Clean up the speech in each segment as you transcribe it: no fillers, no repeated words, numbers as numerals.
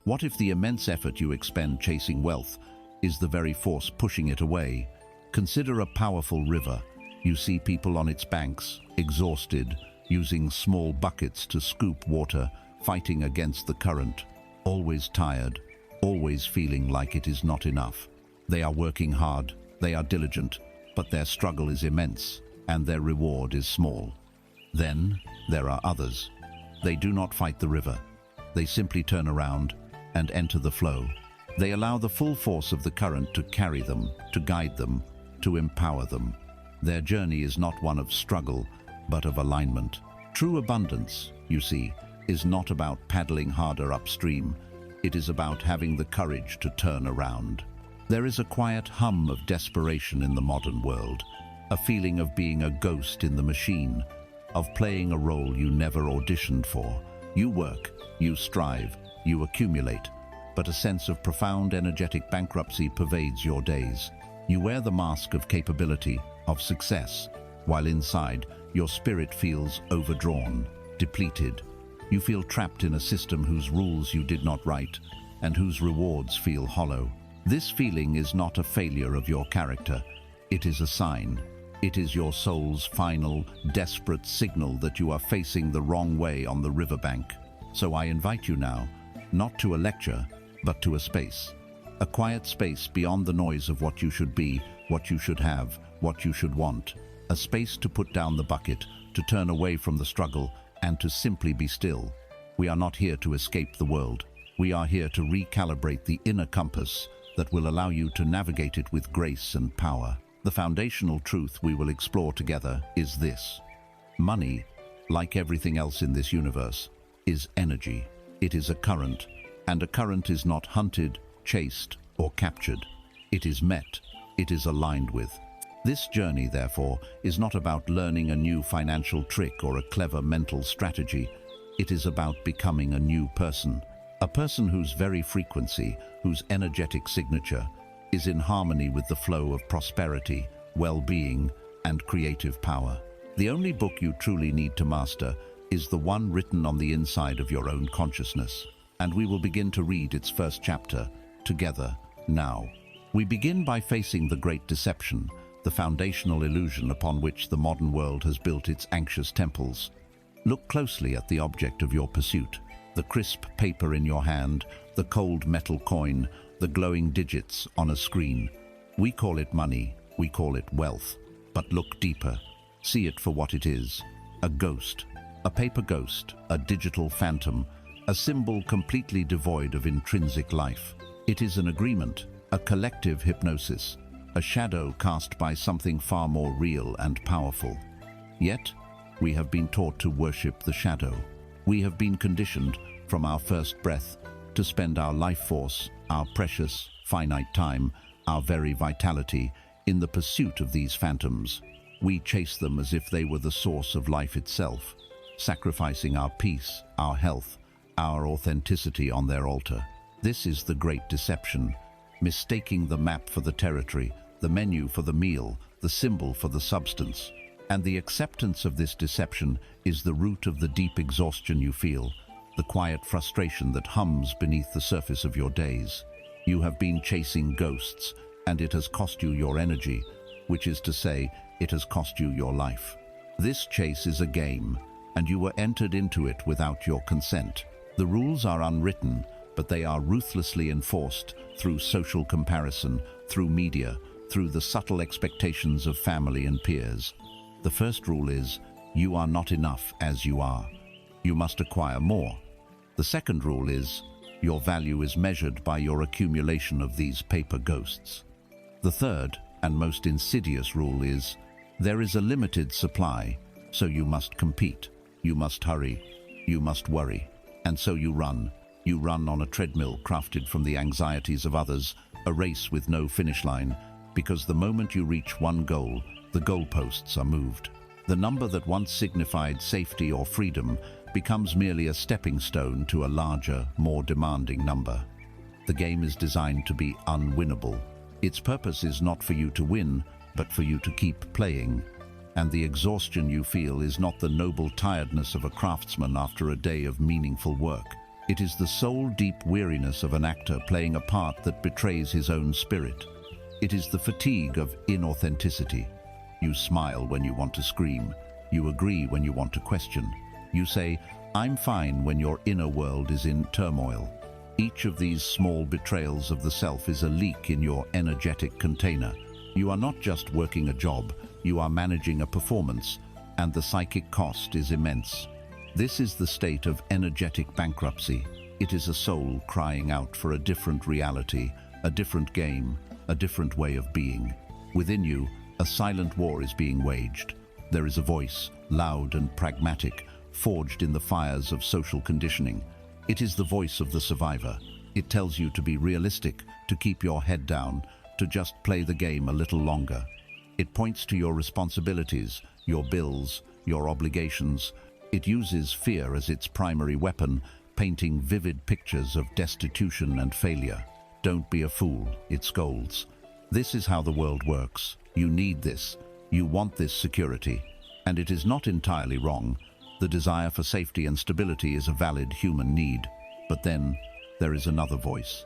What if the immense effort you expend chasing wealth is the very force pushing it away? Consider a powerful river. You see people on its banks, exhausted, using small buckets to scoop water, fighting against the current, always tired, always feeling like it is not enough. They are working hard, they are diligent, but their struggle is immense, and their reward is small. Then there are others. They do not fight the river. They simply turn around and enter the flow. They allow the full force of the current to carry them, to guide them, to empower them. Their journey is not one of struggle, but of alignment. True abundance, you see, is not about paddling harder upstream. It is about having the courage to turn around. There is a quiet hum of desperation in the modern world, a feeling of being a ghost in the machine, of playing a role you never auditioned for. You work, you strive, you accumulate, but a sense of profound energetic bankruptcy pervades your days. You wear the mask of capability, of success, while inside, your spirit feels overdrawn, depleted. You feel trapped in a system whose rules you did not write, and whose rewards feel hollow. This feeling is not a failure of your character. It is a sign. It is your soul's final, desperate signal that you are facing the wrong way on the riverbank. So I invite you now, not to a lecture, but to a space. A quiet space beyond the noise of what you should be, what you should have, what you should want. A space to put down the bucket, to turn away from the struggle, and to simply be still. We are not here to escape the world. We are here to recalibrate the inner compass that will allow you to navigate it with grace and power. The foundational truth we will explore together is this. Money, like everything else in this universe, is energy. It is a current, and a current is not hunted, chased, or captured. It is met. It is aligned with. This journey, therefore, is not about learning a new financial trick or a clever mental strategy. It is about becoming a new person. A person whose very frequency, whose energetic signature, is in harmony with the flow of prosperity, well-being, and creative power. The only book you truly need to master is the one written on the inside of your own consciousness. And we will begin to read its first chapter, together, now. We begin by facing the great deception, the foundational illusion upon which the modern world has built its anxious temples. Look closely at the object of your pursuit, the crisp paper in your hand, the cold metal coin, the glowing digits on a screen. We call it money, we call it wealth. But look deeper. See it for what it is. A ghost, a paper ghost, a digital phantom, a symbol completely devoid of intrinsic life. It is an agreement, a collective hypnosis, a shadow cast by something far more real and powerful. Yet, we have been taught to worship the shadow. We have been conditioned, from our first breath, to spend our life force, our precious, finite time, our very vitality, in the pursuit of these phantoms. We chase them as if they were the source of life itself, sacrificing our peace, our health, our authenticity on their altar. This is the great deception, mistaking the map for the territory, the menu for the meal, the symbol for the substance. And the acceptance of this deception is the root of the deep exhaustion you feel, the quiet frustration that hums beneath the surface of your days. You have been chasing ghosts, and it has cost you your energy, which is to say, it has cost you your life. This chase is a game, and you were entered into it without your consent. The rules are unwritten, but they are ruthlessly enforced through social comparison, through media, through the subtle expectations of family and peers. The first rule is, you are not enough as you are. You must acquire more. The second rule is, your value is measured by your accumulation of these paper ghosts. The third, and most insidious rule is, there is a limited supply, so you must compete, you must hurry, you must worry. And so you run. You run on a treadmill crafted from the anxieties of others, a race with no finish line, because the moment you reach one goal, the goalposts are moved. The number that once signified safety or freedom becomes merely a stepping stone to a larger, more demanding number. The game is designed to be unwinnable. Its purpose is not for you to win, but for you to keep playing. And the exhaustion you feel is not the noble tiredness of a craftsman after a day of meaningful work. It is the soul-deep weariness of an actor playing a part that betrays his own spirit. It is the fatigue of inauthenticity. You smile when you want to scream. You agree when you want to question. You say, "I'm fine," when your inner world is in turmoil. Each of these small betrayals of the self is a leak in your energetic container. You are not just working a job, you are managing a performance, and the psychic cost is immense. This is the state of energetic bankruptcy. It is a soul crying out for a different reality, a different game, a different way of being. Within you, a silent war is being waged. There is a voice, loud and pragmatic, forged in the fires of social conditioning. It is the voice of the survivor. It tells you to be realistic, to keep your head down, to just play the game a little longer. It points to your responsibilities, your bills, your obligations. It uses fear as its primary weapon, painting vivid pictures of destitution and failure. Don't be a fool, it scolds. This is how the world works. You need this. You want this security. And it is not entirely wrong. The desire for safety and stability is a valid human need. But then, there is another voice.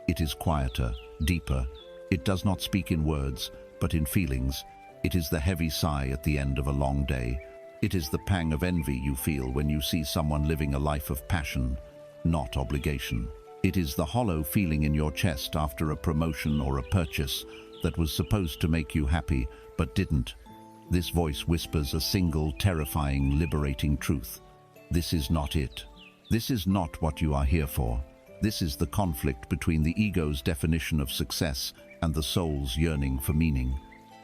It is quieter, deeper. It does not speak in words, but in feelings. It is the heavy sigh at the end of a long day. It is the pang of envy you feel when you see someone living a life of passion, not obligation. It is the hollow feeling in your chest after a promotion or a purchase that was supposed to make you happy, but didn't. This voice whispers a single, terrifying, liberating truth. This is not it. This is not what you are here for. This is the conflict between the ego's definition of success and the soul's yearning for meaning.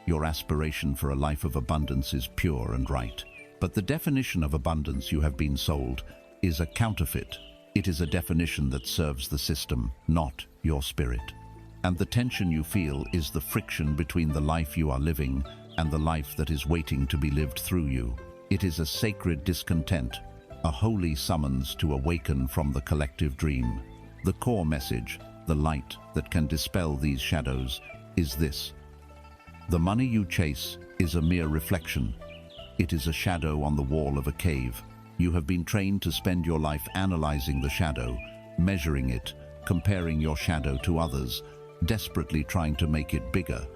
Your aspiration for a life of abundance is pure and right. But the definition of abundance you have been sold is a counterfeit. It is a definition that serves the system, not your spirit. And the tension you feel is the friction between the life you are living and the life that is waiting to be lived through you. It is a sacred discontent, a holy summons to awaken from the collective dream. The core message, the light that can dispel these shadows, is this. The money you chase is a mere reflection. It is a shadow on the wall of a cave. You have been trained to spend your life analyzing the shadow, measuring it, comparing your shadow to others, desperately trying to make it bigger.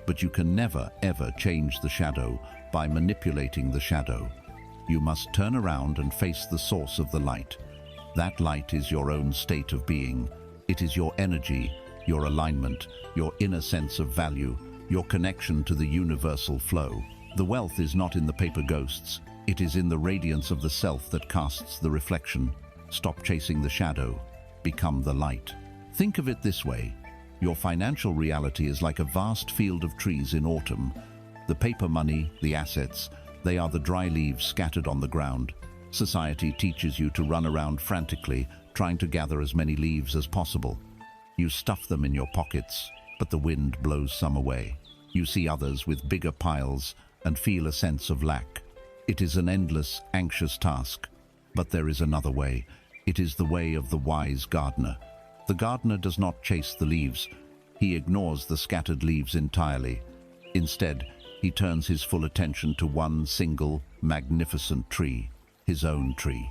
But you can never, ever change the shadow by manipulating the shadow. You must turn around and face the source of the light. That light is your own state of being. It is your energy, your alignment, your inner sense of value, your connection to the universal flow. The wealth is not in the paper ghosts. It is in the radiance of the self that casts the reflection. Stop chasing the shadow. Become the light. Think of it this way. Your financial reality is like a vast field of trees in autumn. The paper money, the assets, they are the dry leaves scattered on the ground. Society teaches you to run around frantically, trying to gather as many leaves as possible. You stuff them in your pockets, but the wind blows some away. You see others with bigger piles and feel a sense of lack. It is an endless, anxious task. But there is another way. It is the way of the wise gardener. The gardener does not chase the leaves. He ignores the scattered leaves entirely. Instead, he turns his full attention to one single, magnificent tree, his own tree.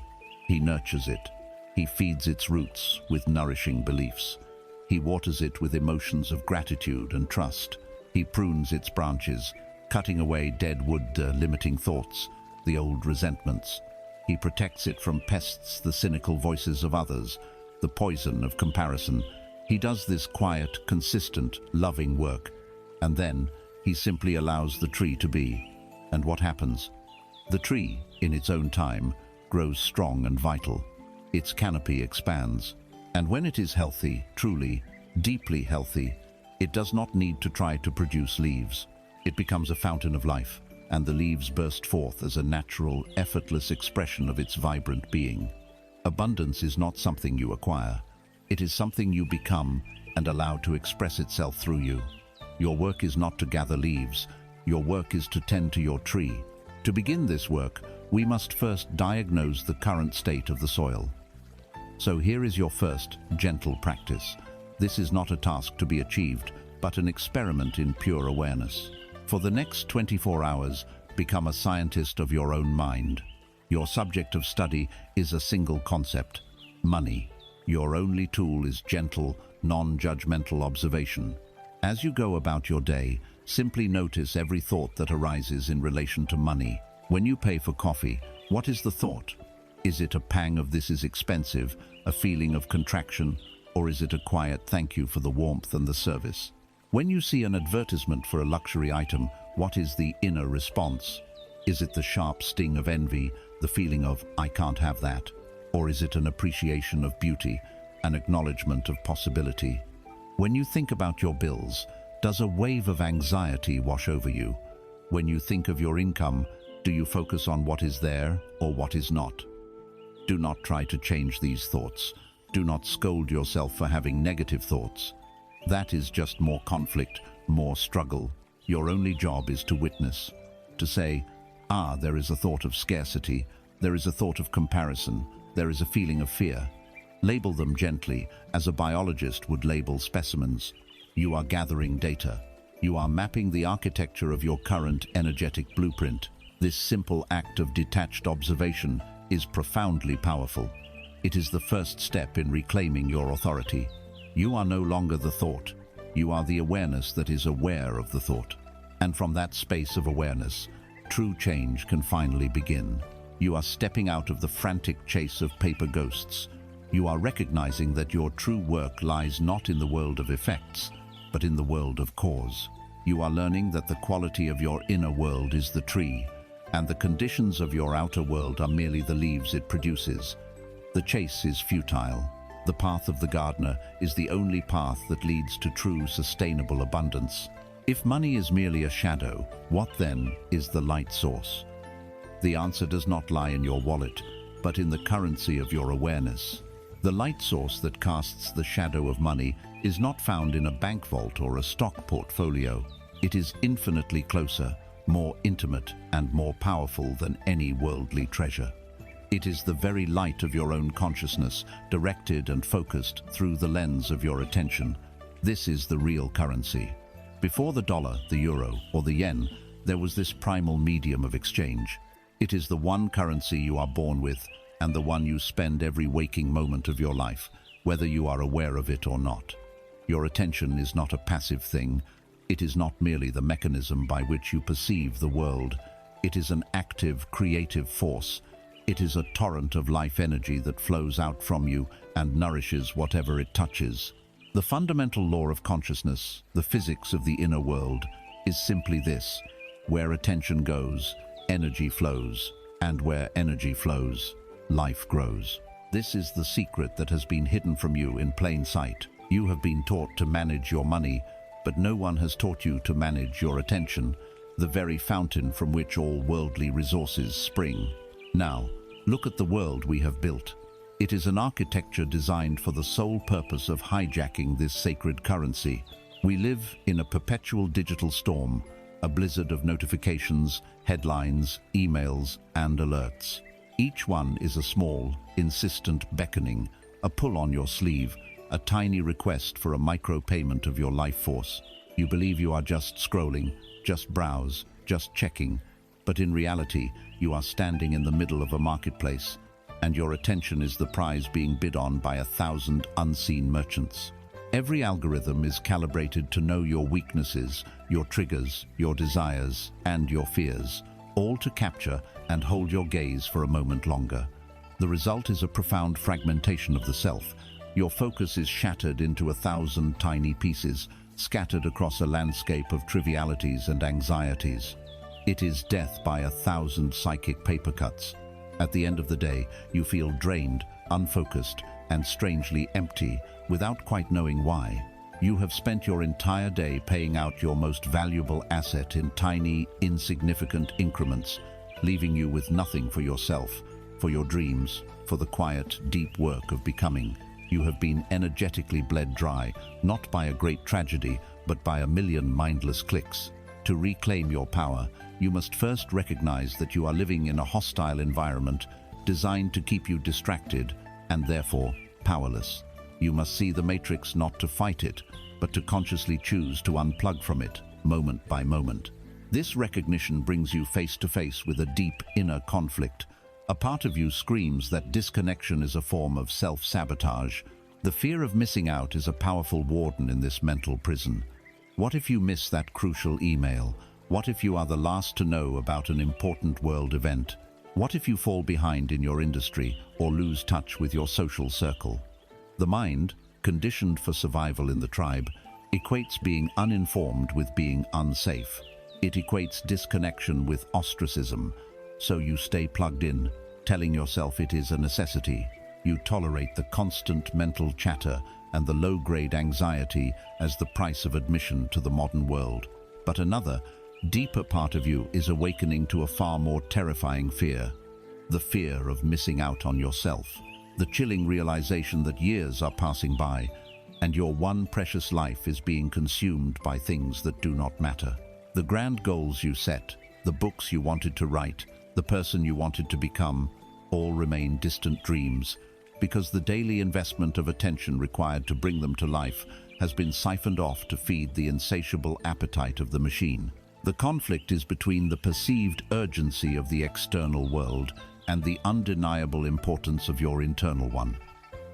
He nurtures it. He feeds its roots with nourishing beliefs. He waters it with emotions of gratitude and trust. He prunes its branches, cutting away dead wood, limiting thoughts, the old resentments. He protects it from pests, the cynical voices of others, the poison of comparison. He does this quiet, consistent, loving work. And then he simply allows the tree to be. And what happens? The tree, in its own time, grows strong and vital. Its canopy expands. And when it is healthy, truly, deeply healthy, it does not need to try to produce leaves. It becomes a fountain of life, and the leaves burst forth as a natural, effortless expression of its vibrant being. Abundance is not something you acquire. It is something you become and allow to express itself through you. Your work is not to gather leaves. Your work is to tend to your tree. To begin this work, we must first diagnose the current state of the soil. So here is your first, gentle practice. This is not a task to be achieved, but an experiment in pure awareness. For the next 24 hours, become a scientist of your own mind. Your subject of study is a single concept: money. Your only tool is gentle, non-judgmental observation. As you go about your day, simply notice every thought that arises in relation to money. When you pay for coffee, what is the thought? Is it a pang of "this is expensive," a feeling of contraction, or is it a quiet "thank you for the warmth and the service"? When you see an advertisement for a luxury item, what is the inner response? Is it the sharp sting of envy, the feeling of "I can't have that"? Or is it an appreciation of beauty, an acknowledgement of possibility? When you think about your bills, does a wave of anxiety wash over you? When you think of your income, do you focus on what is there or what is not? Do not try to change these thoughts. Do not scold yourself for having negative thoughts. That is just more conflict, more struggle. Your only job is to witness, to say, there is a thought of scarcity, there is a thought of comparison, there is a feeling of fear. Label them gently, as a biologist would label specimens. You are gathering data. You are mapping the architecture of your current energetic blueprint. This simple act of detached observation is profoundly powerful. It is the first step in reclaiming your authority. You are no longer the thought. You are the awareness that is aware of the thought. And from that space of awareness, true change can finally begin. You are stepping out of the frantic chase of paper ghosts. You are recognizing that your true work lies not in the world of effects, but in the world of cause. You are learning that the quality of your inner world is the tree, and the conditions of your outer world are merely the leaves it produces. The chase is futile. The path of the gardener is the only path that leads to true, sustainable abundance. If money is merely a shadow, what then is the light source? The answer does not lie in your wallet, but in the currency of your awareness. The light source that casts the shadow of money is not found in a bank vault or a stock portfolio. It is infinitely closer, more intimate, and more powerful than any worldly treasure. It is the very light of your own consciousness, directed and focused through the lens of your attention. This is the real currency. Before the dollar, the euro, or the yen, there was this primal medium of exchange. It is the one currency you are born with, and the one you spend every waking moment of your life, whether you are aware of it or not. Your attention is not a passive thing. It is not merely the mechanism by which you perceive the world. It is an active, creative force. It is a torrent of life energy that flows out from you and nourishes whatever it touches. The fundamental law of consciousness, the physics of the inner world, is simply this: where attention goes, energy flows, and where energy flows, life grows. This is the secret that has been hidden from you in plain sight. You have been taught to manage your money, but no one has taught you to manage your attention, the very fountain from which all worldly resources spring. Now, look at the world we have built. It is an architecture designed for the sole purpose of hijacking this sacred currency. We live in a perpetual digital storm, a blizzard of notifications, headlines, emails, and alerts. Each one is a small, insistent beckoning, a pull on your sleeve, a tiny request for a micro-payment of your life force. You believe you are just scrolling, just browse, just checking, but in reality, you are standing in the middle of a marketplace, and your attention is the prize being bid on by 1,000 unseen merchants. Every algorithm is calibrated to know your weaknesses, your triggers, your desires, and your fears, all to capture and hold your gaze for a moment longer. The result is a profound fragmentation of the self. Your focus is shattered into 1,000 tiny pieces, scattered across a landscape of trivialities and anxieties. It is death by 1,000 psychic paper cuts. At the end of the day, you feel drained, unfocused, and strangely empty, without quite knowing why. You have spent your entire day paying out your most valuable asset in tiny, insignificant increments, leaving you with nothing for yourself, for your dreams, for the quiet, deep work of becoming. You have been energetically bled dry, not by a great tragedy, but by a million mindless clicks. To reclaim your power, you must first recognize that you are living in a hostile environment designed to keep you distracted and therefore powerless. You must see the matrix not to fight it, but to consciously choose to unplug from it, moment by moment. This recognition brings you face to face with a deep inner conflict. A part of you screams that disconnection is a form of self-sabotage, The fear of missing out is a powerful warden in this mental prison. What if you miss that crucial email? What if you are the last to know about an important world event? What if you fall behind in your industry or lose touch with your social circle? The mind, conditioned for survival in the tribe, equates being uninformed with being unsafe. It equates disconnection with ostracism, so you stay plugged in, telling yourself it is a necessity. You tolerate the constant mental chatter and the low-grade anxiety as the price of admission to the modern world. But another, deeper part of you is awakening to a far more terrifying fear. The fear of missing out on yourself. The chilling realization that years are passing by and your one precious life is being consumed by things that do not matter. The grand goals you set, the books you wanted to write, the person you wanted to become, all remain distant dreams because the daily investment of attention required to bring them to life has been siphoned off to feed the insatiable appetite of the machine. The conflict is between the perceived urgency of the external world and the undeniable importance of your internal one.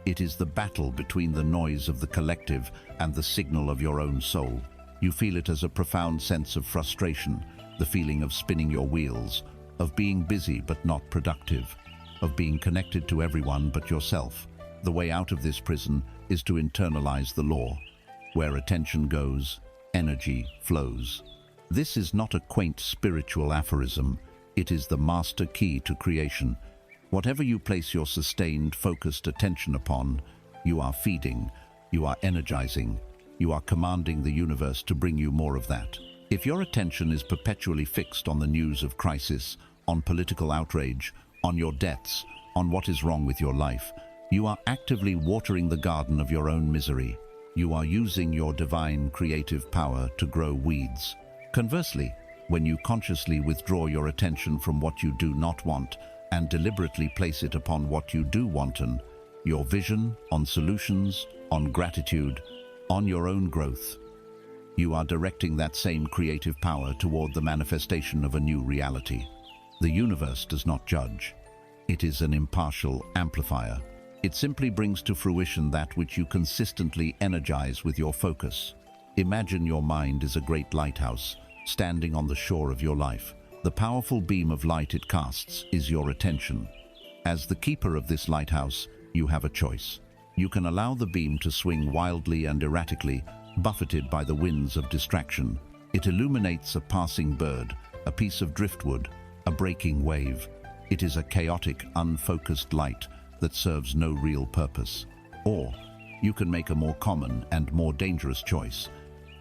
It is the battle between the noise of the collective and the signal of your own soul. You feel it as a profound sense of frustration, the feeling of spinning your wheels, of being busy but not productive, of being connected to everyone but yourself. The way out of this prison is to internalize the law. Where attention goes, energy flows. This is not a quaint spiritual aphorism. It is the master key to creation. Whatever you place your sustained, focused attention upon, you are feeding, you are energizing, you are commanding the universe to bring you more of that. If your attention is perpetually fixed on the news of crisis, on political outrage, on your debts, on what is wrong with your life, you are actively watering the garden of your own misery. You are using your divine creative power to grow weeds. Conversely, when you consciously withdraw your attention from what you do not want and deliberately place it upon what you do want, on your vision, on solutions, on gratitude, on your own growth, you are directing that same creative power toward the manifestation of a new reality. The universe does not judge. It is an impartial amplifier. It simply brings to fruition that which you consistently energize with your focus. Imagine your mind is a great lighthouse, standing on the shore of your life. The powerful beam of light it casts is your attention. As the keeper of this lighthouse, you have a choice. You can allow the beam to swing wildly and erratically, buffeted by the winds of distraction. It illuminates a passing bird, a piece of driftwood, a breaking wave. It is a chaotic, unfocused light that serves no real purpose. Or, you can make a more common and more dangerous choice.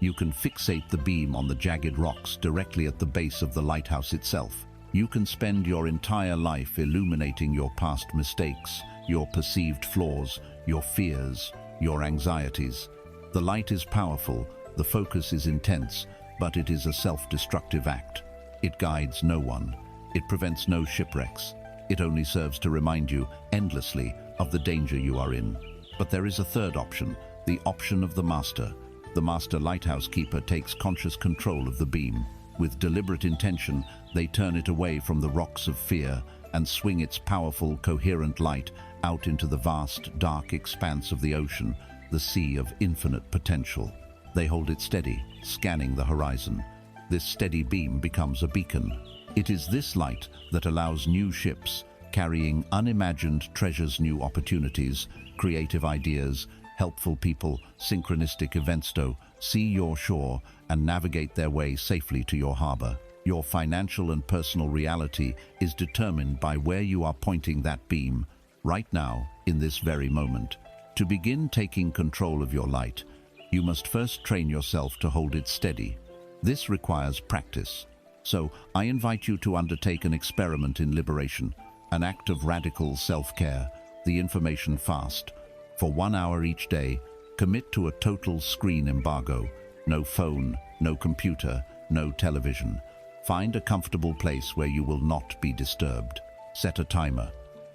You can fixate the beam on the jagged rocks directly at the base of the lighthouse itself. You can spend your entire life illuminating your past mistakes, your perceived flaws, your fears, your anxieties. The light is powerful, the focus is intense, but it is a self-destructive act. It guides no one. It prevents no shipwrecks. It only serves to remind you endlessly of the danger you are in. But there is a third option, the option of the master. The master lighthouse keeper takes conscious control of the beam. With deliberate intention, they turn it away from the rocks of fear and swing its powerful, coherent light out into the vast, dark expanse of the ocean, the sea of infinite potential. They hold it steady, scanning the horizon. This steady beam becomes a beacon. It is this light that allows new ships, carrying unimagined treasures, new opportunities, creative ideas, helpful people, synchronistic events to see your shore and navigate their way safely to your harbor. Your financial and personal reality is determined by where you are pointing that beam, right now, in this very moment. To begin taking control of your light, you must first train yourself to hold it steady. This requires practice. So, I invite you to undertake an experiment in liberation, an act of radical self-care, the information fast. For 1 hour each day, commit to a total screen embargo. No phone, no computer, no television. Find a comfortable place where you will not be disturbed. Set a timer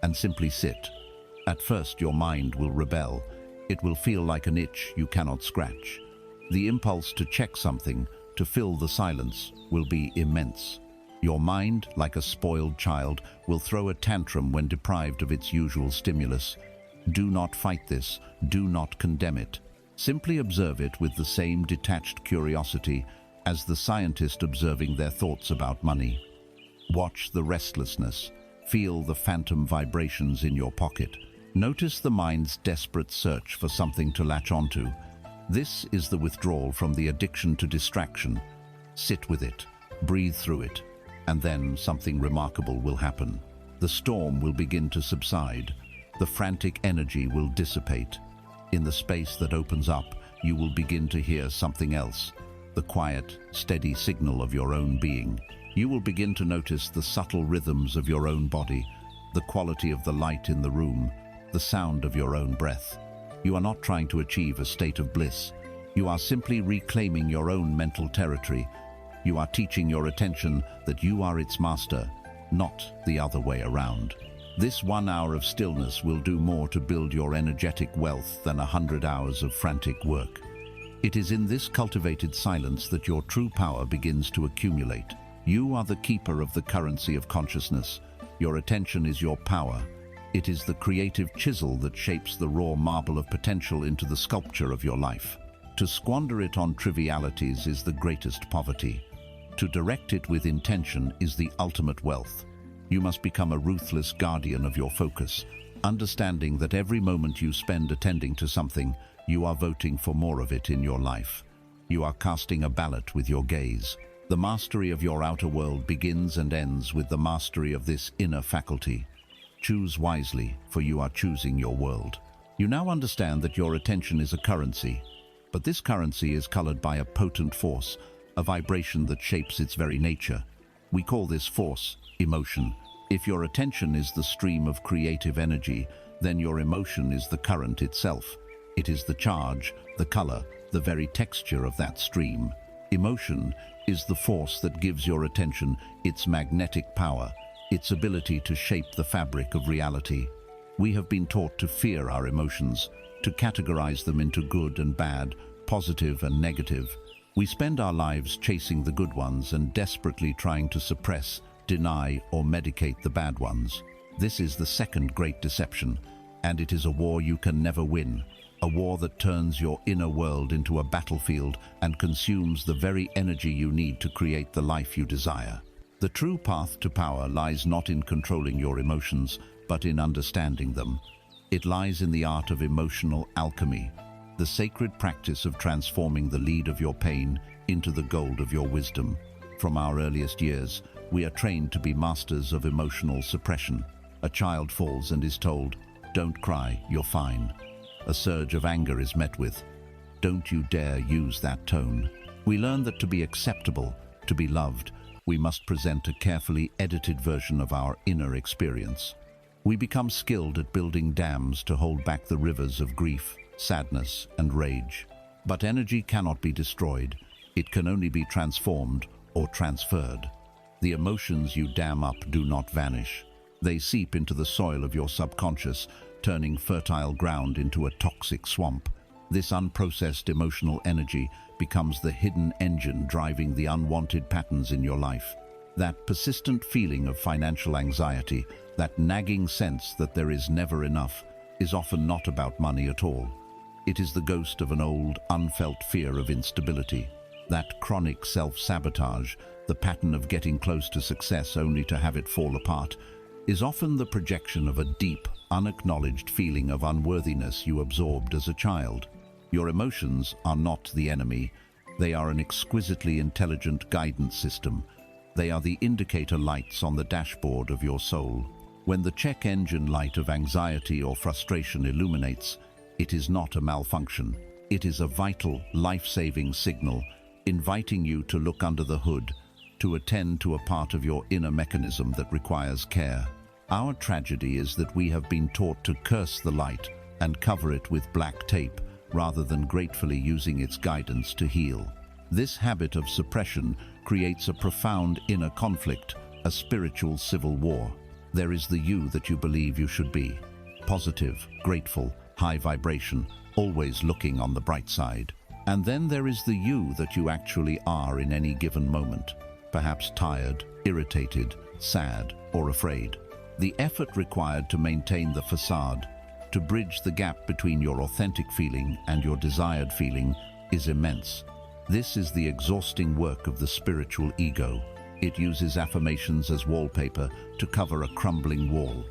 and simply sit. At first, your mind will rebel. It will feel like an itch you cannot scratch. The impulse to check something, to fill the silence, will be immense. Your mind, like a spoiled child, will throw a tantrum when deprived of its usual stimulus. Do not fight this. Do not condemn it. Simply observe it with the same detached curiosity as the scientist observing their thoughts about money. Watch the restlessness. Feel the phantom vibrations in your pocket. Notice the mind's desperate search for something to latch onto. This is the withdrawal from the addiction to distraction. Sit with it, breathe through it, and then something remarkable will happen. The storm will begin to subside. The frantic energy will dissipate. In the space that opens up, you will begin to hear something else, the quiet, steady signal of your own being. You will begin to notice the subtle rhythms of your own body, the quality of the light in the room, the sound of your own breath. You are not trying to achieve a state of bliss. You are simply reclaiming your own mental territory. You are teaching your attention that you are its master, not the other way around. This 1 hour of stillness will do more to build your energetic wealth than 100 hours of frantic work. It is in this cultivated silence that your true power begins to accumulate. You are the keeper of the currency of consciousness. Your attention is your power. It is the creative chisel that shapes the raw marble of potential into the sculpture of your life. To squander it on trivialities is the greatest poverty. To direct it with intention is the ultimate wealth. You must become a ruthless guardian of your focus, understanding that every moment you spend attending to something, you are voting for more of it in your life. You are casting a ballot with your gaze. The mastery of your outer world begins and ends with the mastery of this inner faculty. Choose wisely, for you are choosing your world. You now understand that your attention is a currency, but this currency is colored by a potent force, a vibration that shapes its very nature. We call this force emotion. If your attention is the stream of creative energy, then your emotion is the current itself. It is the charge, the color, the very texture of that stream. Emotion is the force that gives your attention its magnetic power, its ability to shape the fabric of reality. We have been taught to fear our emotions, to categorize them into good and bad, positive and negative. We spend our lives chasing the good ones and desperately trying to suppress, deny, or medicate the bad ones. This is the second great deception, and it is a war you can never win. A war that turns your inner world into a battlefield and consumes the very energy you need to create the life you desire. The true path to power lies not in controlling your emotions, but in understanding them. It lies in the art of emotional alchemy, the sacred practice of transforming the lead of your pain into the gold of your wisdom. From our earliest years, we are trained to be masters of emotional suppression. A child falls and is told, "Don't cry, you're fine." A surge of anger is met with, "Don't you dare use that tone." We learn that to be acceptable, to be loved, we must present a carefully edited version of our inner experience. We become skilled at building dams to hold back the rivers of grief, sadness, and rage. But energy cannot be destroyed. It can only be transformed or transferred. The emotions you dam up do not vanish. They seep into the soil of your subconscious, turning fertile ground into a toxic swamp. This unprocessed emotional energy becomes the hidden engine driving the unwanted patterns in your life. That persistent feeling of financial anxiety, that nagging sense that there is never enough, is often not about money at all. It is the ghost of an old, unfelt fear of instability. That chronic self-sabotage, the pattern of getting close to success only to have it fall apart, is often the projection of a deep, unacknowledged feeling of unworthiness you absorbed as a child. Your emotions are not the enemy. They are an exquisitely intelligent guidance system. They are the indicator lights on the dashboard of your soul. When the check engine light of anxiety or frustration illuminates, it is not a malfunction. It is a vital, life-saving signal, inviting you to look under the hood, to attend to a part of your inner mechanism that requires care. Our tragedy is that we have been taught to curse the light and cover it with black tape, rather than gratefully using its guidance to heal. This habit of suppression creates a profound inner conflict, a spiritual civil war. There is the you that you believe you should be. Positive, grateful, high vibration, always looking on the bright side. And then there is the you that you actually are in any given moment. Perhaps tired, irritated, sad, or afraid. The effort required to maintain the facade, to bridge the gap between your authentic feeling and your desired feeling is immense. This is the exhausting work of the spiritual ego. It uses affirmations as wallpaper to cover a crumbling wall.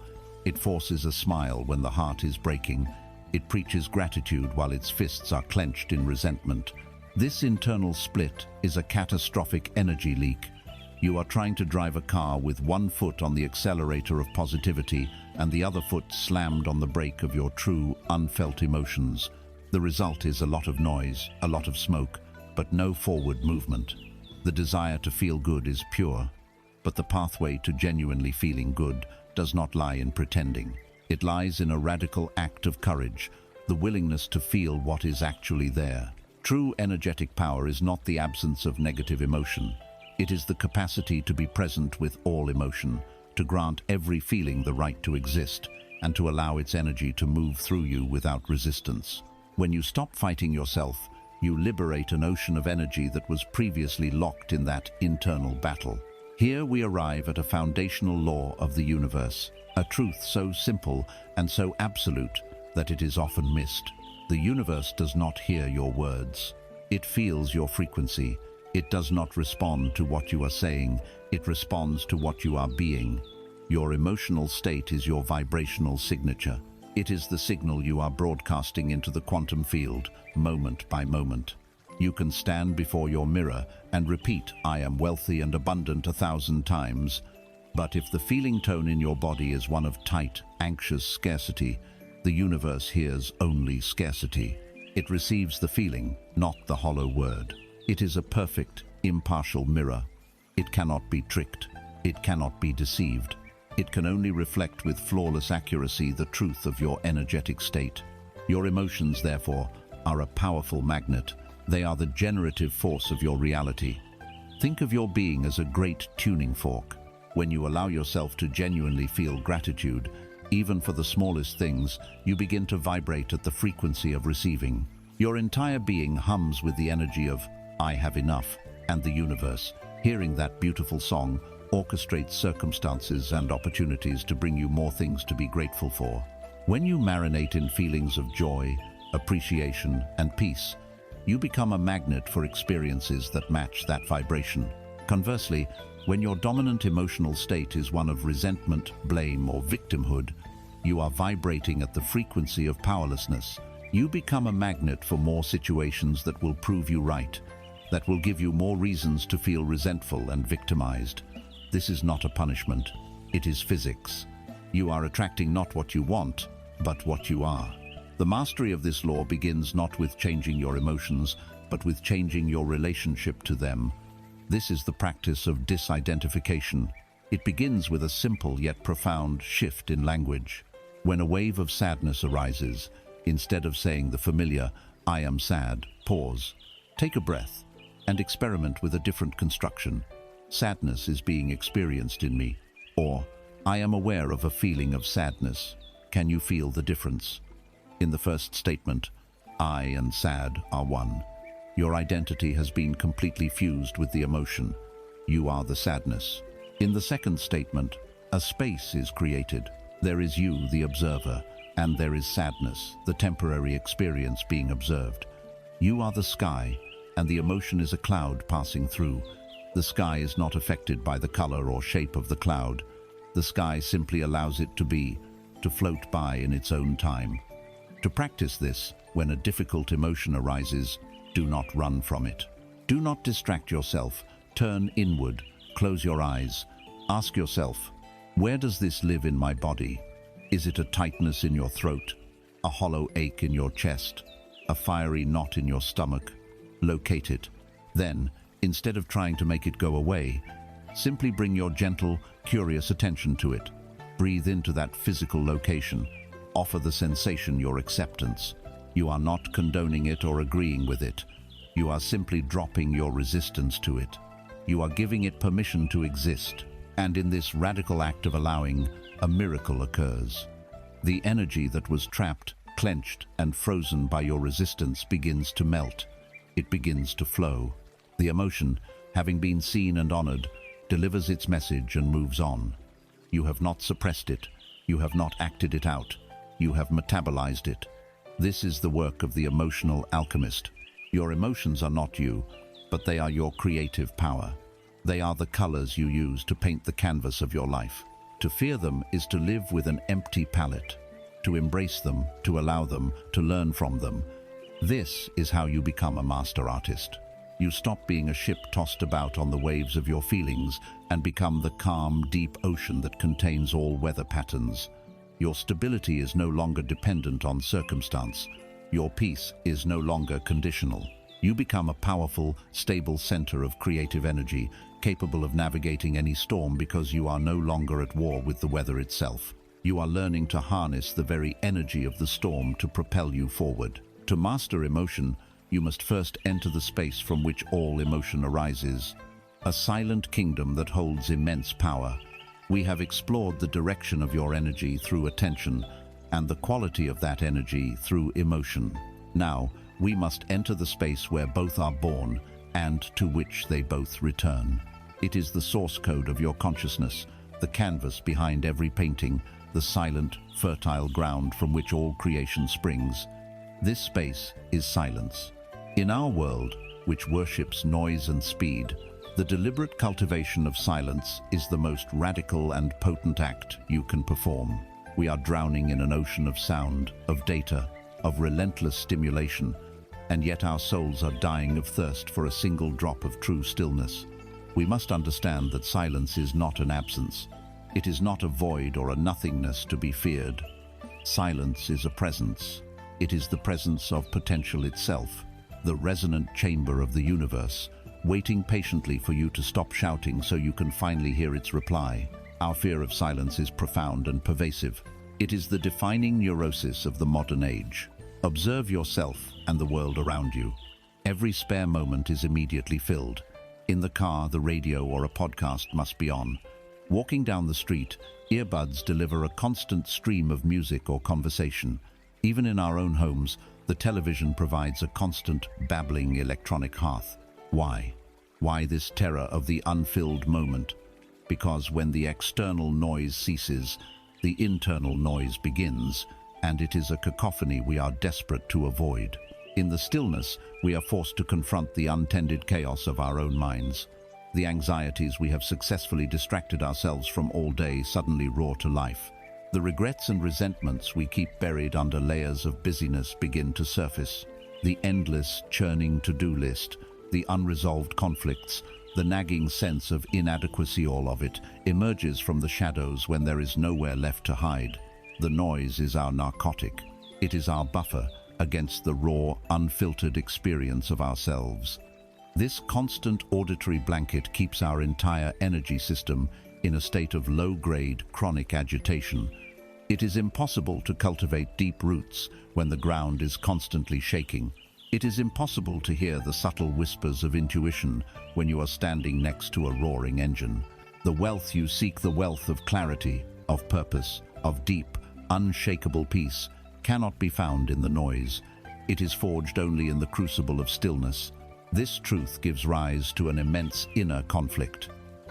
It forces a smile when the heart is breaking. It preaches gratitude while its fists are clenched in resentment. This internal split is a catastrophic energy leak. You are trying to drive a car with one foot on the accelerator of positivity and the other foot slammed on the brake of your true, unfelt emotions. The result is a lot of noise, a lot of smoke, but no forward movement. The desire to feel good is pure, but the pathway to genuinely feeling good does not lie in pretending. It lies in a radical act of courage, the willingness to feel what is actually there. True energetic power is not the absence of negative emotion. It is the capacity to be present with all emotion, to grant every feeling the right to exist, and to allow its energy to move through you without resistance. When you stop fighting yourself, you liberate an ocean of energy that was previously locked in that internal battle. Here we arrive at a foundational law of the universe, a truth so simple and so absolute that it is often missed. The universe does not hear your words. It feels your frequency. It does not respond to what you are saying. It responds to what you are being. Your emotional state is your vibrational signature. It is the signal you are broadcasting into the quantum field, moment by moment. You can stand before your mirror and repeat, "I am wealthy and abundant" 1,000 times. But if the feeling tone in your body is one of tight, anxious scarcity, the universe hears only scarcity. It receives the feeling, not the hollow word. It is a perfect, impartial mirror. It cannot be tricked. It cannot be deceived. It can only reflect with flawless accuracy the truth of your energetic state. Your emotions, therefore, are a powerful magnet. They are the generative force of your reality. Think of your being as a great tuning fork. When you allow yourself to genuinely feel gratitude, even for the smallest things, you begin to vibrate at the frequency of receiving. Your entire being hums with the energy of "I have enough," and the universe, hearing that beautiful song, orchestrates circumstances and opportunities to bring you more things to be grateful for. When you marinate in feelings of joy, appreciation, and peace, you become a magnet for experiences that match that vibration. Conversely, when your dominant emotional state is one of resentment, blame, or victimhood, you are vibrating at the frequency of powerlessness. You become a magnet for more situations that will prove you right, that will give you more reasons to feel resentful and victimized. This is not a punishment. It is physics. You are attracting not what you want, but what you are. The mastery of this law begins not with changing your emotions, but with changing your relationship to them. This is the practice of disidentification. It begins with a simple yet profound shift in language. When a wave of sadness arises, instead of saying the familiar, "I am sad," pause, take a breath, and experiment with a different construction. "Sadness is being experienced in me," or "I am aware of a feeling of sadness. Can you feel the difference?" In the first statement, I and sad are one. Your identity has been completely fused with the emotion. You are the sadness. In the second statement, a space is created. There is you, the observer, and there is sadness, the temporary experience being observed. You are the sky, and the emotion is a cloud passing through. The sky is not affected by the color or shape of the cloud. The sky simply allows it to be, to float by in its own time. To practice this, when a difficult emotion arises, do not run from it. Do not distract yourself. Turn inward, close your eyes. Ask yourself, where does this live in my body? Is it a tightness in your throat? A hollow ache in your chest? A fiery knot in your stomach? Locate it. Then, instead of trying to make it go away, simply bring your gentle, curious attention to it. Breathe into that physical location. Offer the sensation your acceptance. You are not condoning it or agreeing with it. You are simply dropping your resistance to it. You are giving it permission to exist. And in this radical act of allowing, a miracle occurs. The energy that was trapped, clenched, and frozen by your resistance begins to melt. It begins to flow. The emotion, having been seen and honored, delivers its message and moves on. You have not suppressed it. You have not acted it out. You have metabolized it. This is the work of the emotional alchemist. Your emotions are not you, but they are your creative power. They are the colors you use to paint the canvas of your life. To fear them is to live with an empty palette. To embrace them, to allow them, to learn from them. This is how you become a master artist. You stop being a ship tossed about on the waves of your feelings and become the calm, deep ocean that contains all weather patterns. Your stability is no longer dependent on circumstance. Your peace is no longer conditional. You become a powerful, stable center of creative energy, capable of navigating any storm because you are no longer at war with the weather itself. You are learning to harness the very energy of the storm to propel you forward. To master emotion, you must first enter the space from which all emotion arises, a silent kingdom that holds immense power. We have explored the direction of your energy through attention and the quality of that energy through emotion. Now, we must enter the space where both are born and to which they both return. It is the source code of your consciousness, the canvas behind every painting, the silent, fertile ground from which all creation springs. This space is silence. In our world, which worships noise and speed, the deliberate cultivation of silence is the most radical and potent act you can perform. We are drowning in an ocean of sound, of data, of relentless stimulation, and yet our souls are dying of thirst for a single drop of true stillness. We must understand that silence is not an absence. It is not a void or a nothingness to be feared. Silence is a presence. It is the presence of potential itself, the resonant chamber of the universe, waiting patiently for you to stop shouting so you can finally hear its reply. Our fear of silence is profound and pervasive. It is the defining neurosis of the modern age. Observe yourself and the world around you. Every spare moment is immediately filled. In the car, the radio or a podcast must be on. Walking down the street, earbuds deliver a constant stream of music or conversation. Even in our own homes, the television provides a constant, babbling electronic hearth. Why? Why this terror of the unfilled moment? Because when the external noise ceases, the internal noise begins, and it is a cacophony we are desperate to avoid. In the stillness, we are forced to confront the untended chaos of our own minds. The anxieties we have successfully distracted ourselves from all day suddenly roar to life. The regrets and resentments we keep buried under layers of busyness begin to surface. The endless, churning to-do list, the unresolved conflicts, the nagging sense of inadequacy, all of it emerges from the shadows when there is nowhere left to hide. The noise is our narcotic. It is our buffer against the raw, unfiltered experience of ourselves. This constant auditory blanket keeps our entire energy system in a state of low-grade, chronic agitation. It is impossible to cultivate deep roots when the ground is constantly shaking. It is impossible to hear the subtle whispers of intuition when you are standing next to a roaring engine. The wealth you seek, the wealth of clarity, of purpose, of deep, unshakable peace, cannot be found in the noise. It is forged only in the crucible of stillness. This truth gives rise to an immense inner conflict.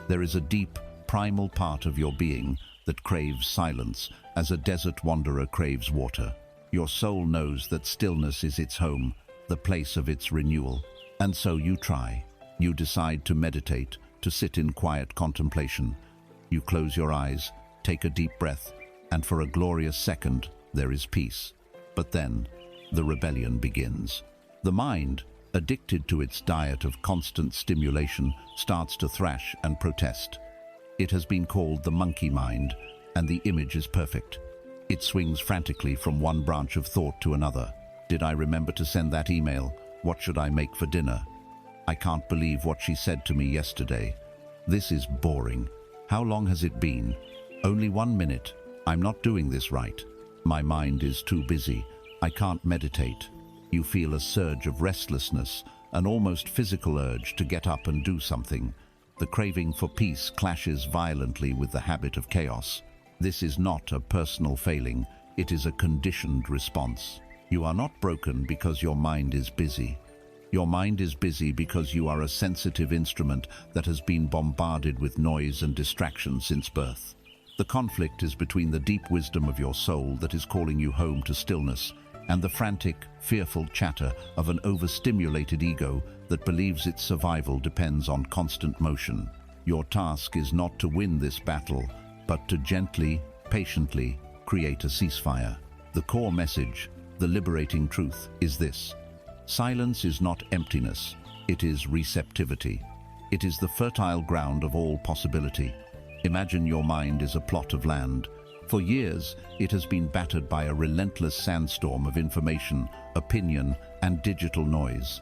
There is a deep, primal part of your being that craves silence, as a desert wanderer craves water. Your soul knows that stillness is its home, the place of its renewal. And so you try. You decide to meditate, to sit in quiet contemplation. You close your eyes, take a deep breath, and for a glorious second, there is peace. But then, the rebellion begins. The mind, addicted to its diet of constant stimulation, starts to thrash and protest. It has been called the monkey mind, and the image is perfect. It swings frantically from one branch of thought to another. Did I remember to send that email? What should I make for dinner? I can't believe what she said to me yesterday. This is boring. How long has it been? Only 1 minute. I'm not doing this right. My mind is too busy. I can't meditate. You feel a surge of restlessness, an almost physical urge to get up and do something. The craving for peace clashes violently with the habit of chaos. This is not a personal failing. It is a conditioned response. You are not broken because your mind is busy. Your mind is busy because you are a sensitive instrument that has been bombarded with noise and distraction since birth. The conflict is between the deep wisdom of your soul that is calling you home to stillness and the frantic, fearful chatter of an overstimulated ego that believes its survival depends on constant motion. Your task is not to win this battle, but to gently, patiently create a ceasefire. The core message, the liberating truth, is this: silence is not emptiness, it is receptivity. It is the fertile ground of all possibility. Imagine your mind is a plot of land. For years, it has been battered by a relentless sandstorm of information, opinion, and digital noise.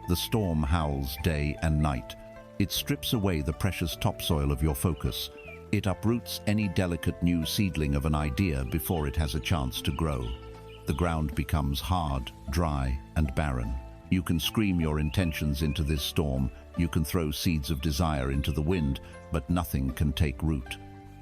The storm howls day and night. It strips away the precious topsoil of your focus. It uproots any delicate new seedling of an idea before it has a chance to grow. The ground becomes hard, dry, and barren. You can scream your intentions into this storm, you can throw seeds of desire into the wind, but nothing can take root.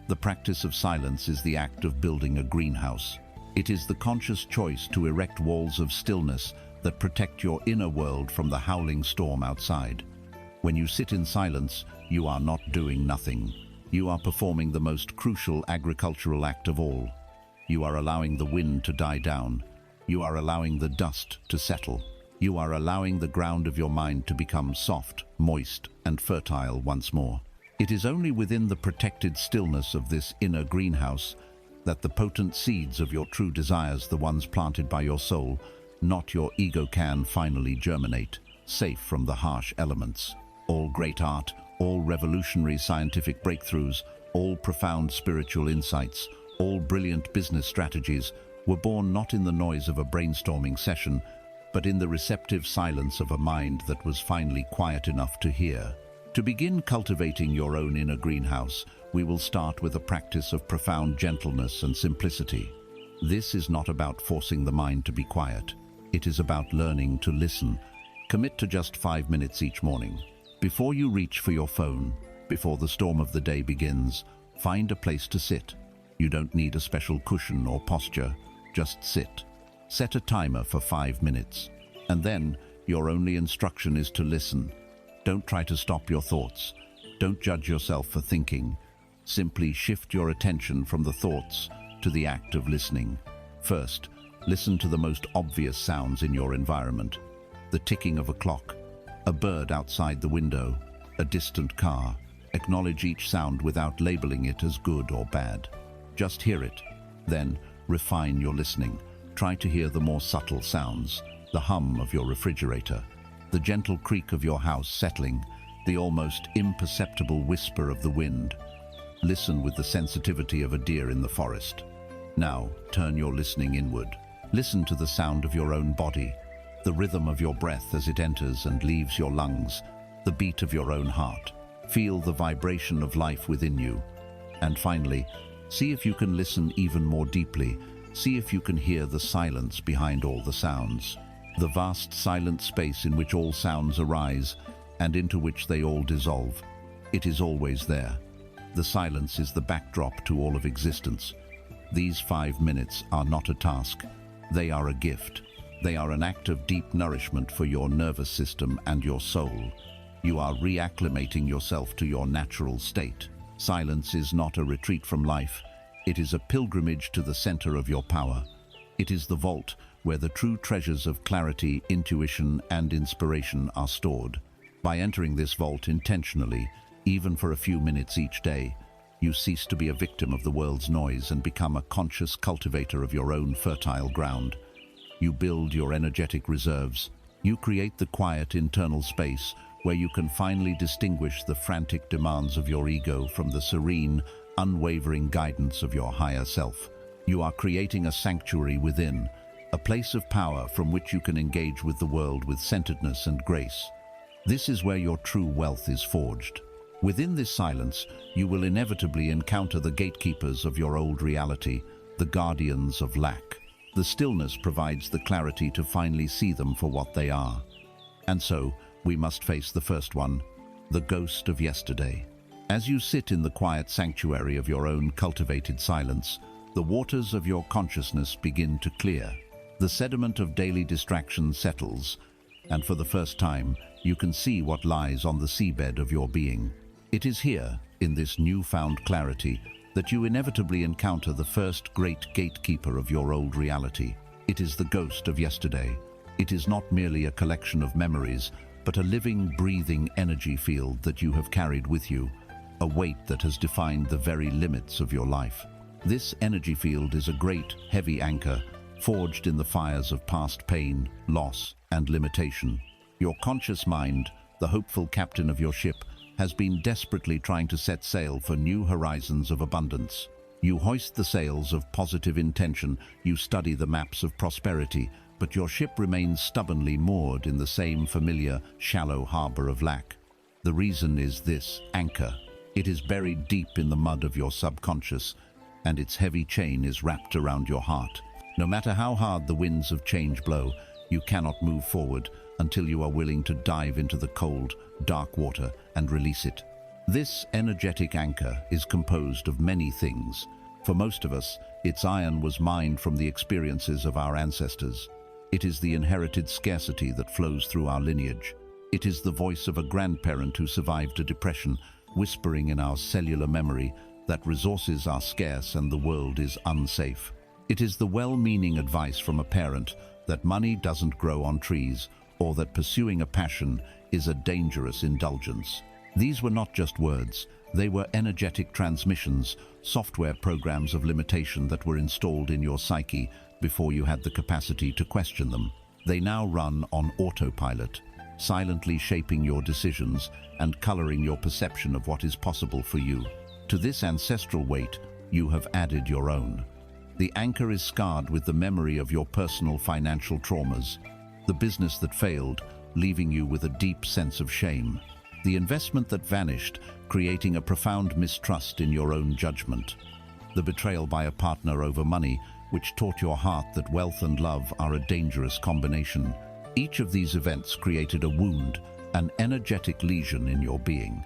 The practice of silence is the act of building a greenhouse. It is the conscious choice to erect walls of stillness that protect your inner world from the howling storm outside. When you sit in silence, you are not doing nothing. You are performing the most crucial agricultural act of all. You are allowing the wind to die down. You are allowing the dust to settle. You are allowing the ground of your mind to become soft, moist, and fertile once more. It is only within the protected stillness of this inner greenhouse that the potent seeds of your true desires, the ones planted by your soul, not your ego, can finally germinate, safe from the harsh elements. All great art, all revolutionary scientific breakthroughs, all profound spiritual insights, all brilliant business strategies were born not in the noise of a brainstorming session, but in the receptive silence of a mind that was finally quiet enough to hear. To begin cultivating your own inner greenhouse, we will start with a practice of profound gentleness and simplicity. This is not about forcing the mind to be quiet. It is about learning to listen. Commit to just 5 minutes each morning. Before you reach for your phone, before the storm of the day begins, find a place to sit. You don't need a special cushion or posture, just sit. Set a timer for 5 minutes, and then your only instruction is to listen. Don't try to stop your thoughts. Don't judge yourself for thinking. Simply shift your attention from the thoughts to the act of listening. First, listen to the most obvious sounds in your environment. The ticking of a clock, a bird outside the window, a distant car. Acknowledge each sound without labeling it as good or bad. Just hear it. Then, refine your listening. Try to hear the more subtle sounds, the hum of your refrigerator, the gentle creak of your house settling, the almost imperceptible whisper of the wind. Listen with the sensitivity of a deer in the forest. Now, turn your listening inward. Listen to the sound of your own body, the rhythm of your breath as it enters and leaves your lungs, the beat of your own heart. Feel the vibration of life within you. And finally, see if you can listen even more deeply. See if you can hear the silence behind all the sounds. The vast silent space in which all sounds arise and into which they all dissolve. It is always there. The silence is the backdrop to all of existence. These 5 minutes are not a task. They are a gift. They are an act of deep nourishment for your nervous system and your soul. You are reacclimating yourself to your natural state. Silence is not a retreat from life. It is a pilgrimage to the center of your power. It is the vault where the true treasures of clarity, intuition, and inspiration are stored. By entering this vault intentionally, even for a few minutes each day, you cease to be a victim of the world's noise and become a conscious cultivator of your own fertile ground. You build your energetic reserves. You create the quiet internal space where you can finally distinguish the frantic demands of your ego from the serene, unwavering guidance of your higher self. You are creating a sanctuary within, a place of power from which you can engage with the world with centeredness and grace. This is where your true wealth is forged. Within this silence, you will inevitably encounter the gatekeepers of your old reality, the guardians of lack. The stillness provides the clarity to finally see them for what they are. And so, we must face the first one, the ghost of yesterday. As you sit in the quiet sanctuary of your own cultivated silence, the waters of your consciousness begin to clear. The sediment of daily distraction settles, and for the first time, you can see what lies on the seabed of your being. It is here, in this newfound clarity, that you inevitably encounter the first great gatekeeper of your old reality. It is the ghost of yesterday. It is not merely a collection of memories, but a living, breathing energy field that you have carried with you, a weight that has defined the very limits of your life. This energy field is a great, heavy anchor, forged in the fires of past pain, loss, and limitation. Your conscious mind, the hopeful captain of your ship, has been desperately trying to set sail for new horizons of abundance. You hoist the sails of positive intention, you study the maps of prosperity, but your ship remains stubbornly moored in the same familiar, shallow harbor of lack. The reason is this anchor. It is buried deep in the mud of your subconscious, and its heavy chain is wrapped around your heart. No matter how hard the winds of change blow, you cannot move forward until you are willing to dive into the cold, dark water and release it. This energetic anchor is composed of many things. For most of us, its iron was mined from the experiences of our ancestors. It is the inherited scarcity that flows through our lineage. It is the voice of a grandparent who survived a depression, whispering in our cellular memory that resources are scarce and the world is unsafe. It is the well-meaning advice from a parent that money doesn't grow on trees, or that pursuing a passion is a dangerous indulgence. These were not just words, they were energetic transmissions, software programs of limitation that were installed in your psyche before you had the capacity to question them. They now run on autopilot, silently shaping your decisions and coloring your perception of what is possible for you. To this ancestral weight, you have added your own. The anchor is scarred with the memory of your personal financial traumas, the business that failed, leaving you with a deep sense of shame, the investment that vanished, creating a profound mistrust in your own judgment, the betrayal by a partner over money, which taught your heart that wealth and love are a dangerous combination. Each of these events created a wound, an energetic lesion in your being.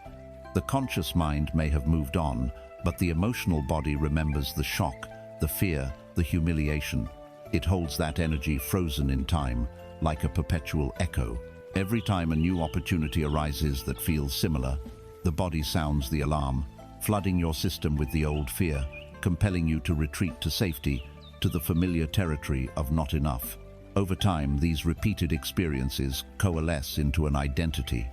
The conscious mind may have moved on, but the emotional body remembers the shock, the fear, the humiliation. It holds that energy frozen in time, like a perpetual echo. Every time a new opportunity arises that feels similar, the body sounds the alarm, flooding your system with the old fear, compelling you to retreat to safety, to the familiar territory of not enough. Over time, these repeated experiences coalesce into an identity.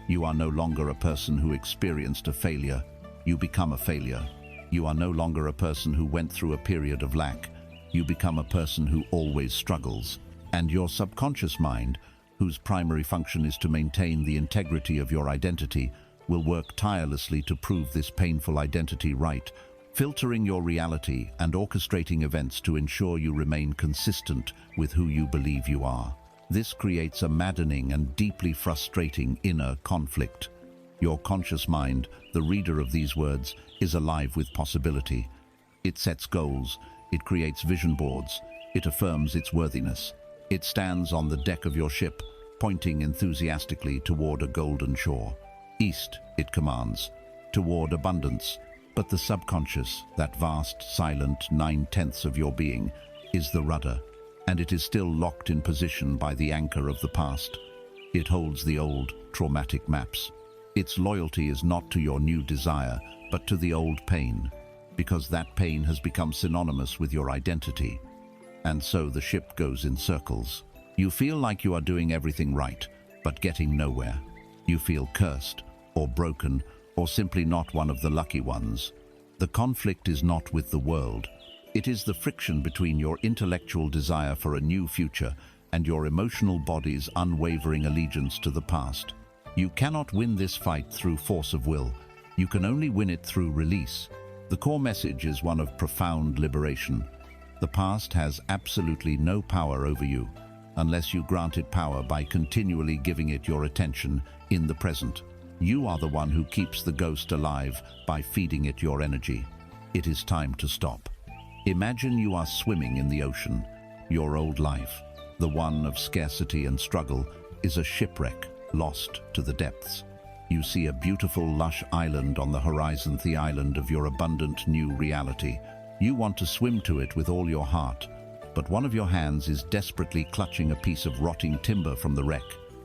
You are no longer a person who experienced a failure. You become a failure. You are no longer a person who went through a period of lack. You become a person who always struggles. And your subconscious mind, whose primary function is to maintain the integrity of your identity, will work tirelessly to prove this painful identity right, filtering your reality and orchestrating events to ensure you remain consistent with who you believe you are. This creates a maddening and deeply frustrating inner conflict. Your conscious mind, the reader of these words, is alive with possibility. It sets goals, it creates vision boards, it affirms its worthiness. It stands on the deck of your ship, pointing enthusiastically toward a golden shore. East, it commands, toward abundance. But the subconscious, that vast, silent 9/10 of your being, is the rudder, and it is still locked in position by the anchor of the past. It holds the old, traumatic maps. Its loyalty is not to your new desire, but to the old pain, because that pain has become synonymous with your identity. And so the ship goes in circles. You feel like you are doing everything right, but getting nowhere. You feel cursed, or broken, or simply not one of the lucky ones. The conflict is not with the world. It is the friction between your intellectual desire for a new future and your emotional body's unwavering allegiance to the past. You cannot win this fight through force of will. You can only win it through release. The core message is one of profound liberation. The past has absolutely no power over you, unless you grant it power by continually giving it your attention in the present. You are the one who keeps the ghost alive by feeding it your energy. It is time to stop. Imagine you are swimming in the ocean. Your old life, the one of scarcity and struggle, is a shipwreck, lost to the depths. You see a beautiful, lush island on the horizon, the island of your abundant new reality. You want to swim to it with all your heart, but one of your hands is desperately clutching a piece of rotting timber from the wreck.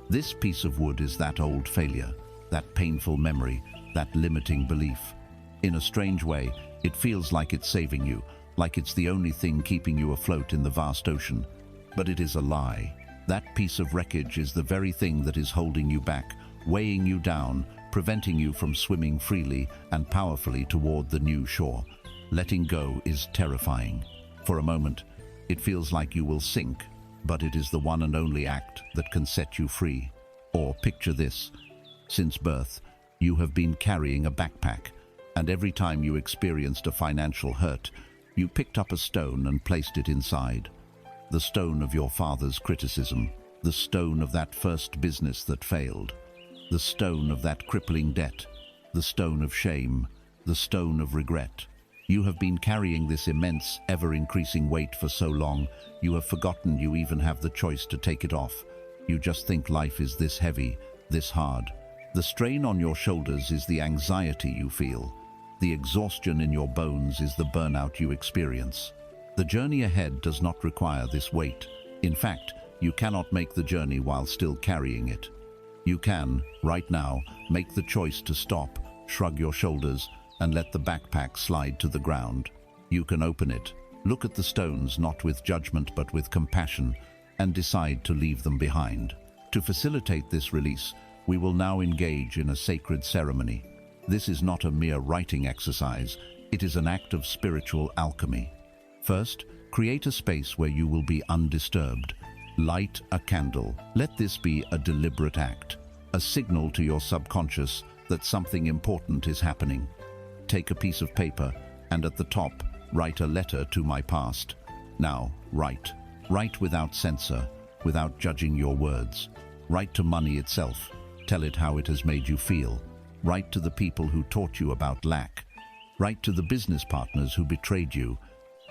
This piece of wood is that old failure, that painful memory, that limiting belief. In a strange way, It feels like it's saving you, like it's the only thing keeping you afloat in the vast ocean. But it is a lie. That piece of wreckage is the very thing that is holding you back, weighing you down, preventing you from swimming freely and powerfully toward the new shore. Letting go is terrifying. For a moment, it feels like you will sink, but it is the one and only act that can set you free. Or picture this. Since birth, you have been carrying a backpack, and every time you experienced a financial hurt, you picked up a stone and placed it inside. The stone of your father's criticism, the stone of that first business that failed, the stone of that crippling debt, the stone of shame, the stone of regret. You have been carrying this immense, ever-increasing weight for so long, you have forgotten you even have the choice to take it off. You just think life is this heavy, this hard. The strain on your shoulders is the anxiety you feel. The exhaustion in your bones is the burnout you experience. The journey ahead does not require this weight. In fact, you cannot make the journey while still carrying it. You can, right now, make the choice to stop, shrug your shoulders, and let the backpack slide to the ground. You can open it, look at the stones not with judgment but with compassion, and decide to leave them behind. To facilitate this release, we will now engage in a sacred ceremony. This is not a mere writing exercise, it is an act of spiritual alchemy. First, create a space where you will be undisturbed. Light a candle. Let this be a deliberate act, a signal to your subconscious that something important is happening. Take a piece of paper and at the top, write a letter to my past. Now, write. Write without censor, without judging your words. Write to money itself. Tell it how it has made you feel. Write to the people who taught you about lack. Write to the business partners who betrayed you.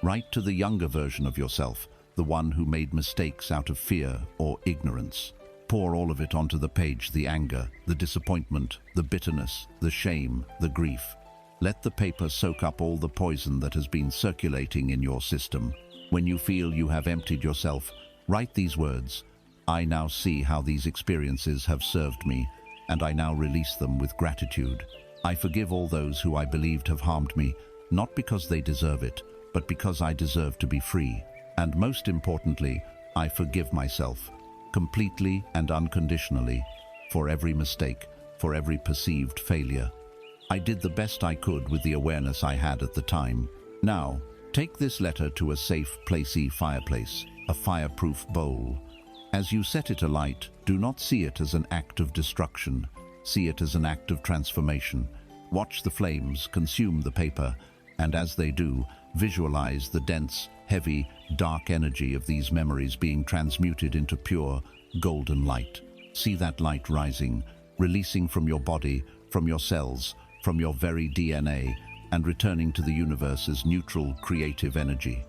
Write to the younger version of yourself, the one who made mistakes out of fear or ignorance. Pour all of it onto the page, the anger, the disappointment, the bitterness, the shame, the grief. Let the paper soak up all the poison that has been circulating in your system. When you feel you have emptied yourself, write these words. I now see how these experiences have served me, and I now release them with gratitude. I forgive all those who I believed have harmed me, not because they deserve it, but because I deserve to be free. And most importantly, I forgive myself, completely and unconditionally, for every mistake, for every perceived failure. I did the best I could with the awareness I had at the time. Now, take this letter to a safe, placey fireplace, a fireproof bowl. As you set it alight, do not see it as an act of destruction. See it as an act of transformation. Watch the flames consume the paper, and as they do, visualize the dense, heavy, dark energy of these memories being transmuted into pure, golden light. See that light rising, releasing from your body, from your cells, from your very DNA, and returning to the universe as neutral, creative energy.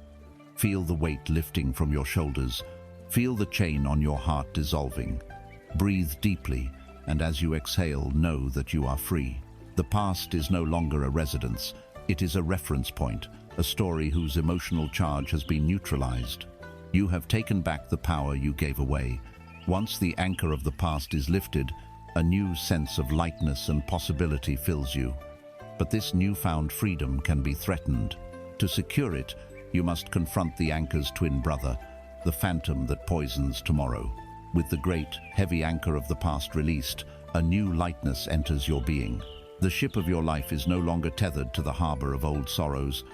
Feel the weight lifting from your shoulders. Feel the chain on your heart dissolving. Breathe deeply, and as you exhale, know that you are free. The past is no longer a residence. It is a reference point, a story whose emotional charge has been neutralized. You have taken back the power you gave away. Once the anchor of the past is lifted, a new sense of lightness and possibility fills you. But this newfound freedom can be threatened. To secure it, you must confront the anchor's twin brother, the phantom that poisons tomorrow. With the great, heavy anchor of the past released, a new lightness enters your being. The ship of your life is no longer tethered to the harbor of old sorrows,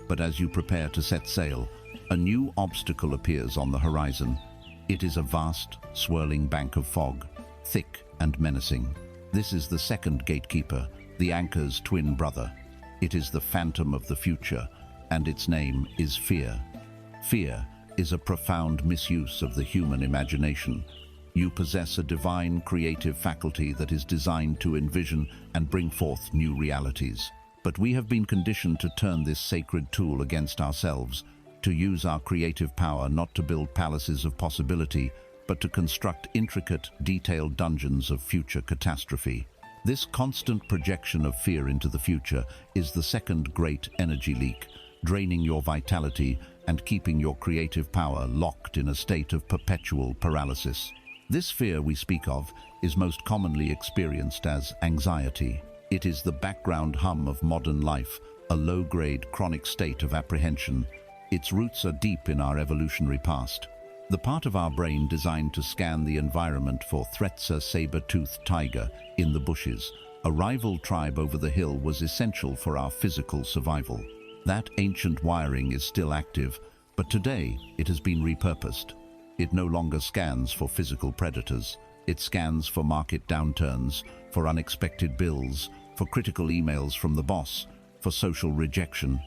but as you prepare to set sail, a new obstacle appears on the horizon. It is a vast, swirling bank of fog, thick and menacing. This is the second gatekeeper, the anchor's twin brother. It is the phantom of the future, and its name is fear. Fear is a profound misuse of the human imagination. You possess a divine creative faculty that is designed to envision and bring forth new realities. But we have been conditioned to turn this sacred tool against ourselves, to use our creative power not to build palaces of possibility, but to construct intricate, detailed dungeons of future catastrophe. This constant projection of fear into the future is the second great energy leak, draining your vitality and keeping your creative power locked in a state of perpetual paralysis. This fear we speak of is most commonly experienced as anxiety. It is the background hum of modern life, a low-grade chronic state of apprehension. Its roots are deep in our evolutionary past. The part of our brain designed to scan the environment for threats, a saber-toothed tiger in the bushes, a rival tribe over the hill, was essential for our physical survival. That ancient wiring is still active, but today it has been repurposed. It no longer scans for physical predators. It scans for market downturns, for unexpected bills, for critical emails from the boss, for social rejection.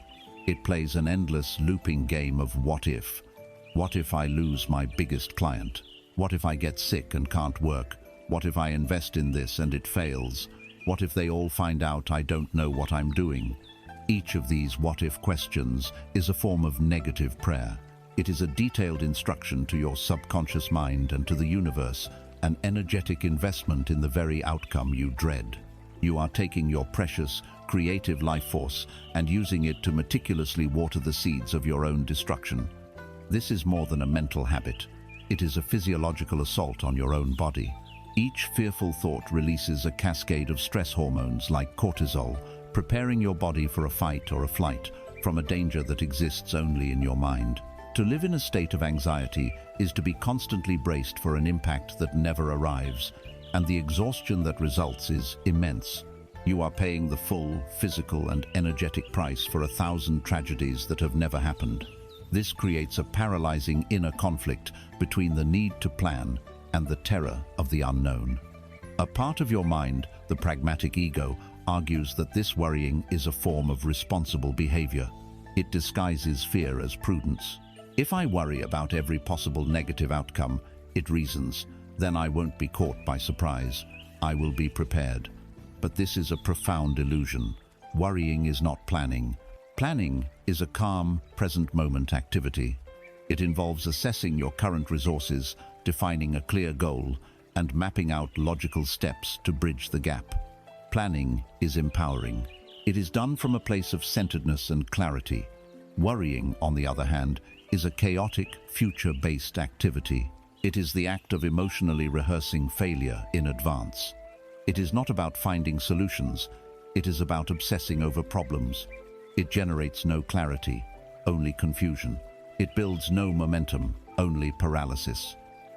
It plays an endless looping game of what if. What if I lose my biggest client? What if I get sick and can't work? What if I invest in this and it fails? What if they all find out I don't know what I'm doing? Each of these what-if questions is a form of negative prayer. It is a detailed instruction to your subconscious mind and to the universe, an energetic investment in the very outcome you dread. You are taking your precious, creative life force and using it to meticulously water the seeds of your own destruction. This is more than a mental habit. It is a physiological assault on your own body. Each fearful thought releases a cascade of stress hormones like cortisol, preparing your body for a fight or a flight from a danger that exists only in your mind. To live in a state of anxiety is to be constantly braced for an impact that never arrives, and the exhaustion that results is immense. You are paying the full physical and energetic price for 1,000 tragedies that have never happened. This creates a paralyzing inner conflict between the need to plan and the terror of the unknown. A part of your mind, the pragmatic ego, argues that this worrying is a form of responsible behavior. It disguises fear as prudence. If I worry about every possible negative outcome, it reasons, then I won't be caught by surprise. I will be prepared. But this is a profound illusion. Worrying is not planning. Planning is a calm, present-moment activity. It involves assessing your current resources, defining a clear goal, and mapping out logical steps to bridge the gap. Planning is empowering. It is done from a place of centeredness and clarity. Worrying, on the other hand, is a chaotic, future-based activity. It is the act of emotionally rehearsing failure in advance. It is not about finding solutions. It is about obsessing over problems. It generates no clarity, only confusion. It builds no momentum, only paralysis.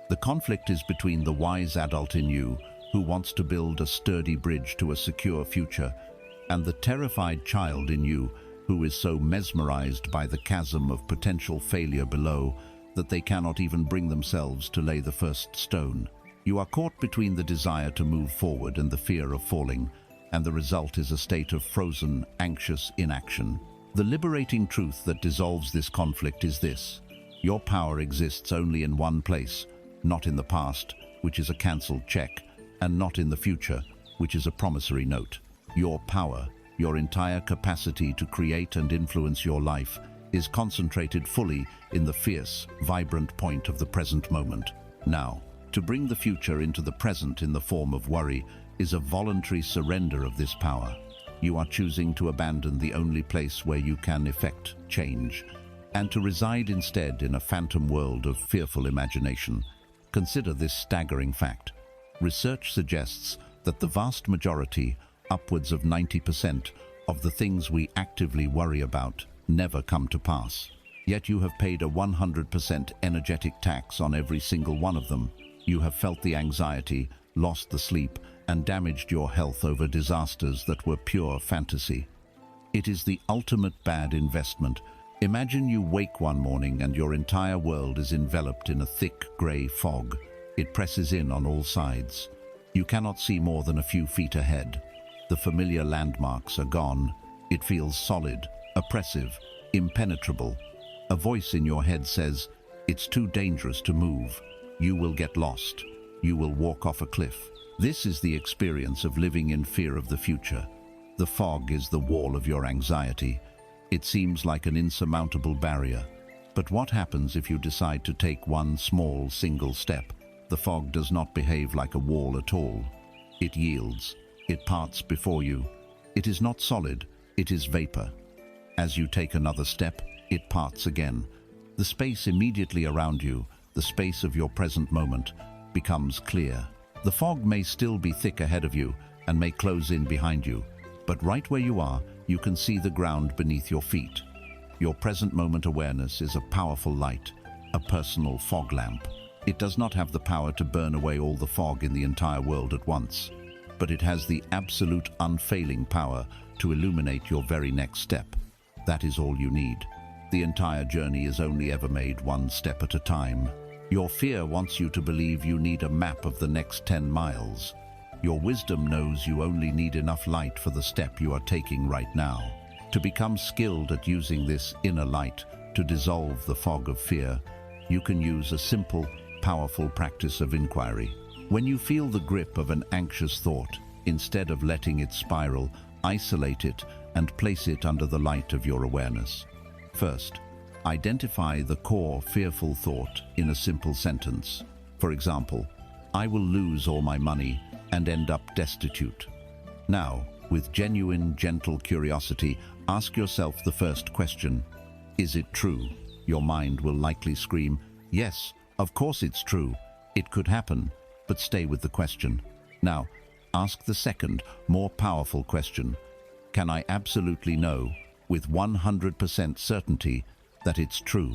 The conflict is between the wise adult in you, who wants to build a sturdy bridge to a secure future, and the terrified child in you, who is so mesmerized by the chasm of potential failure below that they cannot even bring themselves to lay the first stone. You are caught between the desire to move forward and the fear of falling, and the result is a state of frozen, anxious inaction. The liberating truth that dissolves this conflict is this: your power exists only in one place, not in the past, which is a cancelled check, and not in the future, which is a promissory note. Your power, your entire capacity to create and influence your life, is concentrated fully in the fierce, vibrant point of the present moment. Now, to bring the future into the present in the form of worry is a voluntary surrender of this power. You are choosing to abandon the only place where you can effect change, and to reside instead in a phantom world of fearful imagination. Consider this staggering fact. Research suggests that the vast majority, upwards of 90%, of the things we actively worry about never come to pass. Yet you have paid a 100% energetic tax on every single one of them. You have felt the anxiety, lost the sleep, and damaged your health over disasters that were pure fantasy. It is the ultimate bad investment. Imagine you wake one morning and your entire world is enveloped in a thick grey fog. It presses in on all sides. You cannot see more than a few feet ahead. The familiar landmarks are gone. It feels solid, oppressive, impenetrable. A voice in your head says, "It's too dangerous to move. You will get lost. You will walk off a cliff." This is the experience of living in fear of the future. The fog is the wall of your anxiety. It seems like an insurmountable barrier. But what happens if you decide to take one small, single step? The fog does not behave like a wall at all. It yields. It parts before you. It is not solid. It is vapor. As you take another step, it parts again. The space immediately around you, the space of your present moment, becomes clear. The fog may still be thick ahead of you and may close in behind you, but right where you are, You can see the ground beneath your feet. Your present moment awareness is a powerful light, a personal fog lamp. It does not have the power to burn away all the fog in the entire world at once, but it has the absolute unfailing power to illuminate your very next step. That is all you need. The entire journey is only ever made one step at a time. Your fear wants you to believe you need a map of the next 10 miles. Your wisdom knows you only need enough light for the step you are taking right now. To become skilled at using this inner light to dissolve the fog of fear, you can use a simple, powerful practice of inquiry. When you feel the grip of an anxious thought, instead of letting it spiral, isolate it and place it under the light of your awareness. First, identify the core fearful thought in a simple sentence. For example, I will lose all my money and end up destitute. Now, with genuine, gentle curiosity, ask yourself the first question. Is it true? Your mind will likely scream, yes, of course it's true. It could happen, but stay with the question. Now, ask the second, more powerful question. Can I absolutely know, with 100% certainty, that it's true?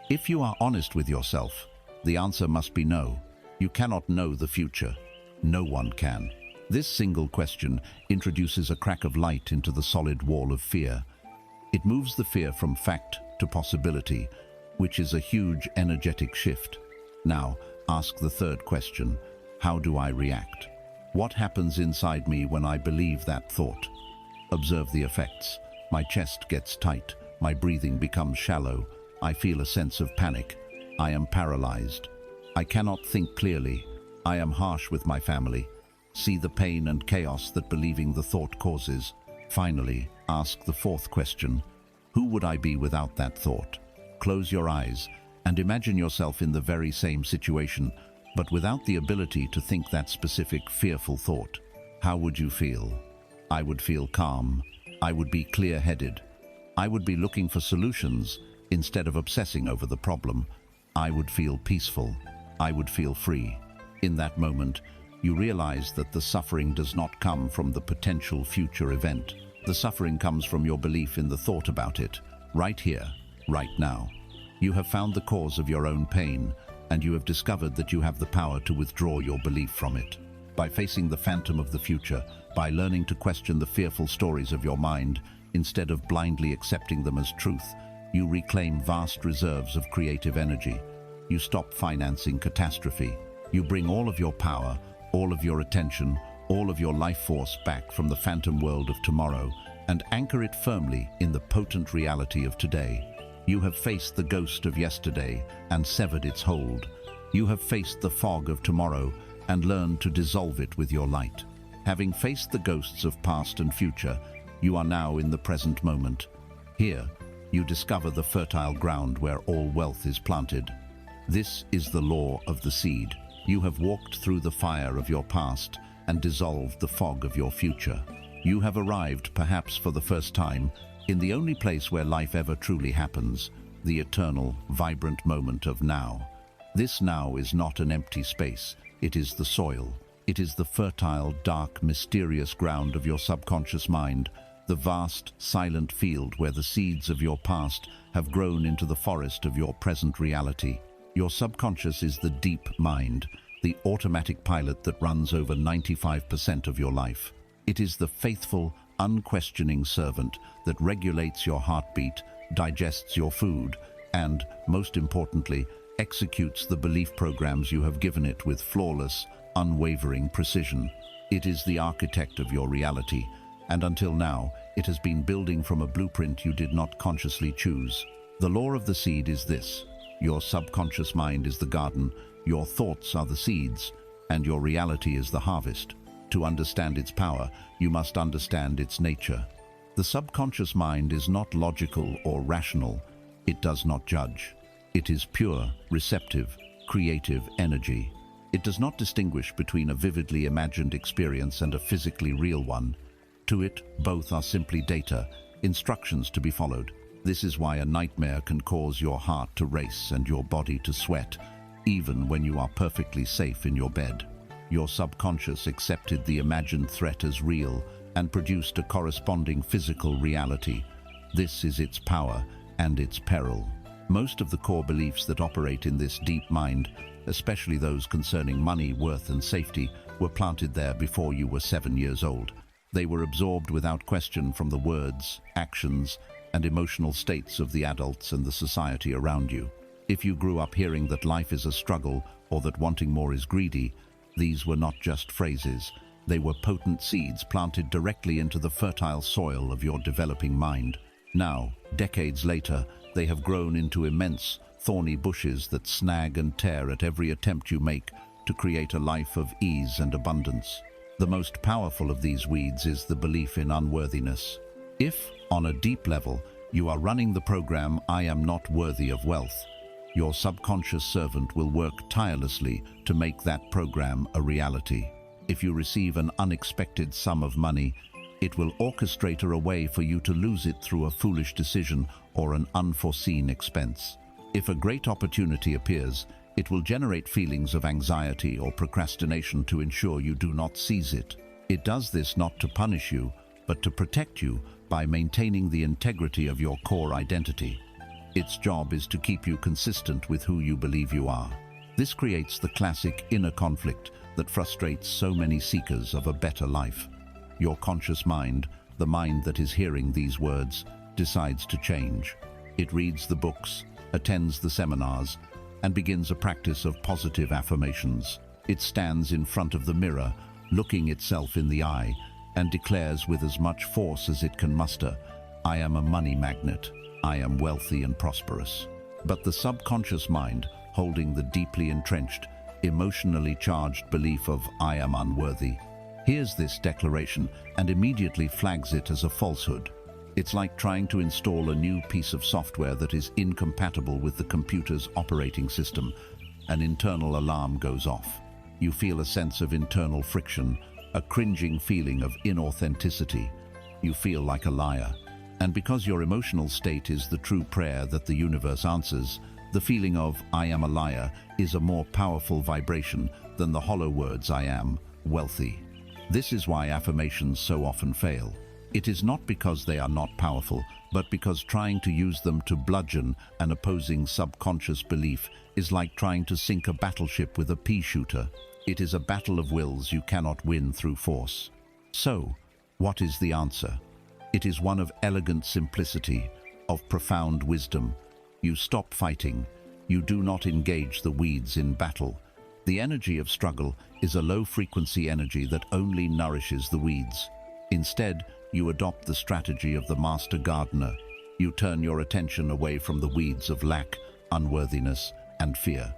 If you are honest with yourself, the answer must be no. You cannot know the future. No one can. This single question introduces a crack of light into the solid wall of fear. It moves the fear from fact to possibility, which is a huge energetic shift. Now, ask the third question. How do I react? What happens inside me when I believe that thought? Observe the effects. My chest gets tight. My breathing becomes shallow. I feel a sense of panic. I am paralyzed. I cannot think clearly. I am harsh with my family. See the pain and chaos that believing the thought causes. Finally, ask the fourth question. Who would I be without that thought? Close your eyes and imagine yourself in the very same situation, but without the ability to think that specific fearful thought. How would you feel? I would feel calm. I would be clear-headed. I would be looking for solutions instead of obsessing over the problem. I would feel peaceful. I would feel free. In that moment, you realize that the suffering does not come from the potential future event. The suffering comes from your belief in the thought about it, right here, right now. You have found the cause of your own pain, and you have discovered that you have the power to withdraw your belief from it. By facing the phantom of the future, by learning to question the fearful stories of your mind, instead of blindly accepting them as truth, you reclaim vast reserves of creative energy. You stop financing catastrophe. You bring all of your power, all of your attention, all of your life force back from the phantom world of tomorrow and anchor it firmly in the potent reality of today. You have faced the ghost of yesterday and severed its hold. You have faced the fog of tomorrow and learned to dissolve it with your light. Having faced the ghosts of past and future, you are now in the present moment. Here, you discover the fertile ground where all wealth is planted. This is the law of the seed. You have walked through the fire of your past and dissolved the fog of your future. You have arrived, perhaps for the first time, in the only place where life ever truly happens, the eternal, vibrant moment of now. This now is not an empty space. It is the soil. It is the fertile, dark, mysterious ground of your subconscious mind, the vast, silent field where the seeds of your past have grown into the forest of your present reality. Your subconscious is the deep mind, the automatic pilot that runs over 95% of your life. It is the faithful, unquestioning servant that regulates your heartbeat, digests your food, and, most importantly, executes the belief programs you have given it with flawless, unwavering precision. It is the architect of your reality, and until now, it has been building from a blueprint you did not consciously choose. The law of the seed is this. Your subconscious mind is the garden, your thoughts are the seeds, and your reality is the harvest. To understand its power, you must understand its nature. The subconscious mind is not logical or rational. It does not judge. It is pure, receptive, creative energy. It does not distinguish between a vividly imagined experience and a physically real one. To it, both are simply data, instructions to be followed. This is why a nightmare can cause your heart to race and your body to sweat, even when you are perfectly safe in your bed. Your subconscious accepted the imagined threat as real and produced a corresponding physical reality. This is its power and its peril. Most of the core beliefs that operate in this deep mind, especially those concerning money, worth and safety, were planted there before you were 7 years old. They were absorbed without question from the words, actions, and emotional states of the adults and the society around you. If you grew up hearing that life is a struggle or that wanting more is greedy, these were not just phrases. They were potent seeds planted directly into the fertile soil of your developing mind. Now, decades later, they have grown into immense, thorny bushes that snag and tear at every attempt you make to create a life of ease and abundance. The most powerful of these weeds is the belief in unworthiness. If, on a deep level, you are running the program, "I am not worthy of wealth," your subconscious servant will work tirelessly to make that program a reality. If you receive an unexpected sum of money, it will orchestrate a way for you to lose it through a foolish decision or an unforeseen expense. If a great opportunity appears, it will generate feelings of anxiety or procrastination to ensure you do not seize it. It does this not to punish you, but to protect you by maintaining the integrity of your core identity. Its job is to keep you consistent with who you believe you are. This creates the classic inner conflict that frustrates so many seekers of a better life. Your conscious mind, the mind that is hearing these words, decides to change. It reads the books, attends the seminars, and begins a practice of positive affirmations. It stands in front of the mirror, looking itself in the eye, and declares with as much force as it can muster, "I am a money magnet. I am wealthy and prosperous." But the subconscious mind, holding the deeply entrenched, emotionally charged belief of "I am unworthy," hears this declaration and immediately flags it as a falsehood. It's like trying to install a new piece of software that is incompatible with the computer's operating system. An internal alarm goes off. You feel a sense of internal friction, a cringing feeling of inauthenticity. You feel like a liar. And because your emotional state is the true prayer that the universe answers, the feeling of "I am a liar" is a more powerful vibration than the hollow words "I am wealthy." This is why affirmations so often fail. It is not because they are not powerful, but because trying to use them to bludgeon an opposing subconscious belief is like trying to sink a battleship with a pea shooter. It is a battle of wills you cannot win through force. So, what is the answer? It is one of elegant simplicity, of profound wisdom. You stop fighting. You do not engage the weeds in battle. The energy of struggle is a low-frequency energy that only nourishes the weeds. Instead, you adopt the strategy of the master gardener. You turn your attention away from the weeds of lack, unworthiness, and fear.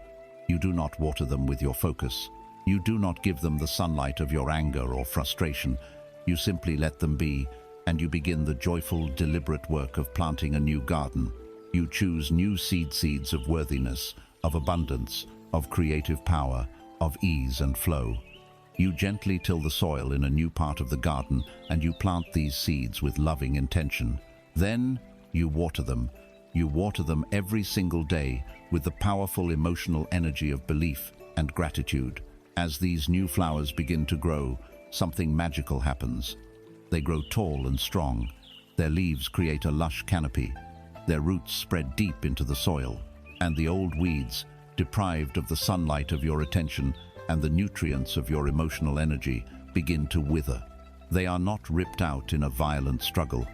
You do not water them with your focus. You do not give them the sunlight of your anger or frustration. You simply let them be, and you begin the joyful, deliberate work of planting a new garden. You choose new seeds of worthiness, of abundance, of creative power, of ease and flow. You gently till the soil in a new part of the garden, and you plant these seeds with loving intention. Then you water them. You water them every single day with the powerful emotional energy of belief and gratitude. As these new flowers begin to grow, something magical happens. They grow tall and strong. Their leaves create a lush canopy. Their roots spread deep into the soil, and the old weeds, deprived of the sunlight of your attention and the nutrients of your emotional energy, begin to wither. They are not ripped out in a violent struggle.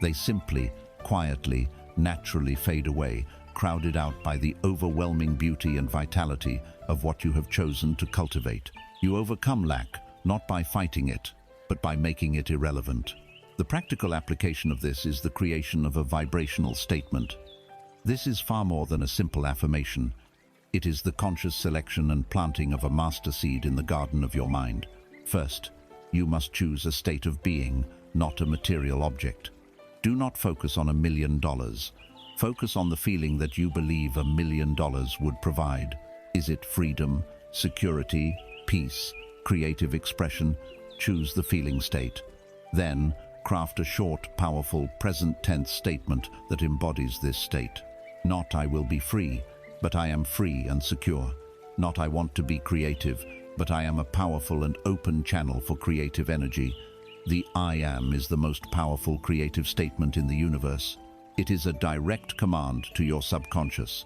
They simply, quietly, naturally fade away, crowded out by the overwhelming beauty and vitality of what you have chosen to cultivate. You overcome lack, not by fighting it, but by making it irrelevant. The practical application of this is the creation of a vibrational statement. This is far more than a simple affirmation. It is the conscious selection and planting of a master seed in the garden of your mind. First, you must choose a state of being, not a material object. Do not focus on $1 million. Focus on the feeling that you believe $1 million would provide. Is it freedom, security, peace, creative expression? Choose the feeling state. Then, craft a short, powerful, present tense statement that embodies this state. Not "I will be free," but "I am free and secure." Not "I want to be creative," but "I am a powerful and open channel for creative energy." The I am is the most powerful creative statement in the universe. It is a direct command to your subconscious.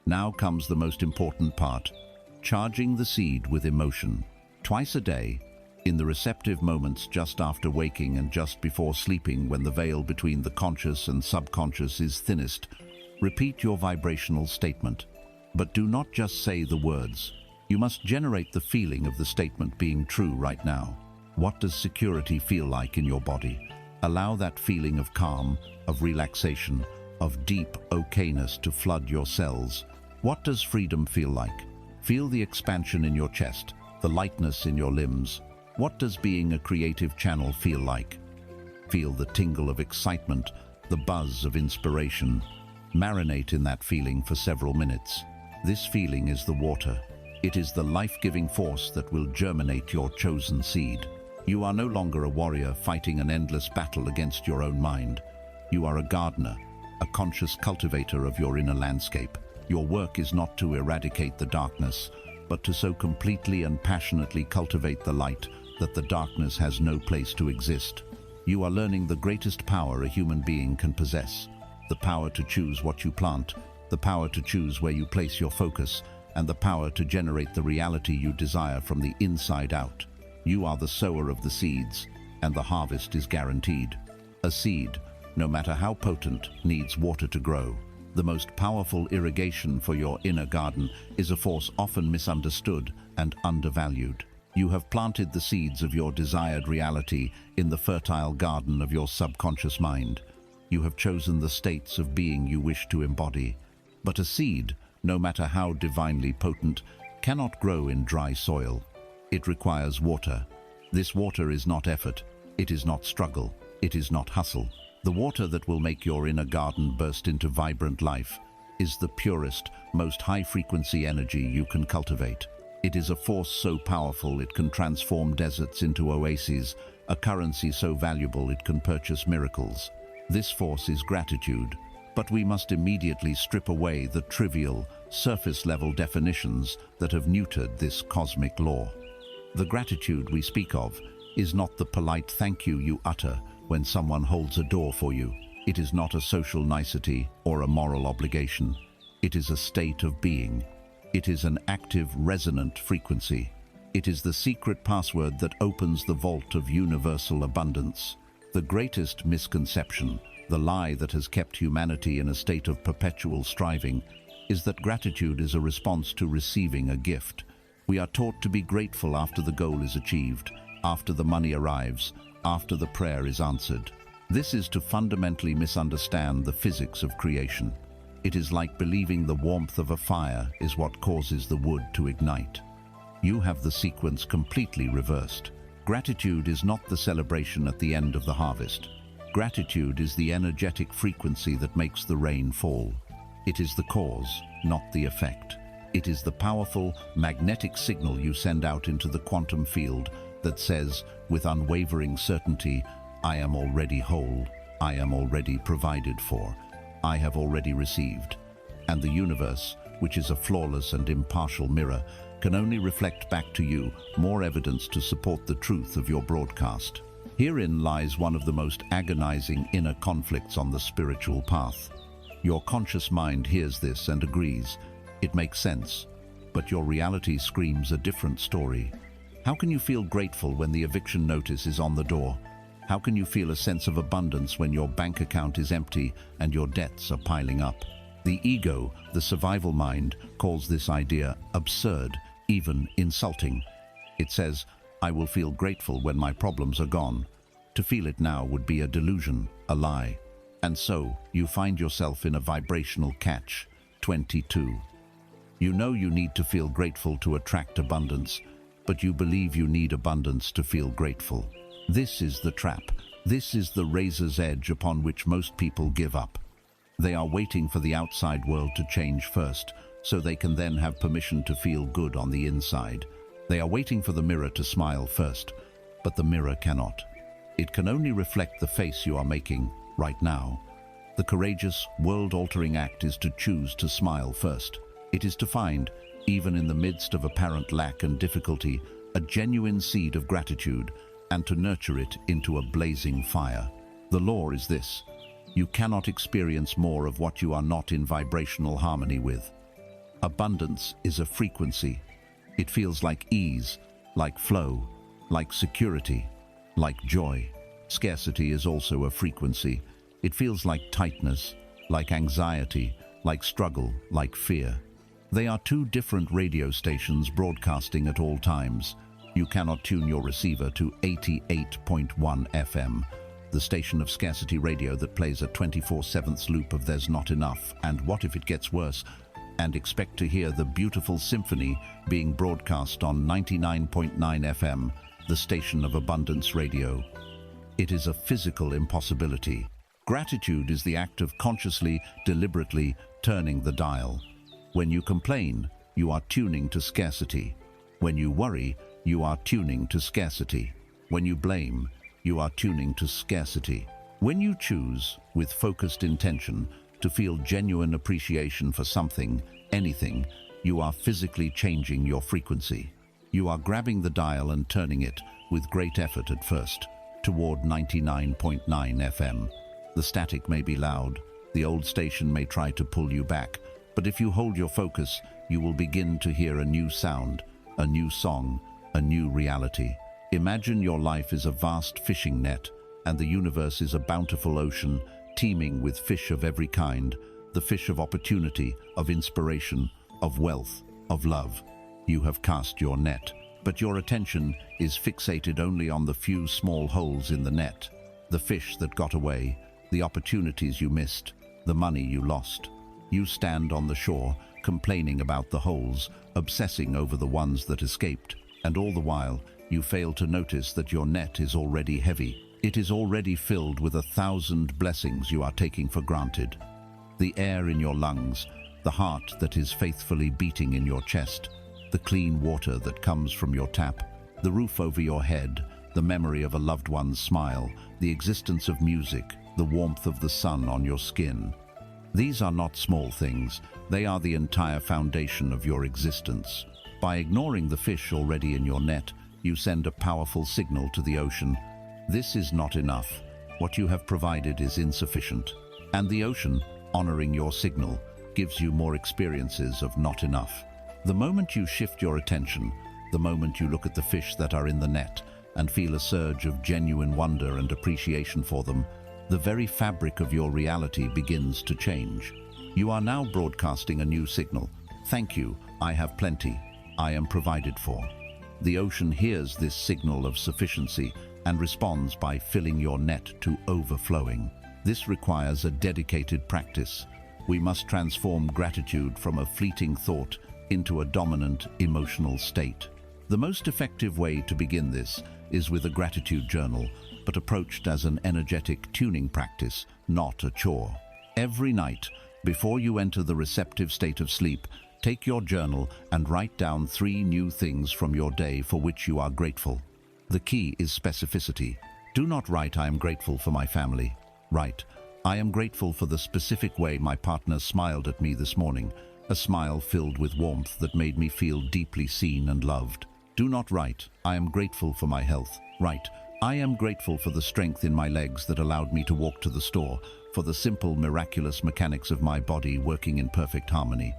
Now comes the most important part, charging the seed with emotion. Twice a day, in the receptive moments just after waking and just before sleeping, when the veil between the conscious and subconscious is thinnest, repeat your vibrational statement. But do not just say the words. You must generate the feeling of the statement being true right now. What does security feel like in your body? Allow that feeling of calm, of relaxation, of deep okayness to flood your cells. What does freedom feel like? Feel the expansion in your chest, the lightness in your limbs. What does being a creative channel feel like? Feel the tingle of excitement, the buzz of inspiration. Marinate in that feeling for several minutes. This feeling is the water. It is the life-giving force that will germinate your chosen seed. You are no longer a warrior fighting an endless battle against your own mind. You are a gardener, a conscious cultivator of your inner landscape. Your work is not to eradicate the darkness, but to so completely and passionately cultivate the light that the darkness has no place to exist. You are learning the greatest power a human being can possess. The power to choose what you plant, the power to choose where you place your focus, and the power to generate the reality you desire from the inside out. You are the sower of the seeds, and the harvest is guaranteed. A seed, no matter how potent, needs water to grow. The most powerful irrigation for your inner garden is a force often misunderstood and undervalued. You have planted the seeds of your desired reality in the fertile garden of your subconscious mind. You have chosen the states of being you wish to embody. But a seed, no matter how divinely potent, cannot grow in dry soil. It requires water. This water is not effort, it is not struggle, it is not hustle. The water that will make your inner garden burst into vibrant life is the purest, most high-frequency energy you can cultivate. It is a force so powerful it can transform deserts into oases, a currency so valuable it can purchase miracles. This force is gratitude, but we must immediately strip away the trivial, surface-level definitions that have neutered this cosmic law. The gratitude we speak of is not the polite thank you utter when someone holds a door for you. It is not a social nicety or a moral obligation. It is a state of being. It is an active, resonant frequency. It is the secret password that opens the vault of universal abundance. The greatest misconception, the lie that has kept humanity in a state of perpetual striving, is that gratitude is a response to receiving a gift. We are taught to be grateful after the goal is achieved, after the money arrives, after the prayer is answered. This is to fundamentally misunderstand the physics of creation. It is like believing the warmth of a fire is what causes the wood to ignite. You have the sequence completely reversed. Gratitude is not the celebration at the end of the harvest. Gratitude is the energetic frequency that makes the rain fall. It is the cause, not the effect. It is the powerful, magnetic signal you send out into the quantum field that says, with unwavering certainty, I am already whole, I am already provided for, I have already received. And the universe, which is a flawless and impartial mirror, can only reflect back to you more evidence to support the truth of your broadcast. Herein lies one of the most agonizing inner conflicts on the spiritual path. Your conscious mind hears this and agrees. It makes sense, but your reality screams a different story. How can you feel grateful when the eviction notice is on the door? How can you feel a sense of abundance when your bank account is empty and your debts are piling up? The ego, the survival mind, calls this idea absurd, even insulting. It says, I will feel grateful when my problems are gone. To feel it now would be a delusion, a lie. And so, you find yourself in a vibrational catch. 22. You know you need to feel grateful to attract abundance, but you believe you need abundance to feel grateful. This is the trap. This is the razor's edge upon which most people give up. They are waiting for the outside world to change first, so they can then have permission to feel good on the inside. They are waiting for the mirror to smile first, but the mirror cannot. It can only reflect the face you are making right now. The courageous, world-altering act is to choose to smile first. It is to find, even in the midst of apparent lack and difficulty, a genuine seed of gratitude, and to nurture it into a blazing fire. The law is this: you cannot experience more of what you are not in vibrational harmony with. Abundance is a frequency. It feels like ease, like flow, like security, like joy. Scarcity is also a frequency. It feels like tightness, like anxiety, like struggle, like fear. They are two different radio stations broadcasting at all times. You cannot tune your receiver to 88.1 FM, the station of scarcity radio that plays a 24/7 loop of "There's Not Enough" and "What If It Gets Worse," and expect to hear the beautiful symphony being broadcast on 99.9 FM, the station of abundance radio. It is a physical impossibility. Gratitude is the act of consciously, deliberately turning the dial. When you complain, you are tuning to scarcity. When you worry, you are tuning to scarcity. When you blame, you are tuning to scarcity. When you choose, with focused intention, to feel genuine appreciation for something, anything, you are physically changing your frequency. You are grabbing the dial and turning it, with great effort at first, toward 99.9 FM. The static may be loud, the old station may try to pull you back, but if you hold your focus, you will begin to hear a new sound, a new song, a new reality. Imagine your life is a vast fishing net, and the universe is a bountiful ocean, teeming with fish of every kind, the fish of opportunity, of inspiration, of wealth, of love. You have cast your net, but your attention is fixated only on the few small holes in the net, the fish that got away, the opportunities you missed, the money you lost. You stand on the shore, complaining about the holes, obsessing over the ones that escaped, and all the while, you fail to notice that your net is already heavy. It is already filled with 1,000 blessings you are taking for granted. The air in your lungs, the heart that is faithfully beating in your chest, the clean water that comes from your tap, the roof over your head, the memory of a loved one's smile, the existence of music, the warmth of the sun on your skin. These are not small things, they are the entire foundation of your existence. By ignoring the fish already in your net, you send a powerful signal to the ocean. This is not enough. What you have provided is insufficient. And the ocean, honoring your signal, gives you more experiences of not enough. The moment you shift your attention, the moment you look at the fish that are in the net and feel a surge of genuine wonder and appreciation for them, the very fabric of your reality begins to change. You are now broadcasting a new signal. Thank you, I have plenty, I am provided for. The ocean hears this signal of sufficiency and responds by filling your net to overflowing. This requires a dedicated practice. We must transform gratitude from a fleeting thought into a dominant emotional state. The most effective way to begin this is with a gratitude journal, but approached as an energetic tuning practice, not a chore. Every night, before you enter the receptive state of sleep, take your journal and write down 3 new things from your day for which you are grateful. The key is specificity. Do not write, "I am grateful for my family." Write, "I am grateful for the specific way my partner smiled at me this morning, a smile filled with warmth that made me feel deeply seen and loved." Do not write, "I am grateful for my health." Write, "I am grateful for the strength in my legs that allowed me to walk to the store, for the simple, miraculous mechanics of my body working in perfect harmony."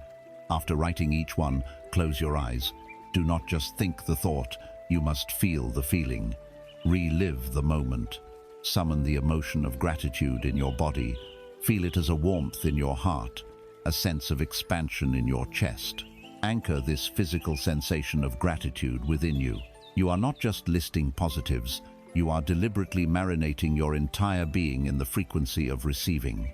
After writing each one, close your eyes. Do not just think the thought, you must feel the feeling. Relive the moment. Summon the emotion of gratitude in your body. Feel it as a warmth in your heart, a sense of expansion in your chest. Anchor this physical sensation of gratitude within you. You are not just listing positives, you are deliberately marinating your entire being in the frequency of receiving.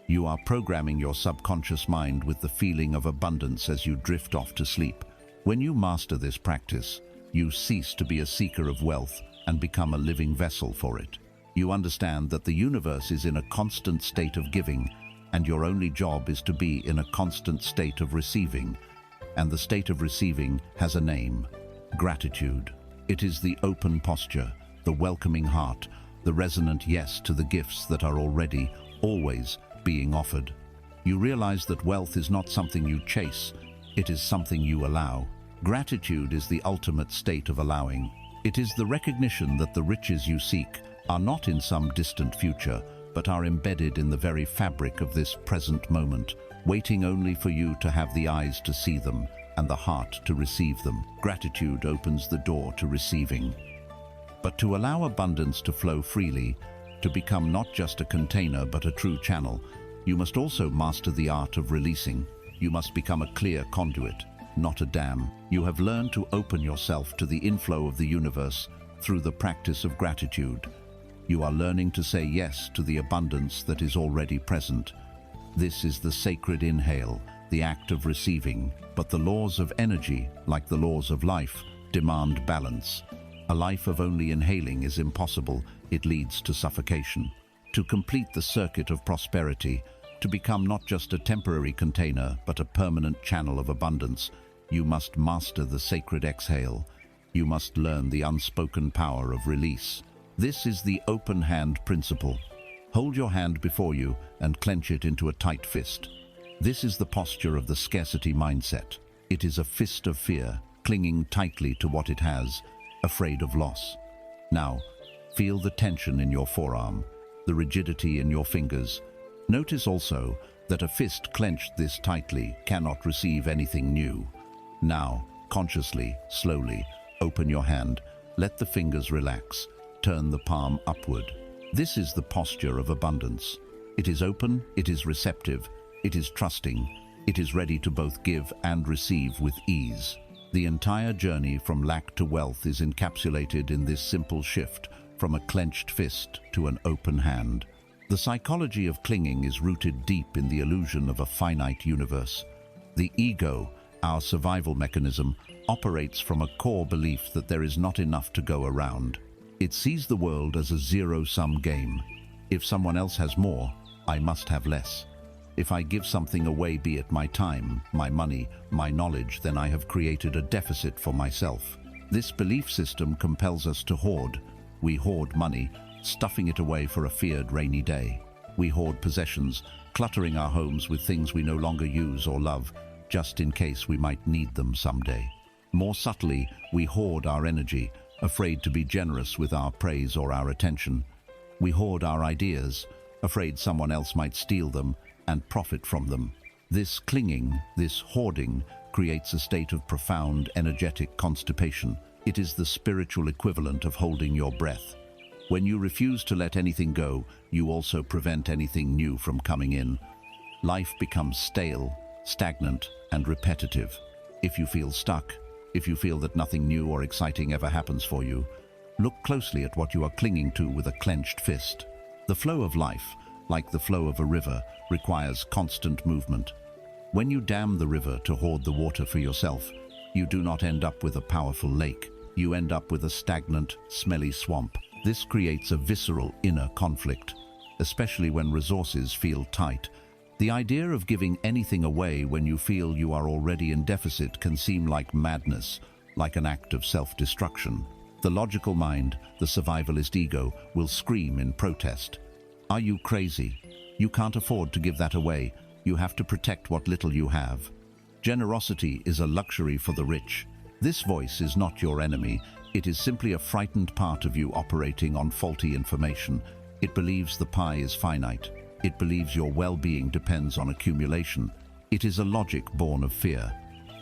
You are programming your subconscious mind with the feeling of abundance as you drift off to sleep. When you master this practice, you cease to be a seeker of wealth and become a living vessel for it. You understand that the universe is in a constant state of giving, and your only job is to be in a constant state of receiving. And the state of receiving has a name: gratitude. It is the open posture, the welcoming heart, the resonant yes to the gifts that are already, always being offered. You realize that wealth is not something you chase, it is something you allow. Gratitude is the ultimate state of allowing. It is the recognition that the riches you seek are not in some distant future, but are embedded in the very fabric of this present moment, waiting only for you to have the eyes to see them and the heart to receive them. Gratitude opens the door to receiving. But to allow abundance to flow freely, to become not just a container but a true channel, you must also master the art of releasing. You must become a clear conduit, not a dam. You have learned to open yourself to the inflow of the universe through the practice of gratitude. You are learning to say yes to the abundance that is already present. This is the sacred inhale, the act of receiving. But the laws of energy, like the laws of life, demand balance. A life of only inhaling is impossible. It leads to suffocation. To complete the circuit of prosperity, to become not just a temporary container, but a permanent channel of abundance, you must master the sacred exhale. You must learn the unspoken power of release. This is the open hand principle. Hold your hand before you and clench it into a tight fist. This is the posture of the scarcity mindset. It is a fist of fear, clinging tightly to what it has, afraid of loss. Now, feel the tension in your forearm, the rigidity in your fingers. Notice also that a fist clenched this tightly cannot receive anything new. Now, consciously, slowly, open your hand, let the fingers relax, turn the palm upward. This is the posture of abundance. It is open, it is receptive, it is trusting, it is ready to both give and receive with ease. The entire journey from lack to wealth is encapsulated in this simple shift from a clenched fist to an open hand. The psychology of clinging is rooted deep in the illusion of a finite universe. The ego, our survival mechanism, operates from a core belief that there is not enough to go around. It sees the world as a zero-sum game. If someone else has more, I must have less. If I give something away, be it my time, my money, my knowledge, then I have created a deficit for myself. This belief system compels us to hoard. We hoard money, stuffing it away for a feared rainy day. We hoard possessions, cluttering our homes with things we no longer use or love, just in case we might need them someday. More subtly, we hoard our energy, afraid to be generous with our praise or our attention. We hoard our ideas, afraid someone else might steal them and profit from them. This clinging, this hoarding, creates a state of profound energetic constipation. It is the spiritual equivalent of holding your breath. When you refuse to let anything go, you also prevent anything new from coming in. Life becomes stale, stagnant, and repetitive. If you feel stuck, if you feel that nothing new or exciting ever happens for you, look closely at what you are clinging to with a clenched fist. The flow of life, like the flow of a river, requires constant movement. When you dam the river to hoard the water for yourself, you do not end up with a powerful lake. You end up with a stagnant, smelly swamp. This creates a visceral inner conflict, especially when resources feel tight. The idea of giving anything away when you feel you are already in deficit can seem like madness, like an act of self-destruction. The logical mind, the survivalist ego, will scream in protest. Are you crazy? You can't afford to give that away. You have to protect what little you have. Generosity is a luxury for the rich. This voice is not your enemy. It is simply a frightened part of you operating on faulty information. It believes the pie is finite. It believes your well-being depends on accumulation. It is a logic born of fear.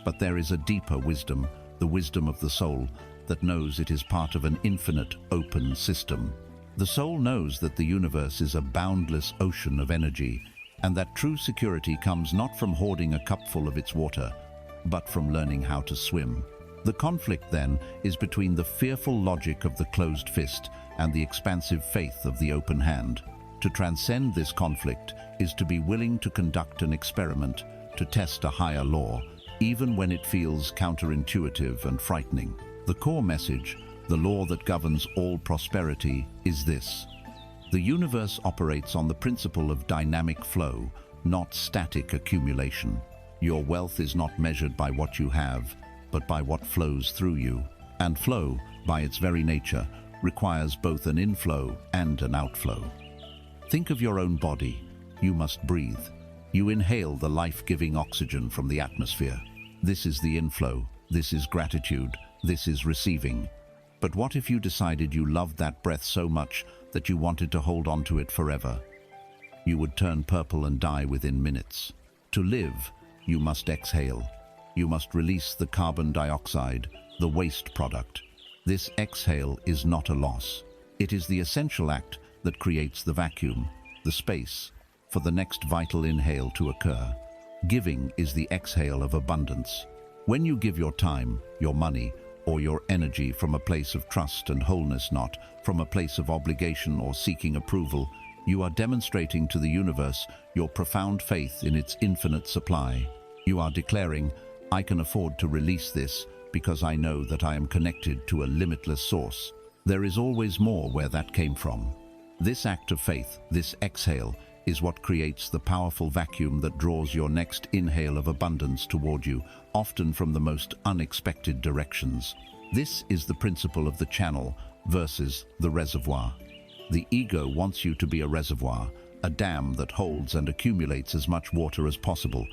But there is a deeper wisdom, the wisdom of the soul, that knows it is part of an infinite, open system. The soul knows that the universe is a boundless ocean of energy, and that true security comes not from hoarding a cupful of its water, but from learning how to swim. The conflict, then, is between the fearful logic of the closed fist and the expansive faith of the open hand. To transcend this conflict is to be willing to conduct an experiment, to test a higher law, even when it feels counterintuitive and frightening. The core message, the law that governs all prosperity, is this: the universe operates on the principle of dynamic flow, not static accumulation. Your wealth is not measured by what you have, but by what flows through you. And flow, by its very nature, requires both an inflow and an outflow. Think of your own body. You must breathe. You inhale the life-giving oxygen from the atmosphere. This is the inflow. This is gratitude. This is receiving. But what if you decided you loved that breath so much that you wanted to hold on to it forever? You would turn purple and die within minutes. To live, you must exhale. You must release the carbon dioxide, the waste product. This exhale is not a loss. It is the essential act that creates the vacuum, the space, for the next vital inhale to occur. Giving is the exhale of abundance. When you give your time, your money, or your energy from a place of trust and wholeness, not from a place of obligation or seeking approval, you are demonstrating to the universe your profound faith in its infinite supply. You are declaring, I can afford to release this because I know that I am connected to a limitless source. There is always more where that came from. This act of faith, this exhale, is what creates the powerful vacuum that draws your next inhale of abundance toward you, often from the most unexpected directions. This is the principle of the channel versus the reservoir. The ego wants you to be a reservoir, a dam that holds and accumulates as much water as possible.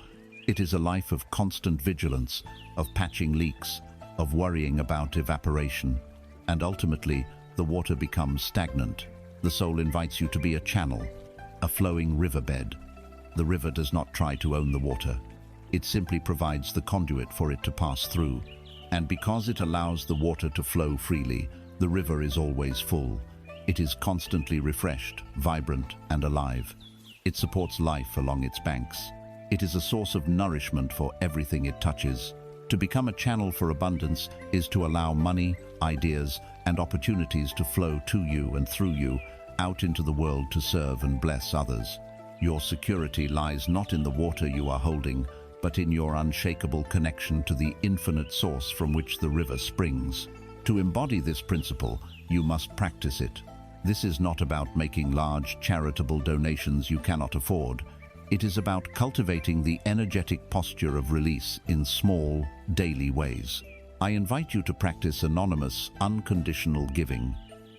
It is a life of constant vigilance, of patching leaks, of worrying about evaporation, and ultimately, the water becomes stagnant. The soul invites you to be a channel, a flowing riverbed. The river does not try to own the water. It simply provides the conduit for it to pass through. And because it allows the water to flow freely, the river is always full. It is constantly refreshed, vibrant, and alive. It supports life along its banks. It is a source of nourishment for everything it touches. To become a channel for abundance is to allow money, ideas, and opportunities to flow to you and through you, out into the world to serve and bless others. Your security lies not in the water you are holding, but in your unshakable connection to the infinite source from which the river springs. To embody this principle, you must practice it. This is not about making large charitable donations you cannot afford. It is about cultivating the energetic posture of release in small, daily ways. I invite you to practice anonymous, unconditional giving.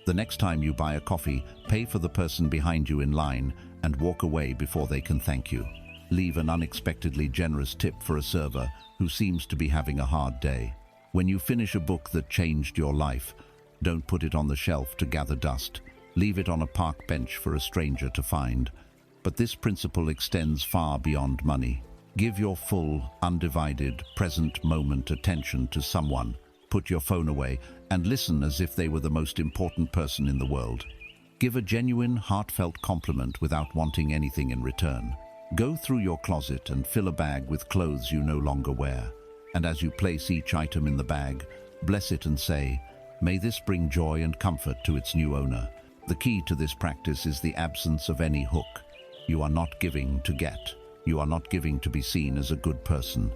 The next time you buy a coffee, pay for the person behind you in line and walk away before they can thank you. Leave an unexpectedly generous tip for a server who seems to be having a hard day. When you finish a book that changed your life, don't put it on the shelf to gather dust. Leave it on a park bench for a stranger to find. But this principle extends far beyond money. Give your full, undivided, present moment attention to someone. Put your phone away and listen as if they were the most important person in the world. Give a genuine, heartfelt compliment without wanting anything in return. Go through your closet and fill a bag with clothes you no longer wear. And as you place each item in the bag, bless it and say, "May this bring joy and comfort to its new owner." The key to this practice is the absence of any hook. You are not giving to get. You are not giving to be seen as a good person.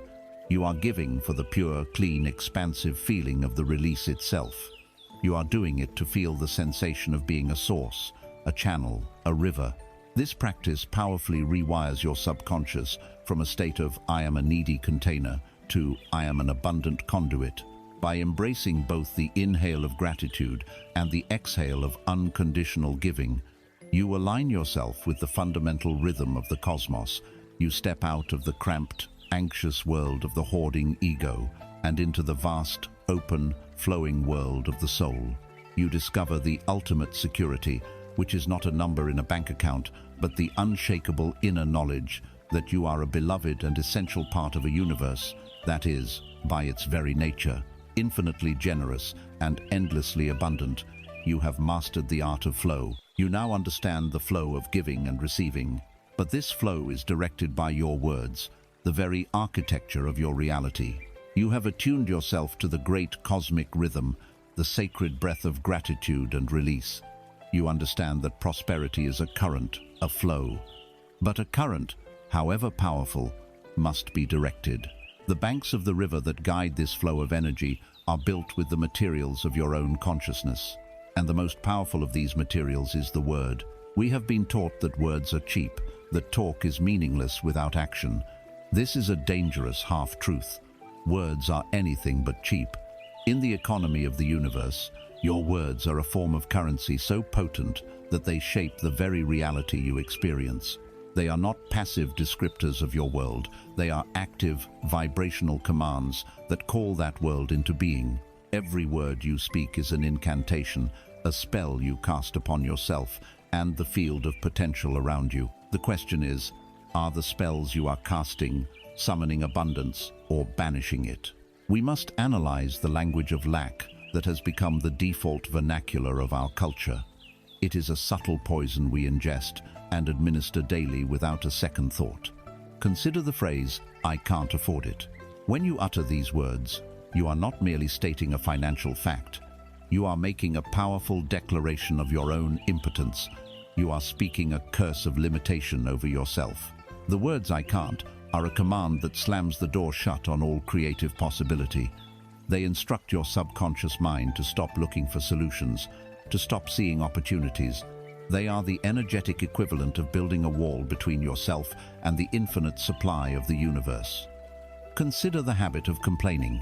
You are giving for the pure, clean, expansive feeling of the release itself. You are doing it to feel the sensation of being a source, a channel, a river. This practice powerfully rewires your subconscious from a state of "I am a needy container" to "I am an abundant conduit." By embracing both the inhale of gratitude and the exhale of unconditional giving, you align yourself with the fundamental rhythm of the cosmos. You step out of the cramped, anxious world of the hoarding ego and into the vast, open, flowing world of the soul. You discover the ultimate security, which is not a number in a bank account, but the unshakable inner knowledge that you are a beloved and essential part of a universe that is, by its very nature, infinitely generous and endlessly abundant. You have mastered the art of flow. You now understand the flow of giving and receiving. But this flow is directed by your words, the very architecture of your reality. You have attuned yourself to the great cosmic rhythm, the sacred breath of gratitude and release. You understand that prosperity is a current, a flow. But a current, however powerful, must be directed. The banks of the river that guide this flow of energy are built with the materials of your own consciousness. And the most powerful of these materials is the word. We have been taught that words are cheap, that talk is meaningless without action. This is a dangerous half-truth. Words are anything but cheap. In the economy of the universe, your words are a form of currency so potent that they shape the very reality you experience. They are not passive descriptors of your world. They are active, vibrational commands that call that world into being. Every word you speak is an incantation, a spell you cast upon yourself and the field of potential around you. The question is, are the spells you are casting summoning abundance or banishing it? We must analyze the language of lack that has become the default vernacular of our culture. It is a subtle poison we ingest and administer daily without a second thought. Consider the phrase, "I can't afford it." When you utter these words, you are not merely stating a financial fact. You are making a powerful declaration of your own impotence. You are speaking a curse of limitation over yourself. The words "I can't" are a command that slams the door shut on all creative possibility. They instruct your subconscious mind to stop looking for solutions, to stop seeing opportunities. They are the energetic equivalent of building a wall between yourself and the infinite supply of the universe. Consider the habit of complaining.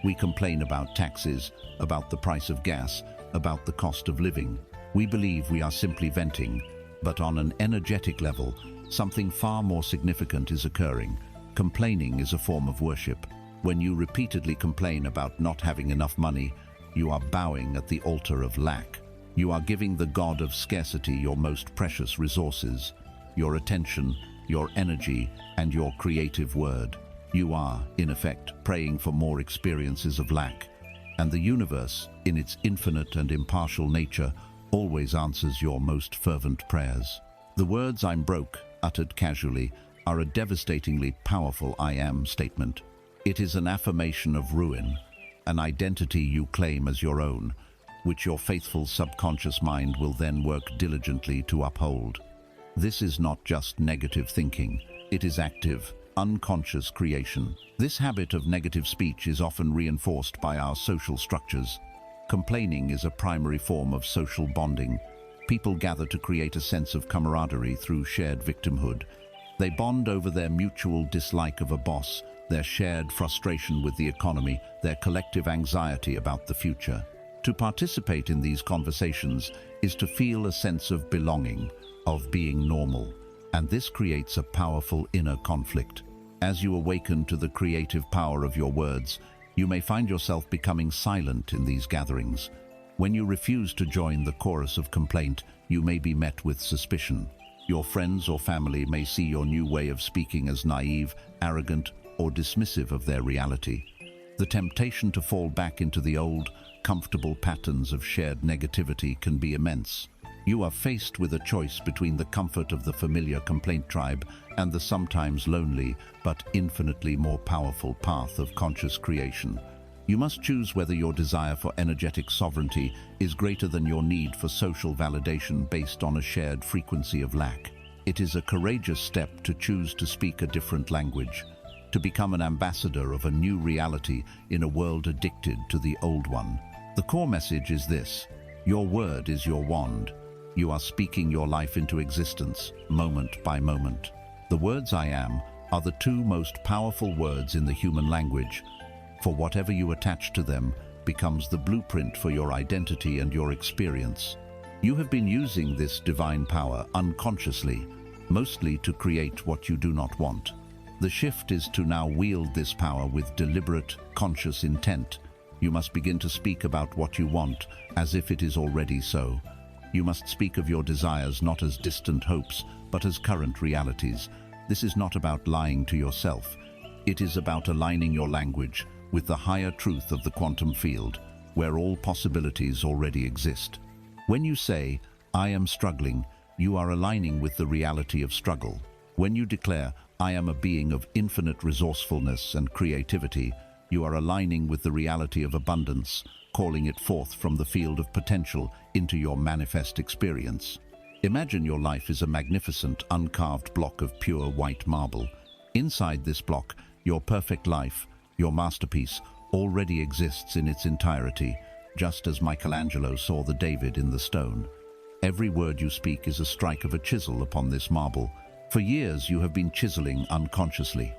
We complain about taxes, about the price of gas, about the cost of living. We believe we are simply venting, but on an energetic level, something far more significant is occurring. Complaining is a form of worship. When you repeatedly complain about not having enough money, you are bowing at the altar of lack. You are giving the god of scarcity your most precious resources, your attention, your energy, and your creative word. You are, in effect, praying for more experiences of lack. And the universe, in its infinite and impartial nature, always answers your most fervent prayers. The words "I'm broke," uttered casually, are a devastatingly powerful "I am" statement. It is an affirmation of ruin, an identity you claim as your own, which your faithful subconscious mind will then work diligently to uphold. This is not just negative thinking, it is active, unconscious creation. This habit of negative speech is often reinforced by our social structures. Complaining is a primary form of social bonding. People gather to create a sense of camaraderie through shared victimhood. They bond over their mutual dislike of a boss, their shared frustration with the economy, their collective anxiety about the future. To participate in these conversations is to feel a sense of belonging, of being normal, and this creates a powerful inner conflict. As you awaken to the creative power of your words, you may find yourself becoming silent in these gatherings. When you refuse to join the chorus of complaint, you may be met with suspicion. Your friends or family may see your new way of speaking as naive, arrogant, or dismissive of their reality. The temptation to fall back into the old, comfortable patterns of shared negativity can be immense. You are faced with a choice between the comfort of the familiar complaint tribe and the sometimes lonely but infinitely more powerful path of conscious creation. You must choose whether your desire for energetic sovereignty is greater than your need for social validation based on a shared frequency of lack. It is a courageous step to choose to speak a different language, to become an ambassador of a new reality in a world addicted to the old one. The core message is this: your word is your wand. You are speaking your life into existence, moment by moment. The words "I am" are the two most powerful words in the human language, for whatever you attach to them becomes the blueprint for your identity and your experience. You have been using this divine power unconsciously, mostly to create what you do not want. The shift is to now wield this power with deliberate, conscious intent. You must begin to speak about what you want as if it is already so. You must speak of your desires not as distant hopes, but as current realities. This is not about lying to yourself. It is about aligning your language with the higher truth of the quantum field, where all possibilities already exist. When you say, "I am struggling," you are aligning with the reality of struggle. When you declare, "I am a being of infinite resourcefulness and creativity," you are aligning with the reality of abundance, calling it forth from the field of potential into your manifest experience. Imagine your life is a magnificent, uncarved block of pure white marble. Inside this block, your perfect life, your masterpiece, already exists in its entirety, just as Michelangelo saw the David in the stone. Every word you speak is a strike of a chisel upon this marble. For years you have been chiseling unconsciously.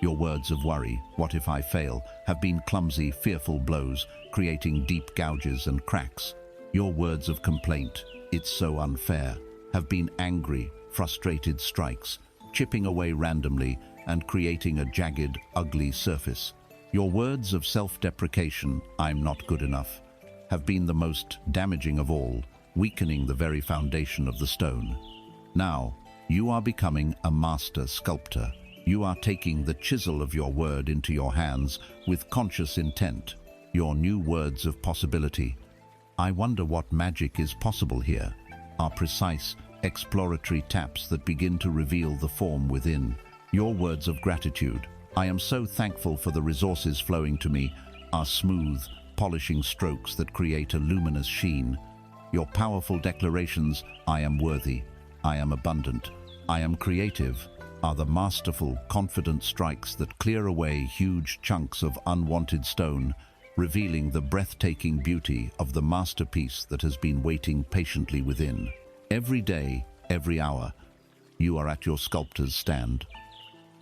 Your words of worry, "What if I fail?" have been clumsy, fearful blows, creating deep gouges and cracks. Your words of complaint, "It's so unfair," have been angry, frustrated strikes, chipping away randomly and creating a jagged, ugly surface. Your words of self-deprecation, "I'm not good enough," have been the most damaging of all, weakening the very foundation of the stone. Now, you are becoming a master sculptor. You are taking the chisel of your word into your hands with conscious intent, your new words of possibility. I wonder what magic is possible here, are precise, exploratory taps that begin to reveal the form within. Your words of gratitude, "I am so thankful for the resources flowing to me," are smooth, polishing strokes that create a luminous sheen. Your powerful declarations, "I am worthy," "I am abundant," "I am creative," are the masterful, confident strikes that clear away huge chunks of unwanted stone, revealing the breathtaking beauty of the masterpiece that has been waiting patiently within. Every day, every hour, you are at your sculptor's stand.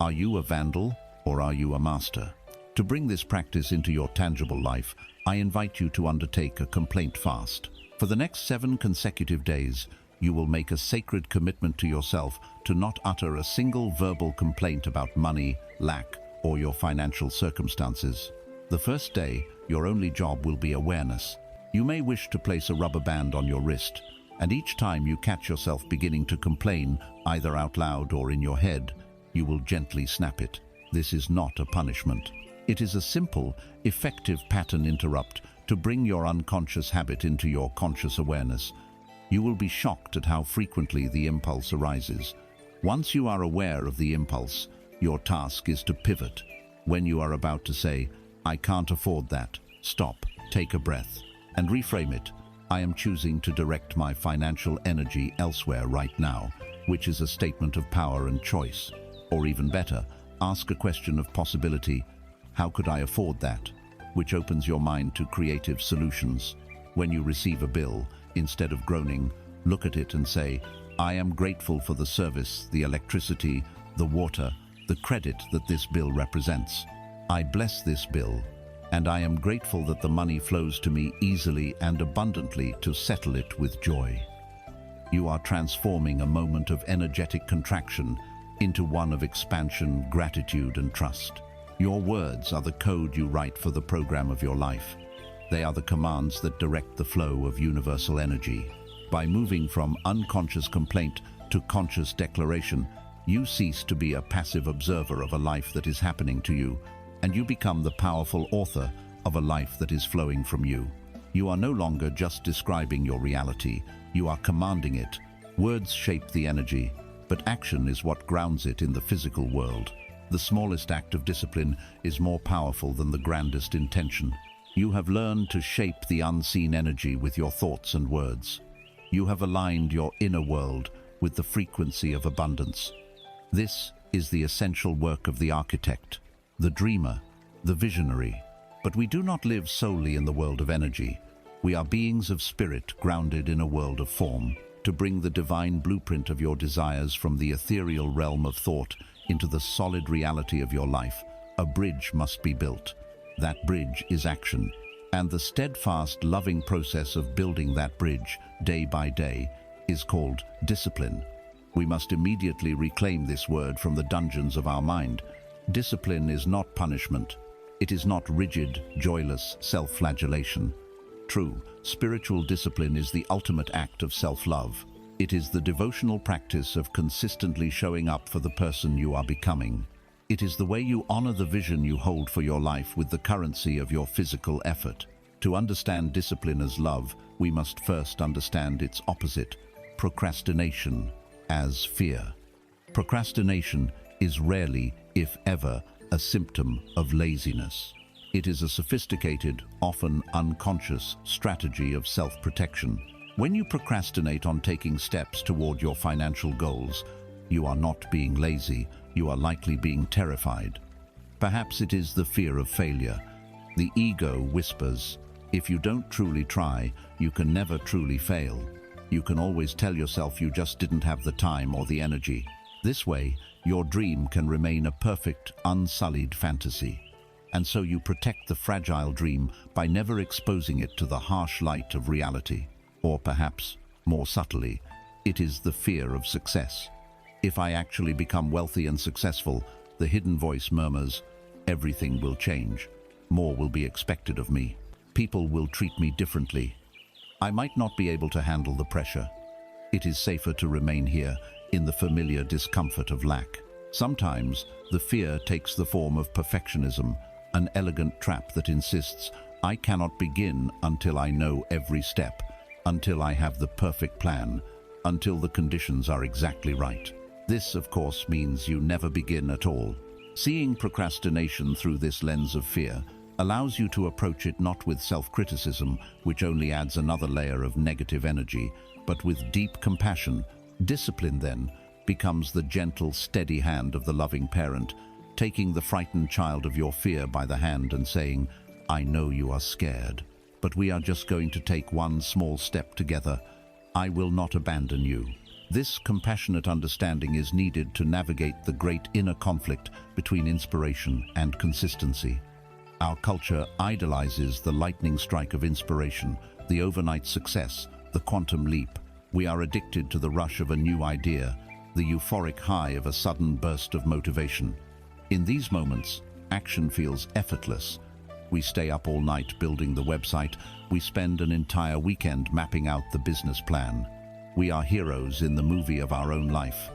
Are you a vandal or are you a master? To bring this practice into your tangible life, I invite you to undertake a complaint fast. For the next 7 consecutive days, you will make a sacred commitment to yourself to not utter a single verbal complaint about money, lack, or your financial circumstances. The first day, your only job will be awareness. You may wish to place a rubber band on your wrist, and each time you catch yourself beginning to complain, either out loud or in your head, you will gently snap it. This is not a punishment. It is a simple, effective pattern interrupt to bring your unconscious habit into your conscious awareness. You will be shocked at how frequently the impulse arises. Once you are aware of the impulse, your task is to pivot. When you are about to say, "I can't afford that," stop, take a breath, and reframe it. "I am choosing to direct my financial energy elsewhere right now," which is a statement of power and choice. Or even better, ask a question of possibility. "How could I afford that?" which opens your mind to creative solutions. When you receive a bill, instead of groaning, look at it and say, "I am grateful for the service, the electricity, the water, the credit that this bill represents. I bless this bill, and I am grateful that the money flows to me easily and abundantly to settle it with joy." You are transforming a moment of energetic contraction into one of expansion, gratitude, and trust. Your words are the code you write for the program of your life. They are the commands that direct the flow of universal energy. By moving from unconscious complaint to conscious declaration, you cease to be a passive observer of a life that is happening to you, and you become the powerful author of a life that is flowing from you. You are no longer just describing your reality, you are commanding it. Words shape the energy, but action is what grounds it in the physical world. The smallest act of discipline is more powerful than the grandest intention. You have learned to shape the unseen energy with your thoughts and words. You have aligned your inner world with the frequency of abundance. This is the essential work of the architect, the dreamer, the visionary. But we do not live solely in the world of energy. We are beings of spirit grounded in a world of form. To bring the divine blueprint of your desires from the ethereal realm of thought into the solid reality of your life, a bridge must be built. That bridge is action, and the steadfast, loving process of building that bridge, day by day, is called discipline. We must immediately reclaim this word from the dungeons of our mind. Discipline is not punishment. It is not rigid, joyless self-flagellation. True, spiritual discipline is the ultimate act of self-love. It is the devotional practice of consistently showing up for the person you are becoming. It is the way you honor the vision you hold for your life with the currency of your physical effort. To understand discipline as love, we must first understand its opposite, procrastination, as fear. Procrastination is rarely, if ever, a symptom of laziness. It is a sophisticated, often unconscious strategy of self-protection. When you procrastinate on taking steps toward your financial goals, you are not being lazy, you are likely being terrified. Perhaps it is the fear of failure. The ego whispers, if you don't truly try, you can never truly fail. You can always tell yourself you just didn't have the time or the energy. This way, your dream can remain a perfect, unsullied fantasy. And so you protect the fragile dream by never exposing it to the harsh light of reality. Or perhaps, more subtly, it is the fear of success. If I actually become wealthy and successful, the hidden voice murmurs, everything will change. More will be expected of me. People will treat me differently. I might not be able to handle the pressure. It is safer to remain here in the familiar discomfort of lack. Sometimes the fear takes the form of perfectionism, an elegant trap that insists, I cannot begin until I know every step, until I have the perfect plan, until the conditions are exactly right. This, of course, means you never begin at all. Seeing procrastination through this lens of fear allows you to approach it not with self-criticism, which only adds another layer of negative energy, but with deep compassion. Discipline, then, becomes the gentle, steady hand of the loving parent, taking the frightened child of your fear by the hand and saying, I know you are scared, but we are just going to take one small step together. I will not abandon you. This compassionate understanding is needed to navigate the great inner conflict between inspiration and consistency. Our culture idolizes the lightning strike of inspiration, the overnight success, the quantum leap. We are addicted to the rush of a new idea, the euphoric high of a sudden burst of motivation. In these moments, action feels effortless. We stay up all night building the website. We spend an entire weekend mapping out the business plan. We are heroes in the movie of our own life.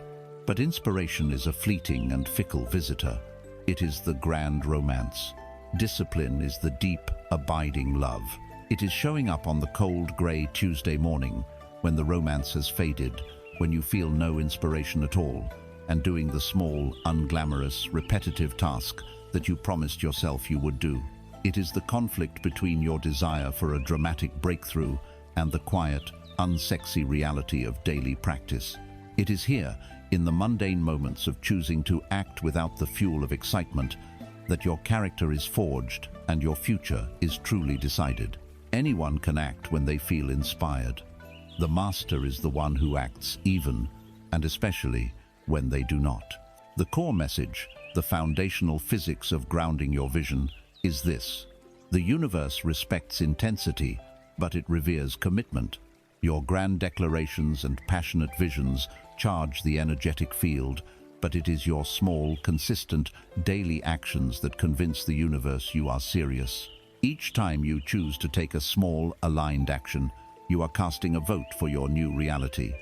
But inspiration is a fleeting and fickle visitor. It is the grand romance. Discipline is the deep, abiding love. It is showing up on the cold, grey Tuesday morning, when the romance has faded, when you feel no inspiration at all, and doing the small, unglamorous, repetitive task that you promised yourself you would do. It is the conflict between your desire for a dramatic breakthrough and the quiet, unsexy reality of daily practice. It is here, in the mundane moments of choosing to act without the fuel of excitement, that your character is forged and your future is truly decided. Anyone can act when they feel inspired. The master is the one who acts even, and especially when they do not. The core message, the foundational physics of grounding your vision, is this. The universe respects intensity, but it reveres commitment. Your grand declarations and passionate visions charge the energetic field, but it is your small, consistent, daily actions that convince the universe you are serious. Each time you choose to take a small, aligned action, you are casting a vote for your new reality.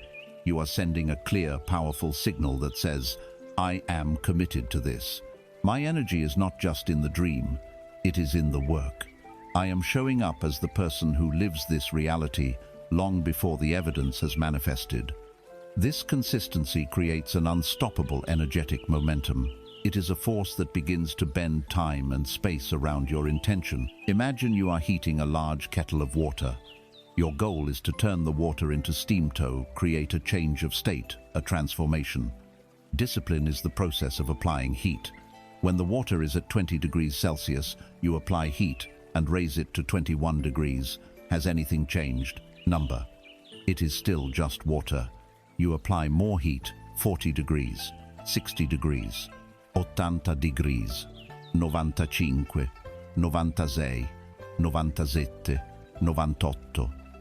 You are sending a clear, powerful signal that says, I am committed to this. My energy is not just in the dream, it is in the work. I am showing up as the person who lives this reality long before the evidence has manifested. This consistency creates an unstoppable energetic momentum. It is a force that begins to bend time and space around your intention. Imagine you are heating a large kettle of water. Your goal is to turn the water into steam tow, create a change of state, a transformation. Discipline is the process of applying heat. When the water is at 20 degrees Celsius, you apply heat and raise it to 21 degrees. Has anything changed? Number. It is still just water. You apply more heat, 40 degrees, 60 degrees, 80 degrees, 95, 96, 97, 98,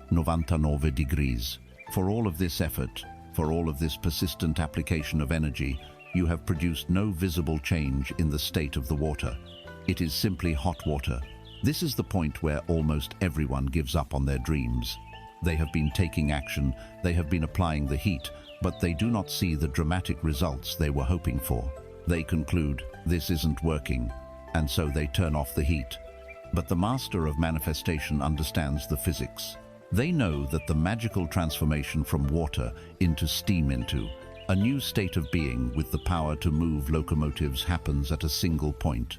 99 degrees. For all of this effort, for all of this persistent application of energy, you have produced no visible change in the state of the water. It is simply hot water. This is the point where almost everyone gives up on their dreams. They have been taking action, they have been applying the heat, but they do not see the dramatic results they were hoping for. They conclude, this isn't working, and so they turn off the heat. But the master of manifestation understands the physics. They know that the magical transformation from water into steam into a new state of being with the power to move locomotives happens at a single point,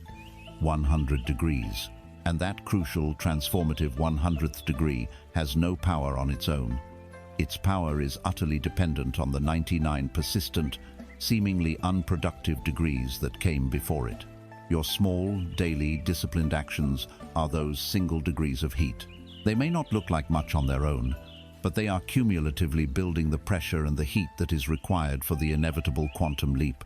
100 degrees. And that crucial, transformative 100th degree has no power on its own. Its power is utterly dependent on the 99 persistent, seemingly unproductive degrees that came before it. Your small, daily, disciplined actions are those single degrees of heat. They may not look like much on their own, but they are cumulatively building the pressure and the heat that is required for the inevitable quantum leap,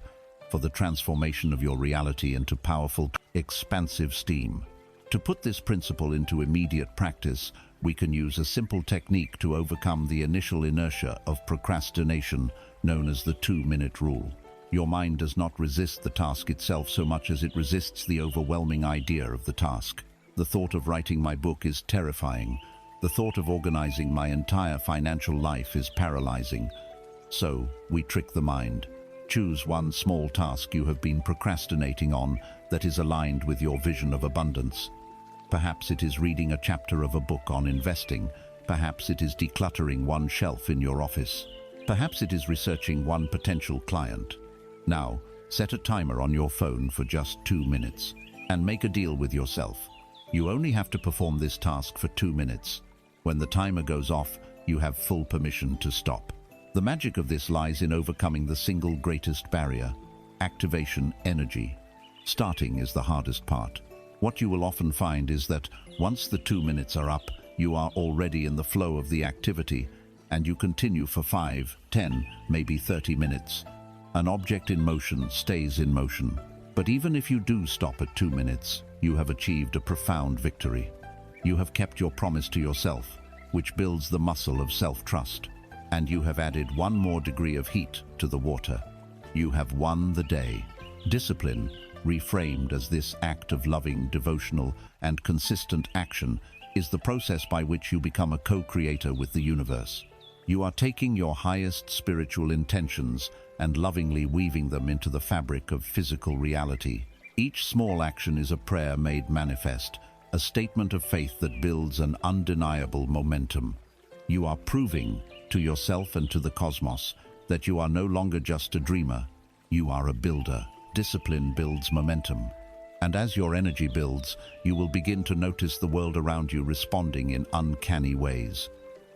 for the transformation of your reality into powerful, expansive steam. To put this principle into immediate practice, we can use a simple technique to overcome the initial inertia of procrastination, known as the 2-minute rule. Your mind does not resist the task itself so much as it resists the overwhelming idea of the task. The thought of writing my book is terrifying. The thought of organizing my entire financial life is paralyzing. So, we trick the mind. Choose one small task you have been procrastinating on that is aligned with your vision of abundance. Perhaps it is reading a chapter of a book on investing. Perhaps it is decluttering one shelf in your office. Perhaps it is researching one potential client. Now, set a timer on your phone for just 2 minutes and make a deal with yourself. You only have to perform this task for 2 minutes. When the timer goes off, you have full permission to stop. The magic of this lies in overcoming the single greatest barrier: activation energy. Starting is the hardest part. What you will often find is that once the 2 minutes are up, you are already in the flow of the activity, and you continue for 5, 10, maybe 30 minutes. An object in motion stays in motion. But even if you do stop at 2 minutes, you have achieved a profound victory. You have kept your promise to yourself, which builds the muscle of self-trust. And you have added one more degree of heat to the water. You have won the day. Discipline, reframed as this act of loving, devotional, and consistent action, is the process by which you become a co-creator with the universe. You are taking your highest spiritual intentions and lovingly weaving them into the fabric of physical reality. Each small action is a prayer made manifest, a statement of faith that builds an undeniable momentum. You are proving to yourself and to the cosmos that you are no longer just a dreamer, you are a builder. Discipline builds momentum, and as your energy builds, you will begin to notice the world around you responding in uncanny ways.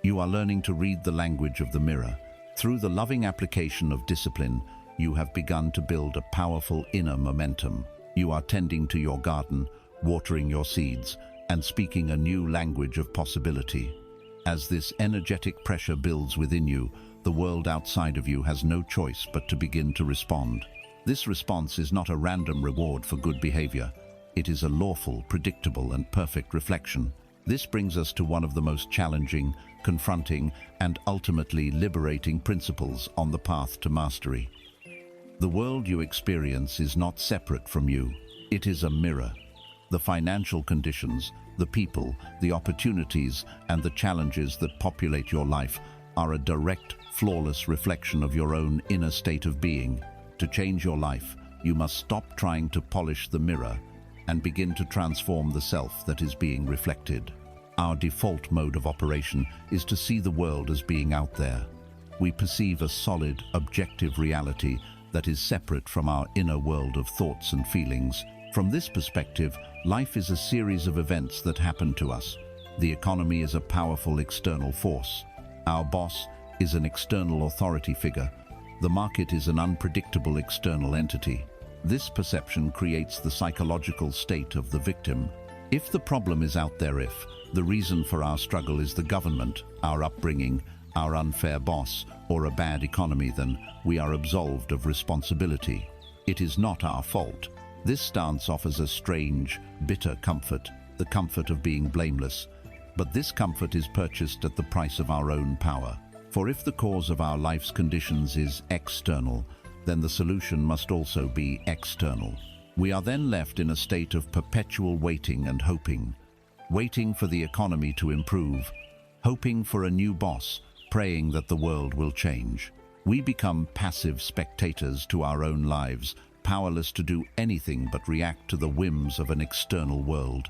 You are learning to read the language of the mirror. Through the loving application of discipline, you have begun to build a powerful inner momentum. You are tending to your garden, watering your seeds, and speaking a new language of possibility. As this energetic pressure builds within you, the world outside of you has no choice but to begin to respond. This response is not a random reward for good behavior. It is a lawful, predictable, and perfect reflection. This brings us to one of the most challenging, confronting, and ultimately liberating principles on the path to mastery. The world you experience is not separate from you. It is a mirror. The financial conditions, the people, the opportunities, and the challenges that populate your life are a direct, flawless reflection of your own inner state of being. To change your life, you must stop trying to polish the mirror and begin to transform the self that is being reflected. Our default mode of operation is to see the world as being out there. We perceive a solid, objective reality that is separate from our inner world of thoughts and feelings. From this perspective, life is a series of events that happen to us. The economy is a powerful external force. Our boss is an external authority figure. The market is an unpredictable external entity. This perception creates the psychological state of the victim. If the problem is out there, if the reason for our struggle is the government, our upbringing, our unfair boss, or a bad economy, then we are absolved of responsibility. It is not our fault. This stance offers a strange, bitter comfort, the comfort of being blameless. But this comfort is purchased at the price of our own power. For if the cause of our life's conditions is external, then the solution must also be external. We are then left in a state of perpetual waiting and hoping. Waiting for the economy to improve, hoping for a new boss, praying that the world will change. We become passive spectators to our own lives, powerless to do anything but react to the whims of an external world.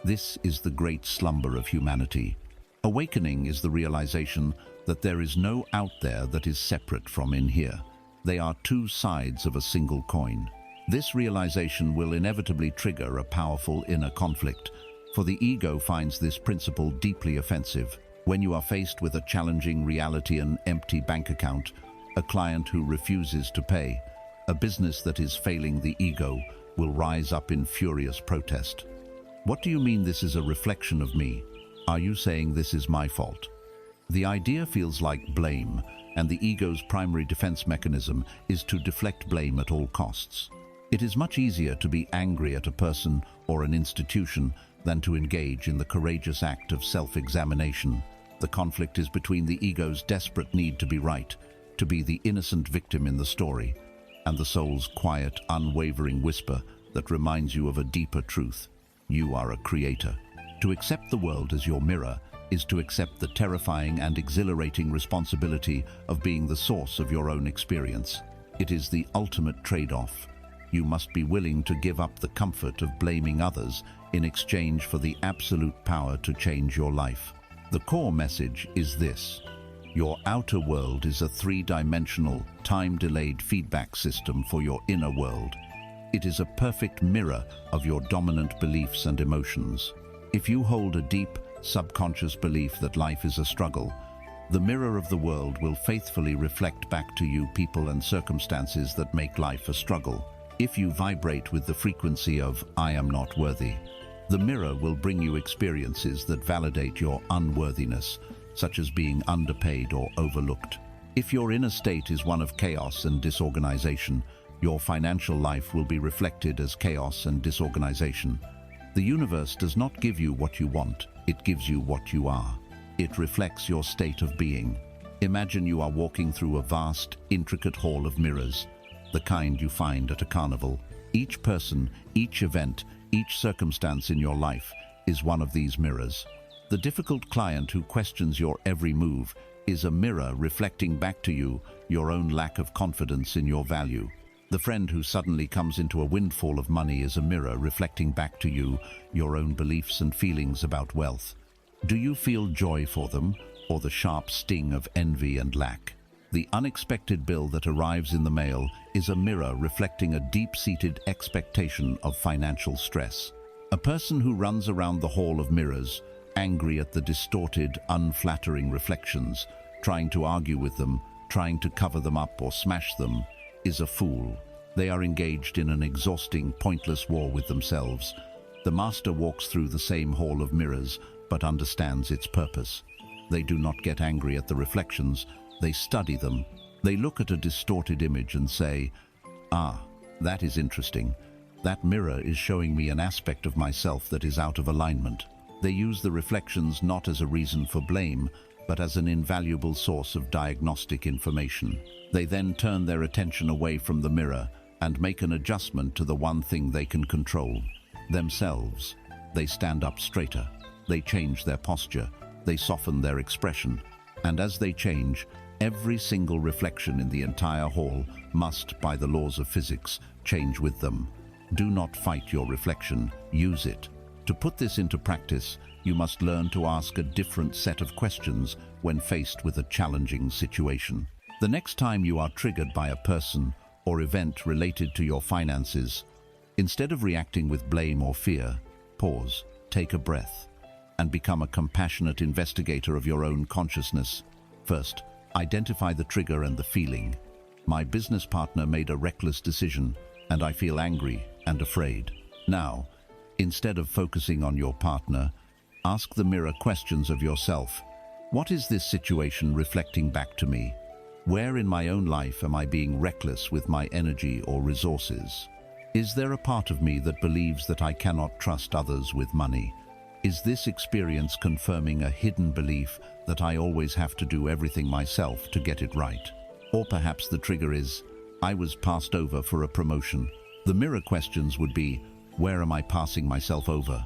This is the great slumber of humanity. Awakening is the realization that there is no out there that is separate from in here. They are two sides of a single coin. This realization will inevitably trigger a powerful inner conflict, for the ego finds this principle deeply offensive. When you are faced with a challenging reality, an empty bank account, a client who refuses to pay, a business that is failing, the ego will rise up in furious protest. What do you mean this is a reflection of me? Are you saying this is my fault? The idea feels like blame, and the ego's primary defense mechanism is to deflect blame at all costs. It is much easier to be angry at a person or an institution than to engage in the courageous act of self-examination. The conflict is between the ego's desperate need to be right, to be the innocent victim in the story, and the soul's quiet, unwavering whisper that reminds you of a deeper truth. You are a creator. To accept the world as your mirror is to accept the terrifying and exhilarating responsibility of being the source of your own experience. It is the ultimate trade-off. You must be willing to give up the comfort of blaming others in exchange for the absolute power to change your life. The core message is this: your outer world is a three-dimensional, time-delayed feedback system for your inner world. It is a perfect mirror of your dominant beliefs and emotions. If you hold a deep, subconscious belief that life is a struggle, the mirror of the world will faithfully reflect back to you people and circumstances that make life a struggle. If you vibrate with the frequency of "I am not worthy," the mirror will bring you experiences that validate your unworthiness, such as being underpaid or overlooked. If your inner state is one of chaos and disorganization, your financial life will be reflected as chaos and disorganization. The universe does not give you what you want, it gives you what you are. It reflects your state of being. Imagine you are walking through a vast, intricate hall of mirrors, the kind you find at a carnival. Each person, each event, each circumstance in your life is one of these mirrors. The difficult client who questions your every move is a mirror reflecting back to you your own lack of confidence in your value. The friend who suddenly comes into a windfall of money is a mirror reflecting back to you your own beliefs and feelings about wealth. Do you feel joy for them, or the sharp sting of envy and lack? The unexpected bill that arrives in the mail is a mirror reflecting a deep-seated expectation of financial stress. A person who runs around the hall of mirrors, angry at the distorted, unflattering reflections, trying to argue with them, trying to cover them up or smash them, is a fool. They are engaged in an exhausting, pointless war with themselves. The master walks through the same hall of mirrors, but understands its purpose. They do not get angry at the reflections, they study them. They look at a distorted image and say, "Ah, that is interesting. That mirror is showing me an aspect of myself that is out of alignment." They use the reflections not as a reason for blame, but as an invaluable source of diagnostic information. They then turn their attention away from the mirror and make an adjustment to the one thing they can control: themselves. They stand up straighter. They change their posture. They soften their expression. And as they change, every single reflection in the entire hall must, by the laws of physics, change with them. Do not fight your reflection, use it. To put this into practice, you must learn to ask a different set of questions when faced with a challenging situation. The next time you are triggered by a person or event related to your finances, instead of reacting with blame or fear, pause, take a breath, and become a compassionate investigator of your own consciousness. First, identify the trigger and the feeling. My business partner made a reckless decision, and I feel angry and afraid. Now, instead of focusing on your partner, ask the mirror questions of yourself. What is this situation reflecting back to me? Where in my own life am I being reckless with my energy or resources? Is there a part of me that believes that I cannot trust others with money? Is this experience confirming a hidden belief that I always have to do everything myself to get it right? Or perhaps the trigger is, I was passed over for a promotion. The mirror questions would be, where am I passing myself over?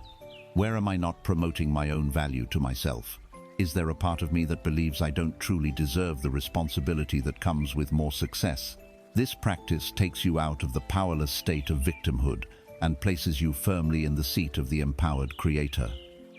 Where am I not promoting my own value to myself? Is there a part of me that believes I don't truly deserve the responsibility that comes with more success? This practice takes you out of the powerless state of victimhood and places you firmly in the seat of the empowered creator.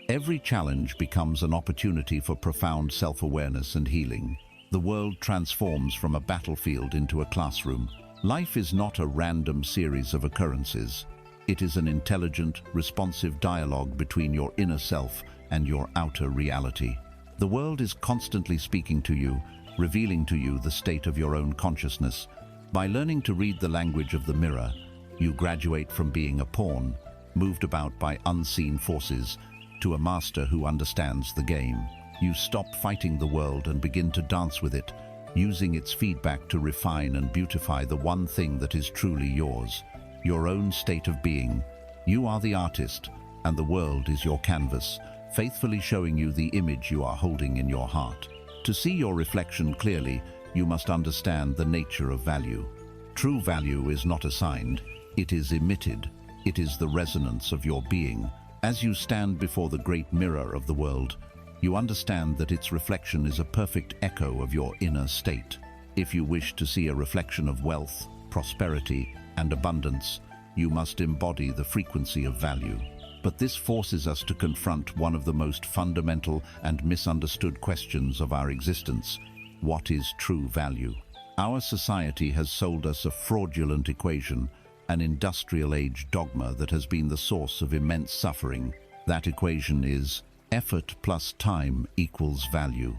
Every challenge becomes an opportunity for profound self-awareness and healing. The world transforms from a battlefield into a classroom. Life is not a random series of occurrences. It is an intelligent, responsive dialogue between your inner self and your outer reality. The world is constantly speaking to you, revealing to you the state of your own consciousness. By learning to read the language of the mirror, you graduate from being a pawn, moved about by unseen forces, to a master who understands the game. You stop fighting the world and begin to dance with it, using its feedback to refine and beautify the one thing that is truly yours, your own state of being. You are the artist, and the world is your canvas, faithfully showing you the image you are holding in your heart. To see your reflection clearly, you must understand the nature of value. True value is not assigned, it is emitted. It is the resonance of your being, As you stand before the great mirror of the world, you understand that its reflection is a perfect echo of your inner state. If you wish to see a reflection of wealth, prosperity, and abundance, you must embody the frequency of value. But this forces us to confront one of the most fundamental and misunderstood questions of our existence. What is true value? Our society has sold us a fraudulent equation, an industrial-age dogma that has been the source of immense suffering. That equation is effort plus time equals value.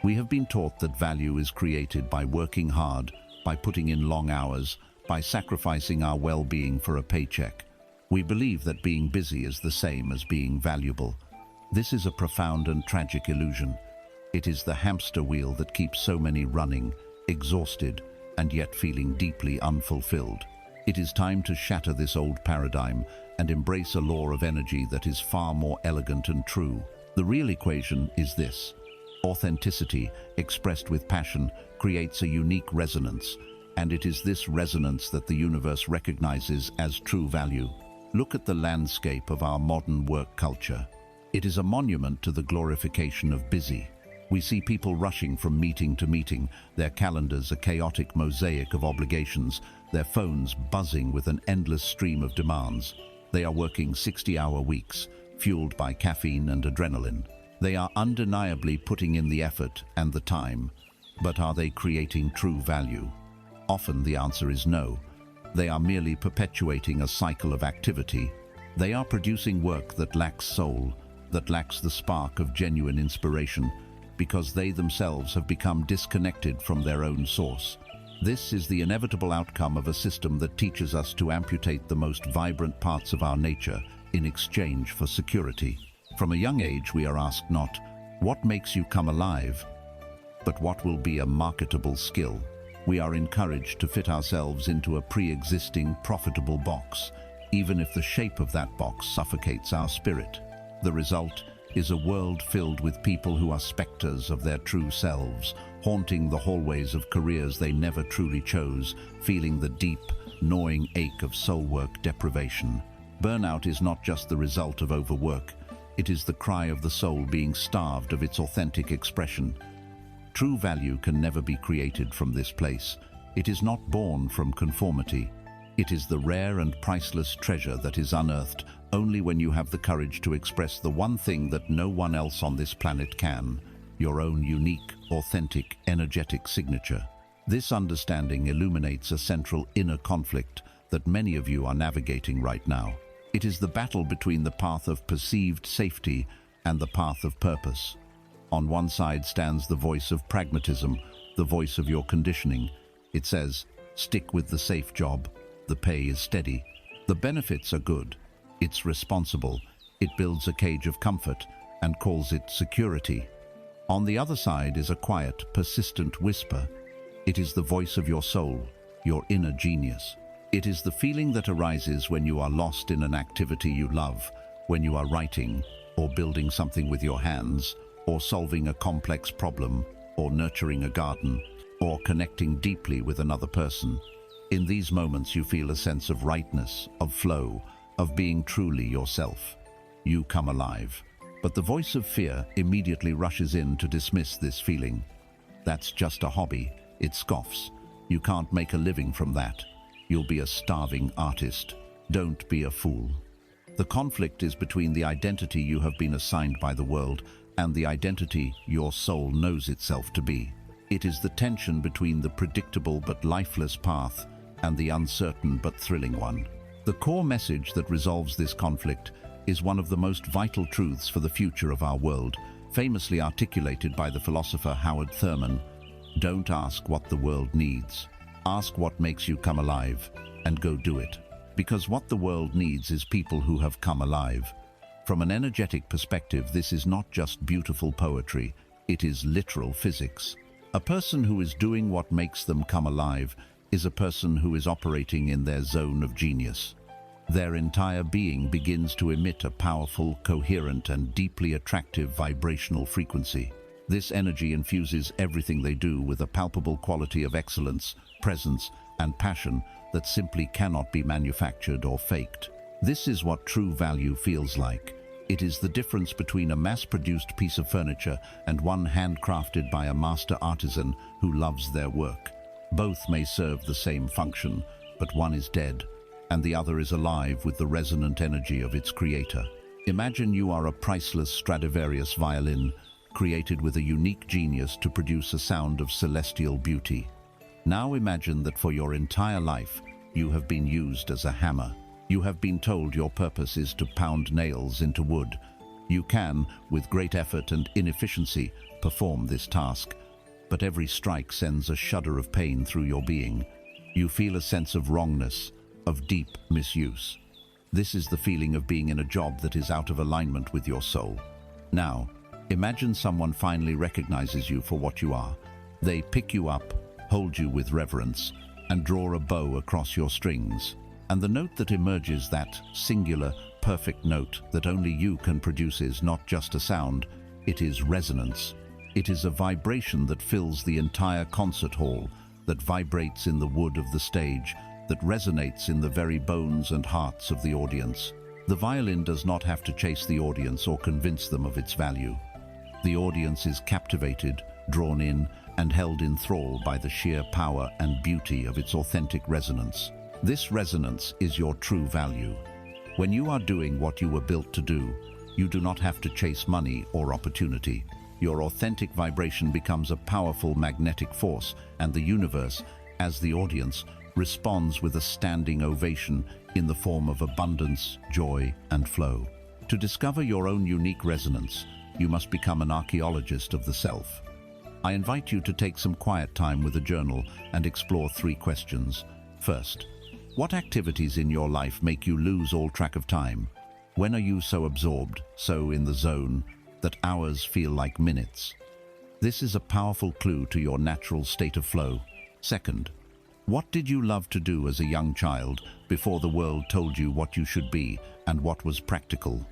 We have been taught that value is created by working hard, by putting in long hours, by sacrificing our well-being for a paycheck. We believe that being busy is the same as being valuable. This is a profound and tragic illusion. It is the hamster wheel that keeps so many running, exhausted, and yet feeling deeply unfulfilled. It is time to shatter this old paradigm and embrace a law of energy that is far more elegant and true. The real equation is this: authenticity, expressed with passion, creates a unique resonance, and it is this resonance that the universe recognizes as true value. Look at the landscape of our modern work culture. It is a monument to the glorification of busy. We see people rushing from meeting to meeting, their calendars a chaotic mosaic of obligations, their phones buzzing with an endless stream of demands. They are working 60-hour weeks, fueled by caffeine and adrenaline. They are undeniably putting in the effort and the time, but are they creating true value? Often the answer is no. They are merely perpetuating a cycle of activity. They are producing work that lacks soul, that lacks the spark of genuine inspiration, because they themselves have become disconnected from their own source. This is the inevitable outcome of a system that teaches us to amputate the most vibrant parts of our nature in exchange for security. From a young age, we are asked not, "What makes you come alive?" but what will be a marketable skill. We are encouraged to fit ourselves into a pre-existing, profitable box, even if the shape of that box suffocates our spirit. The result is a world filled with people who are specters of their true selves, haunting the hallways of careers they never truly chose, feeling the deep, gnawing ache of soul work deprivation. Burnout is not just the result of overwork, it is the cry of the soul being starved of its authentic expression. True value can never be created from this place. It is not born from conformity. It is the rare and priceless treasure that is unearthed only when you have the courage to express the one thing that no one else on this planet can: your own unique, authentic, energetic signature. This understanding illuminates a central inner conflict that many of you are navigating right now. It is the battle between the path of perceived safety and the path of purpose. On one side stands the voice of pragmatism, the voice of your conditioning. It says, stick with the safe job, the pay is steady, the benefits are good, it's responsible, it builds a cage of comfort and calls it security. On the other side is a quiet, persistent whisper. It is the voice of your soul, your inner genius. It is the feeling that arises when you are lost in an activity you love, when you are writing, or building something with your hands, or solving a complex problem, or nurturing a garden, or connecting deeply with another person. In these moments you feel a sense of rightness, of flow, of being truly yourself. You come alive. But the voice of fear immediately rushes in to dismiss this feeling. That's just a hobby, it scoffs. You can't make a living from that. You'll be a starving artist. Don't be a fool. The conflict is between the identity you have been assigned by the world and the identity your soul knows itself to be. It is the tension between the predictable but lifeless path and the uncertain but thrilling one. The core message that resolves this conflict is one of the most vital truths for the future of our world, famously articulated by the philosopher Howard Thurman. Don't ask what the world needs. Ask what makes you come alive, and go do it. Because what the world needs is people who have come alive. From an energetic perspective, this is not just beautiful poetry, it is literal physics. A person who is doing what makes them come alive is a person who is operating in their zone of genius. Their entire being begins to emit a powerful, coherent, and deeply attractive vibrational frequency. This energy infuses everything they do with a palpable quality of excellence, presence, and passion that simply cannot be manufactured or faked. This is what true value feels like. It is the difference between a mass-produced piece of furniture and one handcrafted by a master artisan who loves their work. Both may serve the same function, but one is dead, and the other is alive with the resonant energy of its creator. Imagine you are a priceless Stradivarius violin, created with a unique genius to produce a sound of celestial beauty. Now imagine that for your entire life, you have been used as a hammer. You have been told your purpose is to pound nails into wood. You can, with great effort and inefficiency, perform this task, but every strike sends a shudder of pain through your being. You feel a sense of wrongness, of deep misuse. This is the feeling of being in a job that is out of alignment with your soul. Now, imagine someone finally recognizes you for what you are. They pick you up, hold you with reverence, and draw a bow across your strings. And the note that emerges, that singular, perfect note that only you can produce, is not just a sound, it is resonance. It is a vibration that fills the entire concert hall, that vibrates in the wood of the stage, that resonates in the very bones and hearts of the audience. The violin does not have to chase the audience or convince them of its value. The audience is captivated, drawn in, and held in thrall by the sheer power and beauty of its authentic resonance. This resonance is your true value. When you are doing what you were built to do, you do not have to chase money or opportunity. Your authentic vibration becomes a powerful magnetic force, and the universe, as the audience, responds with a standing ovation in the form of abundance, joy, and flow. To discover your own unique resonance, you must become an archaeologist of the self. I invite you to take some quiet time with a journal and explore 3 questions. First, what activities in your life make you lose all track of time? When are you so absorbed, so in the zone, that hours feel like minutes? This is a powerful clue to your natural state of flow. Second, what did you love to do as a young child before the world told you what you should be and what was practical?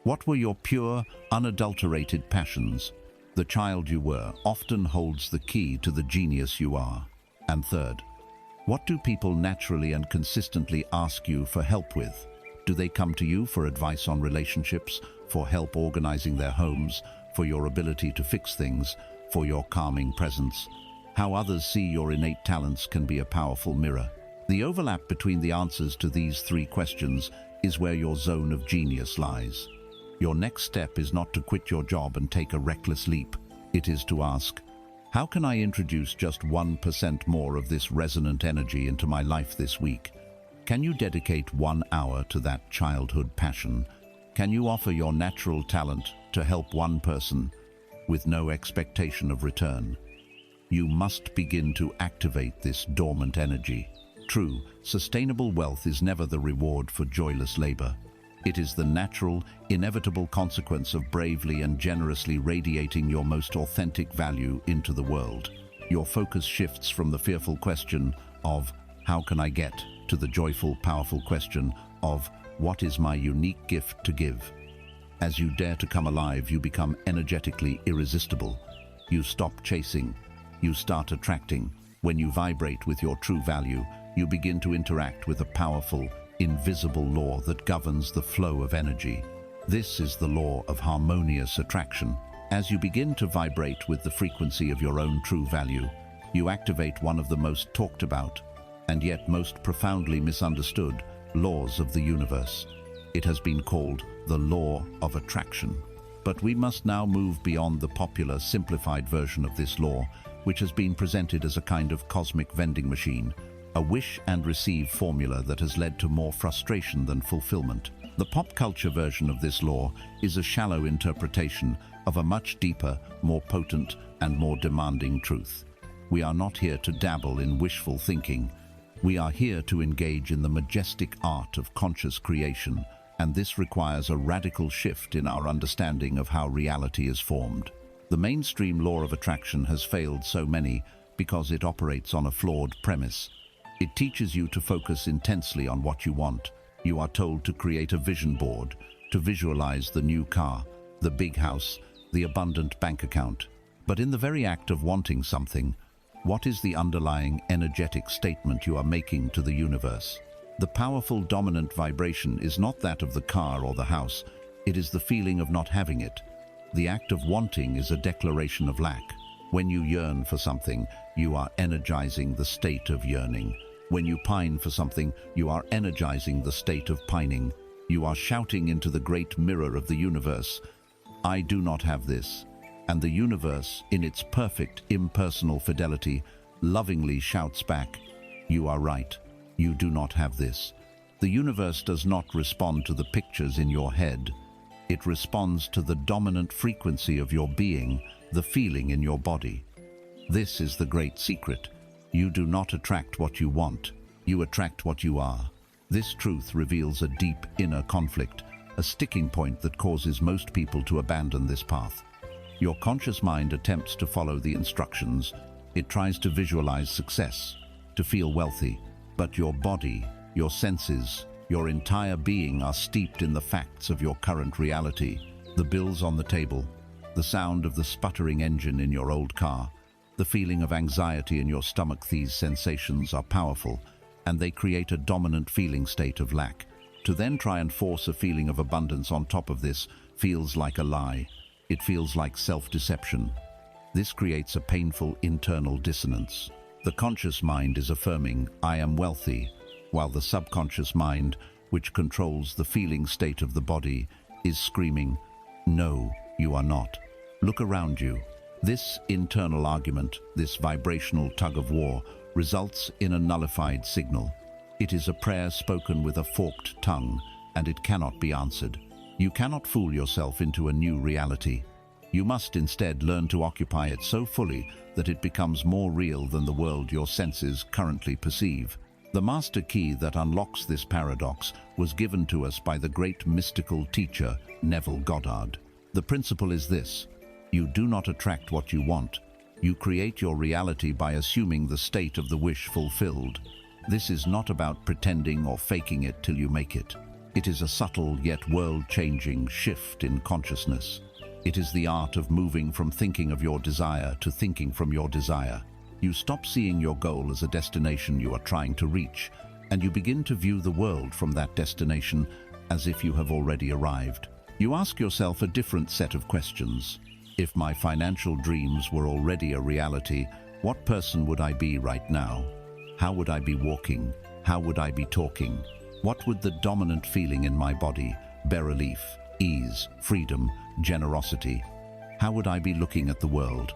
What were your pure, unadulterated passions? The child you were often holds the key to the genius you are. And third, what do people naturally and consistently ask you for help with? Do they come to you for advice on relationships, for help organizing their homes, for your ability to fix things, for your calming presence? How others see your innate talents can be a powerful mirror. The overlap between the answers to these 3 questions is where your zone of genius lies. Your next step is not to quit your job and take a reckless leap. It is to ask, how can I introduce just 1% more of this resonant energy into my life this week? Can you dedicate 1 hour to that childhood passion? Can you offer your natural talent to help one person with no expectation of return? You must begin to activate this dormant energy. True, sustainable wealth is never the reward for joyless labor. It is the natural, inevitable consequence of bravely and generously radiating your most authentic value into the world. Your focus shifts from the fearful question of, how can I get, to the joyful, powerful question of, what is my unique gift to give? As you dare to come alive, you become energetically irresistible. You stop chasing. You start attracting. When you vibrate with your true value, you begin to interact with a powerful, invisible law that governs the flow of energy. This is the law of harmonious attraction. As you begin to vibrate with the frequency of your own true value, you activate one of the most talked about and yet most profoundly misunderstood laws of the universe. It has been called the law of attraction. But we must now move beyond the popular, simplified version of this law, which has been presented as a kind of cosmic vending machine, a wish and receive formula that has led to more frustration than fulfillment. The pop culture version of this law is a shallow interpretation of a much deeper, more potent, and more demanding truth. We are not here to dabble in wishful thinking. We are here to engage in the majestic art of conscious creation, and this requires a radical shift in our understanding of how reality is formed. The mainstream law of attraction has failed so many because it operates on a flawed premise. It teaches you to focus intensely on what you want. You are told to create a vision board, to visualize the new car, the big house, the abundant bank account. But in the very act of wanting something, what is the underlying energetic statement you are making to the universe? The powerful dominant vibration is not that of the car or the house, it is the feeling of not having it. The act of wanting is a declaration of lack. When you yearn for something, you are energizing the state of yearning. When you pine for something, you are energizing the state of pining. You are shouting into the great mirror of the universe, "I do not have this." And the universe, in its perfect, impersonal fidelity, lovingly shouts back, "You are right. You do not have this." The universe does not respond to the pictures in your head. It responds to the dominant frequency of your being, the feeling in your body. This is the great secret. You do not attract what you want. You attract what you are. This truth reveals a deep inner conflict, a sticking point that causes most people to abandon this path. Your conscious mind attempts to follow the instructions. It tries to visualize success, to feel wealthy, but your body, your senses, your entire being are steeped in the facts of your current reality. The bills on the table, the sound of the sputtering engine in your old car, the feeling of anxiety in your stomach. These sensations are powerful, and they create a dominant feeling state of lack. To then try and force a feeling of abundance on top of this feels like a lie. It feels like self-deception. This creates a painful internal dissonance. The conscious mind is affirming, "I am wealthy," while the subconscious mind, which controls the feeling state of the body, is screaming, "No, you are not." Look around you. This internal argument, this vibrational tug-of-war, results in a nullified signal. It is a prayer spoken with a forked tongue, and it cannot be answered. You cannot fool yourself into a new reality. You must instead learn to occupy it so fully that it becomes more real than the world your senses currently perceive. The master key that unlocks this paradox was given to us by the great mystical teacher, Neville Goddard. The principle is this: you do not attract what you want. You create your reality by assuming the state of the wish fulfilled. This is not about pretending or faking it till you make it. It is a subtle yet world-changing shift in consciousness. It is the art of moving from thinking of your desire to thinking from your desire. You stop seeing your goal as a destination you are trying to reach, and you begin to view the world from that destination as if you have already arrived. You ask yourself a different set of questions. If my financial dreams were already a reality, what person would I be right now? How would I be walking? How would I be talking? What would the dominant feeling in my body, bear relief, ease, freedom, generosity? How would I be looking at the world?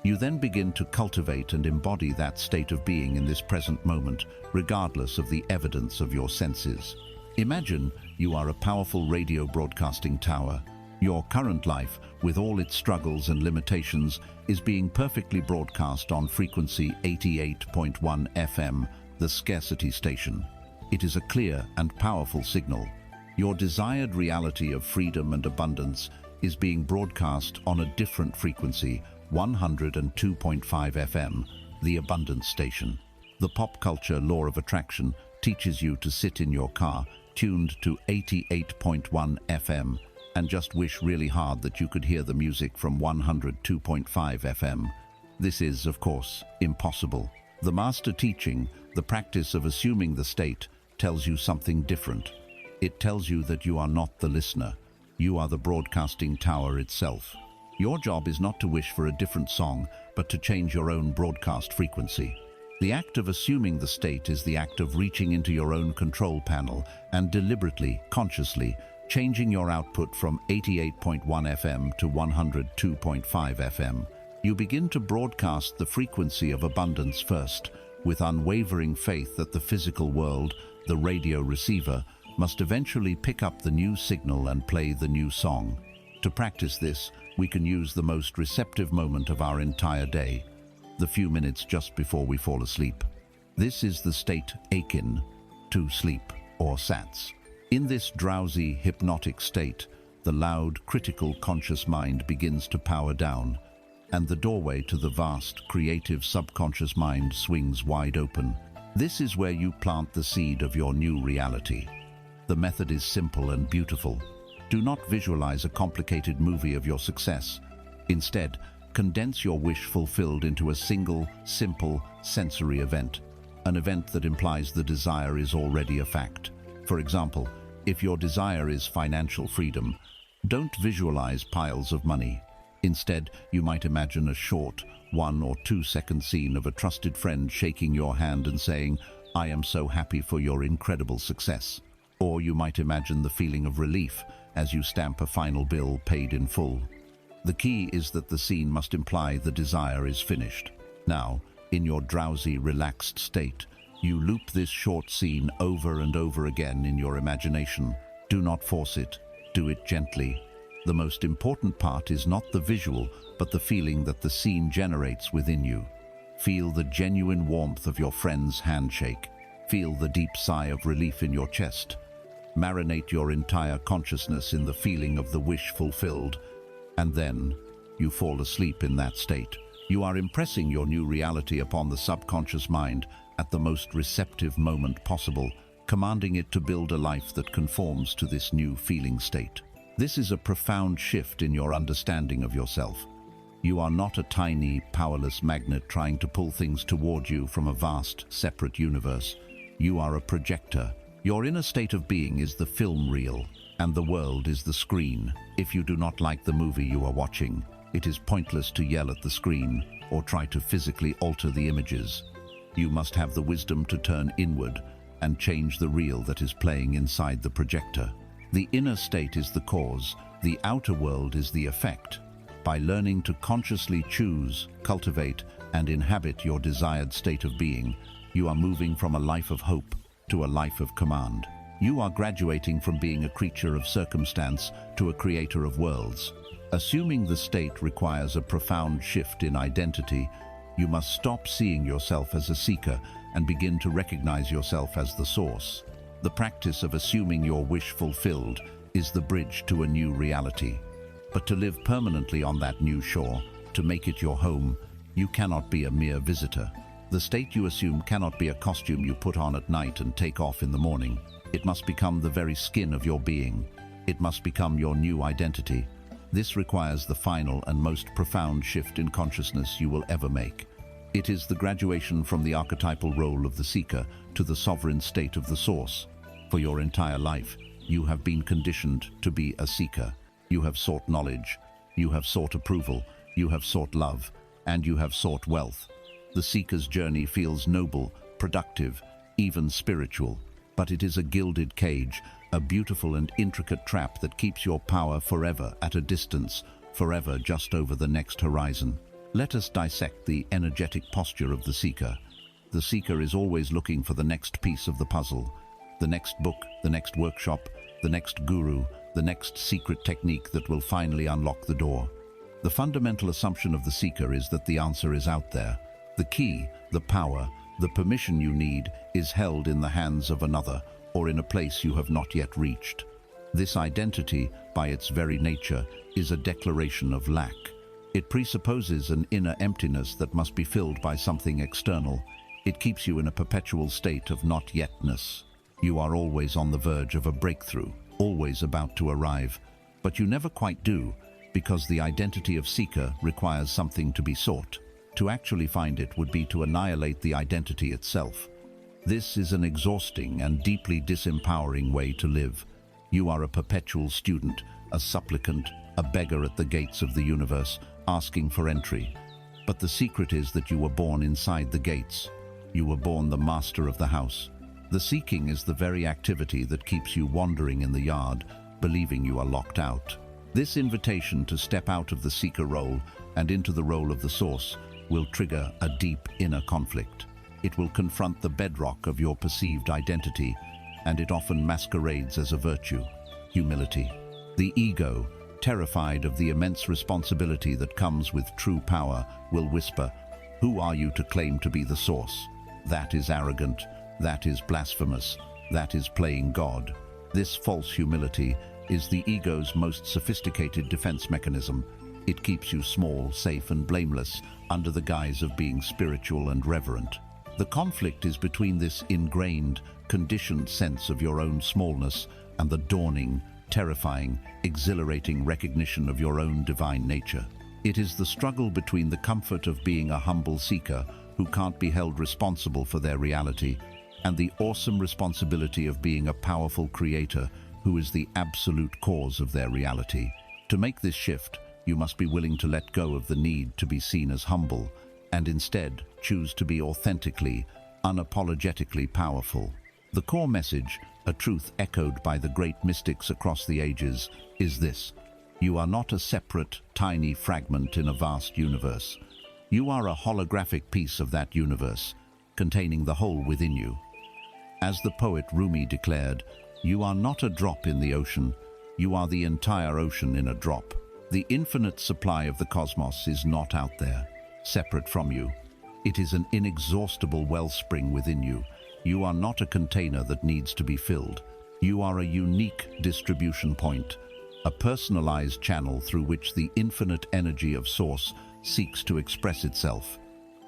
You then begin to cultivate and embody that state of being in this present moment, regardless of the evidence of your senses. Imagine you are a powerful radio broadcasting tower. Your current life, with all its struggles and limitations, is being perfectly broadcast on frequency 88.1 FM, the scarcity station. It is a clear and powerful signal. Your desired reality of freedom and abundance is being broadcast on a different frequency, 102.5 FM, the abundance station. The pop culture law of attraction teaches you to sit in your car, tuned to 88.1 FM, and just wish really hard that you could hear the music from 102.5 FM. This is, of course, impossible. The master teaching, the practice of assuming the state, tells you something different. It tells you that you are not the listener. You are the broadcasting tower itself. Your job is not to wish for a different song, but to change your own broadcast frequency. The act of assuming the state is the act of reaching into your own control panel and deliberately, consciously, changing your output from 88.1 FM to 102.5 FM. You begin to broadcast the frequency of abundance first, with unwavering faith that the physical world, the radio receiver, must eventually pick up the new signal and play the new song. To practice this, we can use the most receptive moment of our entire day, the few minutes just before we fall asleep. This is the state akin to sleep or sats. In this drowsy, hypnotic state, the loud, critical conscious mind begins to power down, and the doorway to the vast, creative subconscious mind swings wide open. This is where you plant the seed of your new reality. The method is simple and beautiful. Do not visualize a complicated movie of your success. Instead, condense your wish fulfilled into a single, simple, sensory event. an event that implies the desire is already a fact. For example, if your desire is financial freedom, don't visualize piles of money. Instead, you might imagine a short, 1 or 2 second scene of a trusted friend shaking your hand and saying, "I am so happy for your incredible success." Or you might imagine the feeling of relief as you stamp a final bill paid in full. The key is that the scene must imply the desire is finished. Now, in your drowsy, relaxed state, you loop this short scene over and over again in your imagination. Do not force it. Do it gently. The most important part is not the visual, but the feeling that the scene generates within you. Feel the genuine warmth of your friend's handshake. Feel the deep sigh of relief in your chest. Marinate your entire consciousness in the feeling of the wish fulfilled, and then you fall asleep in that state. You are impressing your new reality upon the subconscious mind at the most receptive moment possible, commanding it to build a life that conforms to this new feeling state. This is a profound shift in your understanding of yourself. You are not a tiny, powerless magnet trying to pull things toward you from a vast, separate universe. You are a projector. Your inner state of being is the film reel, and the world is the screen. If you do not like the movie you are watching, it is pointless to yell at the screen or try to physically alter the images. You must have the wisdom to turn inward and change the reel that is playing inside the projector. The inner state is the cause, the outer world is the effect. By learning to consciously choose, cultivate, and inhabit your desired state of being, you are moving from a life of hope to a life of command. You are graduating from being a creature of circumstance to a creator of worlds. Assuming the state requires a profound shift in identity, you must stop seeing yourself as a seeker and begin to recognize yourself as the source. The practice of assuming your wish fulfilled is the bridge to a new reality. But to live permanently on that new shore, to make it your home, you cannot be a mere visitor. The state you assume cannot be a costume you put on at night and take off in the morning. It must become the very skin of your being. It must become your new identity. This requires the final and most profound shift in consciousness you will ever make. It is the graduation from the archetypal role of the seeker to the sovereign state of the source. For your entire life, you have been conditioned to be a seeker. You have sought knowledge, you have sought approval, you have sought love, and you have sought wealth. The seeker's journey feels noble, productive, even spiritual, but it is a gilded cage, a beautiful and intricate trap that keeps your power forever at a distance, forever just over the next horizon. Let us dissect the energetic posture of the seeker. The seeker is always looking for the next piece of the puzzle, the next book, the next workshop, the next guru, the next secret technique that will finally unlock the door. The fundamental assumption of the seeker is that the answer is out there. The key, the power, the permission you need is held in the hands of another or in a place you have not yet reached. This identity, by its very nature, is a declaration of lack. It presupposes an inner emptiness that must be filled by something external. It keeps you in a perpetual state of not yetness. You are always on the verge of a breakthrough, always about to arrive, but you never quite do, because the identity of seeker requires something to be sought. To actually find it would be to annihilate the identity itself. This is an exhausting and deeply disempowering way to live. You are a perpetual student, a supplicant, a beggar at the gates of the universe, asking for entry. But the secret is that you were born inside the gates. You were born the master of the house. The seeking is the very activity that keeps you wandering in the yard, believing you are locked out. This invitation to step out of the seeker role and into the role of the source will trigger a deep inner conflict. It will confront the bedrock of your perceived identity, and it often masquerades as a virtue, humility. The ego, terrified of the immense responsibility that comes with true power, will whisper, "Who are you to claim to be the source? That is arrogant, that is blasphemous, that is playing God." This false humility is the ego's most sophisticated defense mechanism. It keeps you small, safe, and blameless under the guise of being spiritual and reverent. The conflict is between this ingrained, conditioned sense of your own smallness and the dawning, terrifying, exhilarating recognition of your own divine nature. It is the struggle between the comfort of being a humble seeker who can't be held responsible for their reality, and the awesome responsibility of being a powerful creator who is the absolute cause of their reality. To make this shift, you must be willing to let go of the need to be seen as humble, and instead choose to be authentically, unapologetically powerful. The core message, a truth echoed by the great mystics across the ages, is this: you are not a separate, tiny fragment in a vast universe. You are a holographic piece of that universe, containing the whole within you. As the poet Rumi declared, you are not a drop in the ocean, you are the entire ocean in a drop. The infinite supply of the cosmos is not out there, separate from you. It is an inexhaustible wellspring within you. You are not a container that needs to be filled. You are a unique distribution point, a personalized channel through which the infinite energy of Source seeks to express itself.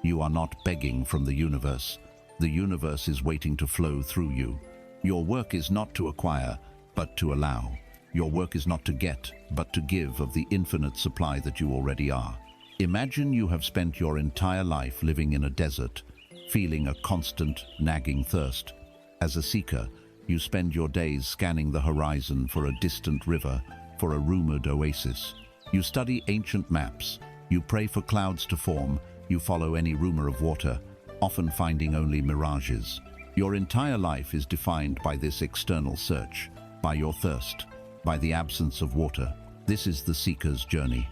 You are not begging from the universe. The universe is waiting to flow through you. Your work is not to acquire, but to allow. Your work is not to get, but to give of the infinite supply that you already are. Imagine you have spent your entire life living in a desert, feeling a constant, nagging thirst. As a seeker, you spend your days scanning the horizon for a distant river, for a rumored oasis. You study ancient maps, you pray for clouds to form, you follow any rumor of water, often finding only mirages. Your entire life is defined by this external search, by your thirst, by the absence of water. This is the seeker's journey.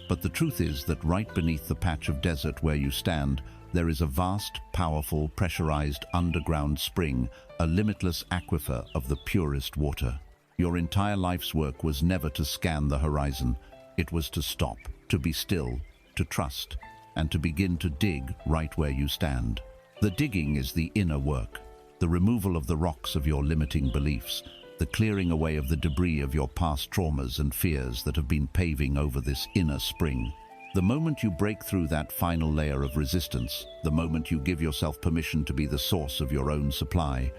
But the truth is that right beneath the patch of desert where you stand, there is a vast, powerful, pressurized underground spring, a limitless aquifer of the purest water. Your entire life's work was never to scan the horizon. It was to stop, to be still, to trust, and to begin to dig right where you stand. The digging is the inner work, the removal of the rocks of your limiting beliefs, the clearing away of the debris of your past traumas and fears that have been paving over this inner spring. The moment you break through that final layer of resistance, the moment you give yourself permission to be the source of your own supply,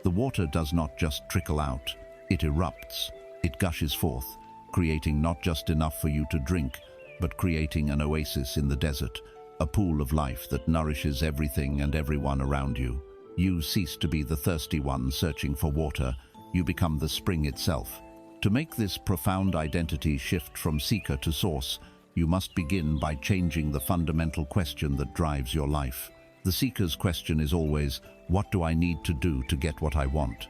the water does not just trickle out, it erupts, it gushes forth, creating not just enough for you to drink, but creating an oasis in the desert, a pool of life that nourishes everything and everyone around you. You cease to be the thirsty one searching for water, you become the spring itself. To make this profound identity shift from seeker to source, you must begin by changing the fundamental question that drives your life. The seeker's question is always, what do I need to do to get what I want?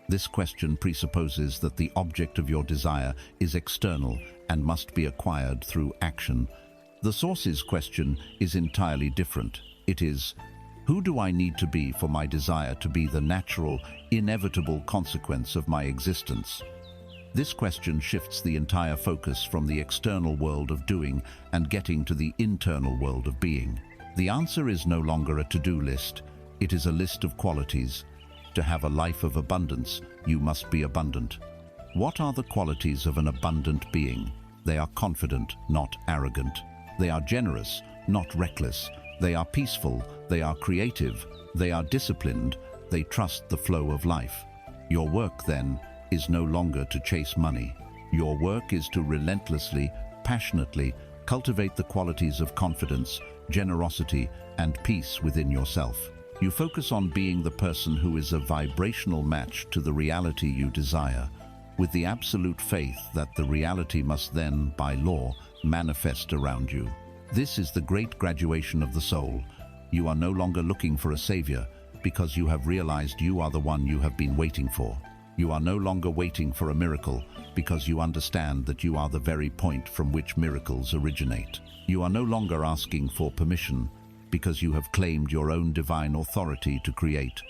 This question presupposes that the object of your desire is external and must be acquired through action. The source's question is entirely different. It is, who do I need to be for my desire to be the natural, inevitable consequence of my existence? This question shifts the entire focus from the external world of doing and getting to the internal world of being. The answer is no longer a to-do list. It is a list of qualities. To have a life of abundance, you must be abundant. What are the qualities of an abundant being? They are confident, not arrogant. They are generous, not reckless. They are peaceful, they are creative, they are disciplined, they trust the flow of life. Your work, then, is no longer to chase money. Your work is to relentlessly, passionately cultivate the qualities of confidence, generosity, and peace within yourself. You focus on being the person who is a vibrational match to the reality you desire, with the absolute faith that the reality must then, by law, manifest around you. This is the great graduation of the soul. You are no longer looking for a savior, because you have realized you are the one you have been waiting for. You are no longer waiting for a miracle, because you understand that you are the very point from which miracles originate. You are no longer asking for permission, because you have claimed your own divine authority to create.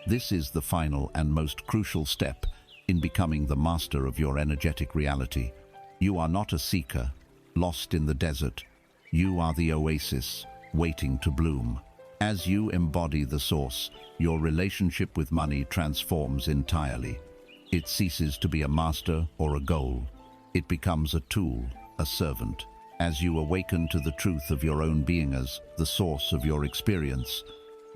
This is the final and most crucial step in becoming the master of your energetic reality. You are not a seeker, lost in the desert. You are the oasis, waiting to bloom. As you embody the source, your relationship with money transforms entirely. It ceases to be a master or a goal. It becomes a tool, a servant. As you awaken to the truth of your own being as the source of your experience,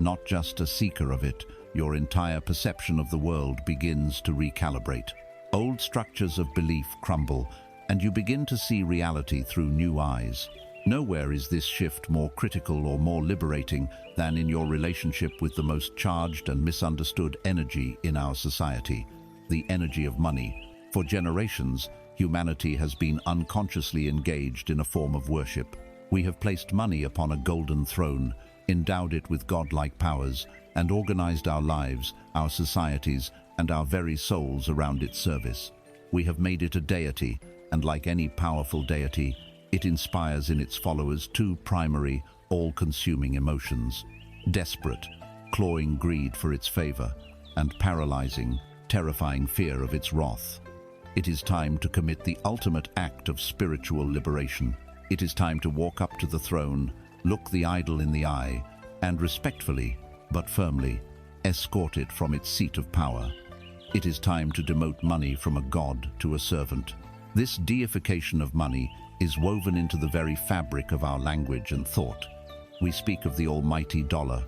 not just a seeker of it, your entire perception of the world begins to recalibrate. Old structures of belief crumble, and you begin to see reality through new eyes. Nowhere is this shift more critical or more liberating than in your relationship with the most charged and misunderstood energy in our society, the energy of money. For generations, humanity has been unconsciously engaged in a form of worship. We have placed money upon a golden throne, endowed it with godlike powers, and organized our lives, our societies, and our very souls around its service. We have made it a deity, and like any powerful deity, it inspires in its followers two primary, all-consuming emotions: desperate, clawing greed for its favor, and paralyzing, terrifying fear of its wrath. It is time to commit the ultimate act of spiritual liberation. It is time to walk up to the throne, look the idol in the eye, and respectfully, but firmly, escort it from its seat of power. It is time to demote money from a god to a servant. This deification of money is woven into the very fabric of our language and thought. We speak of the almighty dollar.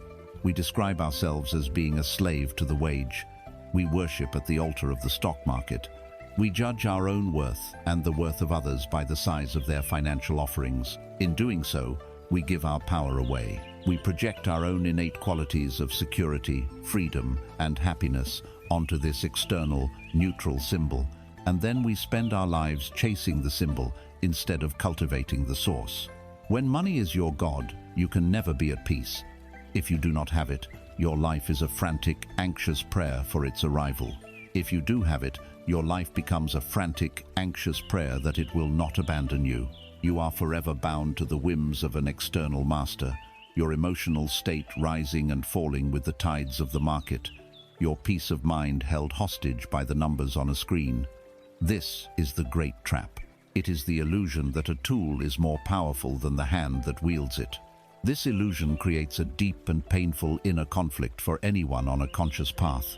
We describe ourselves as being a slave to the wage. We worship at the altar of the stock market. We judge our own worth and the worth of others by the size of their financial offerings. In doing so, we give our power away. We project our own innate qualities of security, freedom, and happiness onto this external, neutral symbol, and then we spend our lives chasing the symbol instead of cultivating the source. When money is your god, you can never be at peace. If you do not have it, your life is a frantic, anxious prayer for its arrival. If you do have it, your life becomes a frantic, anxious prayer that it will not abandon you. You are forever bound to the whims of an external master, your emotional state rising and falling with the tides of the market, your peace of mind held hostage by the numbers on a screen. This is the great trap. It is the illusion that a tool is more powerful than the hand that wields it. This illusion creates a deep and painful inner conflict for anyone on a conscious path.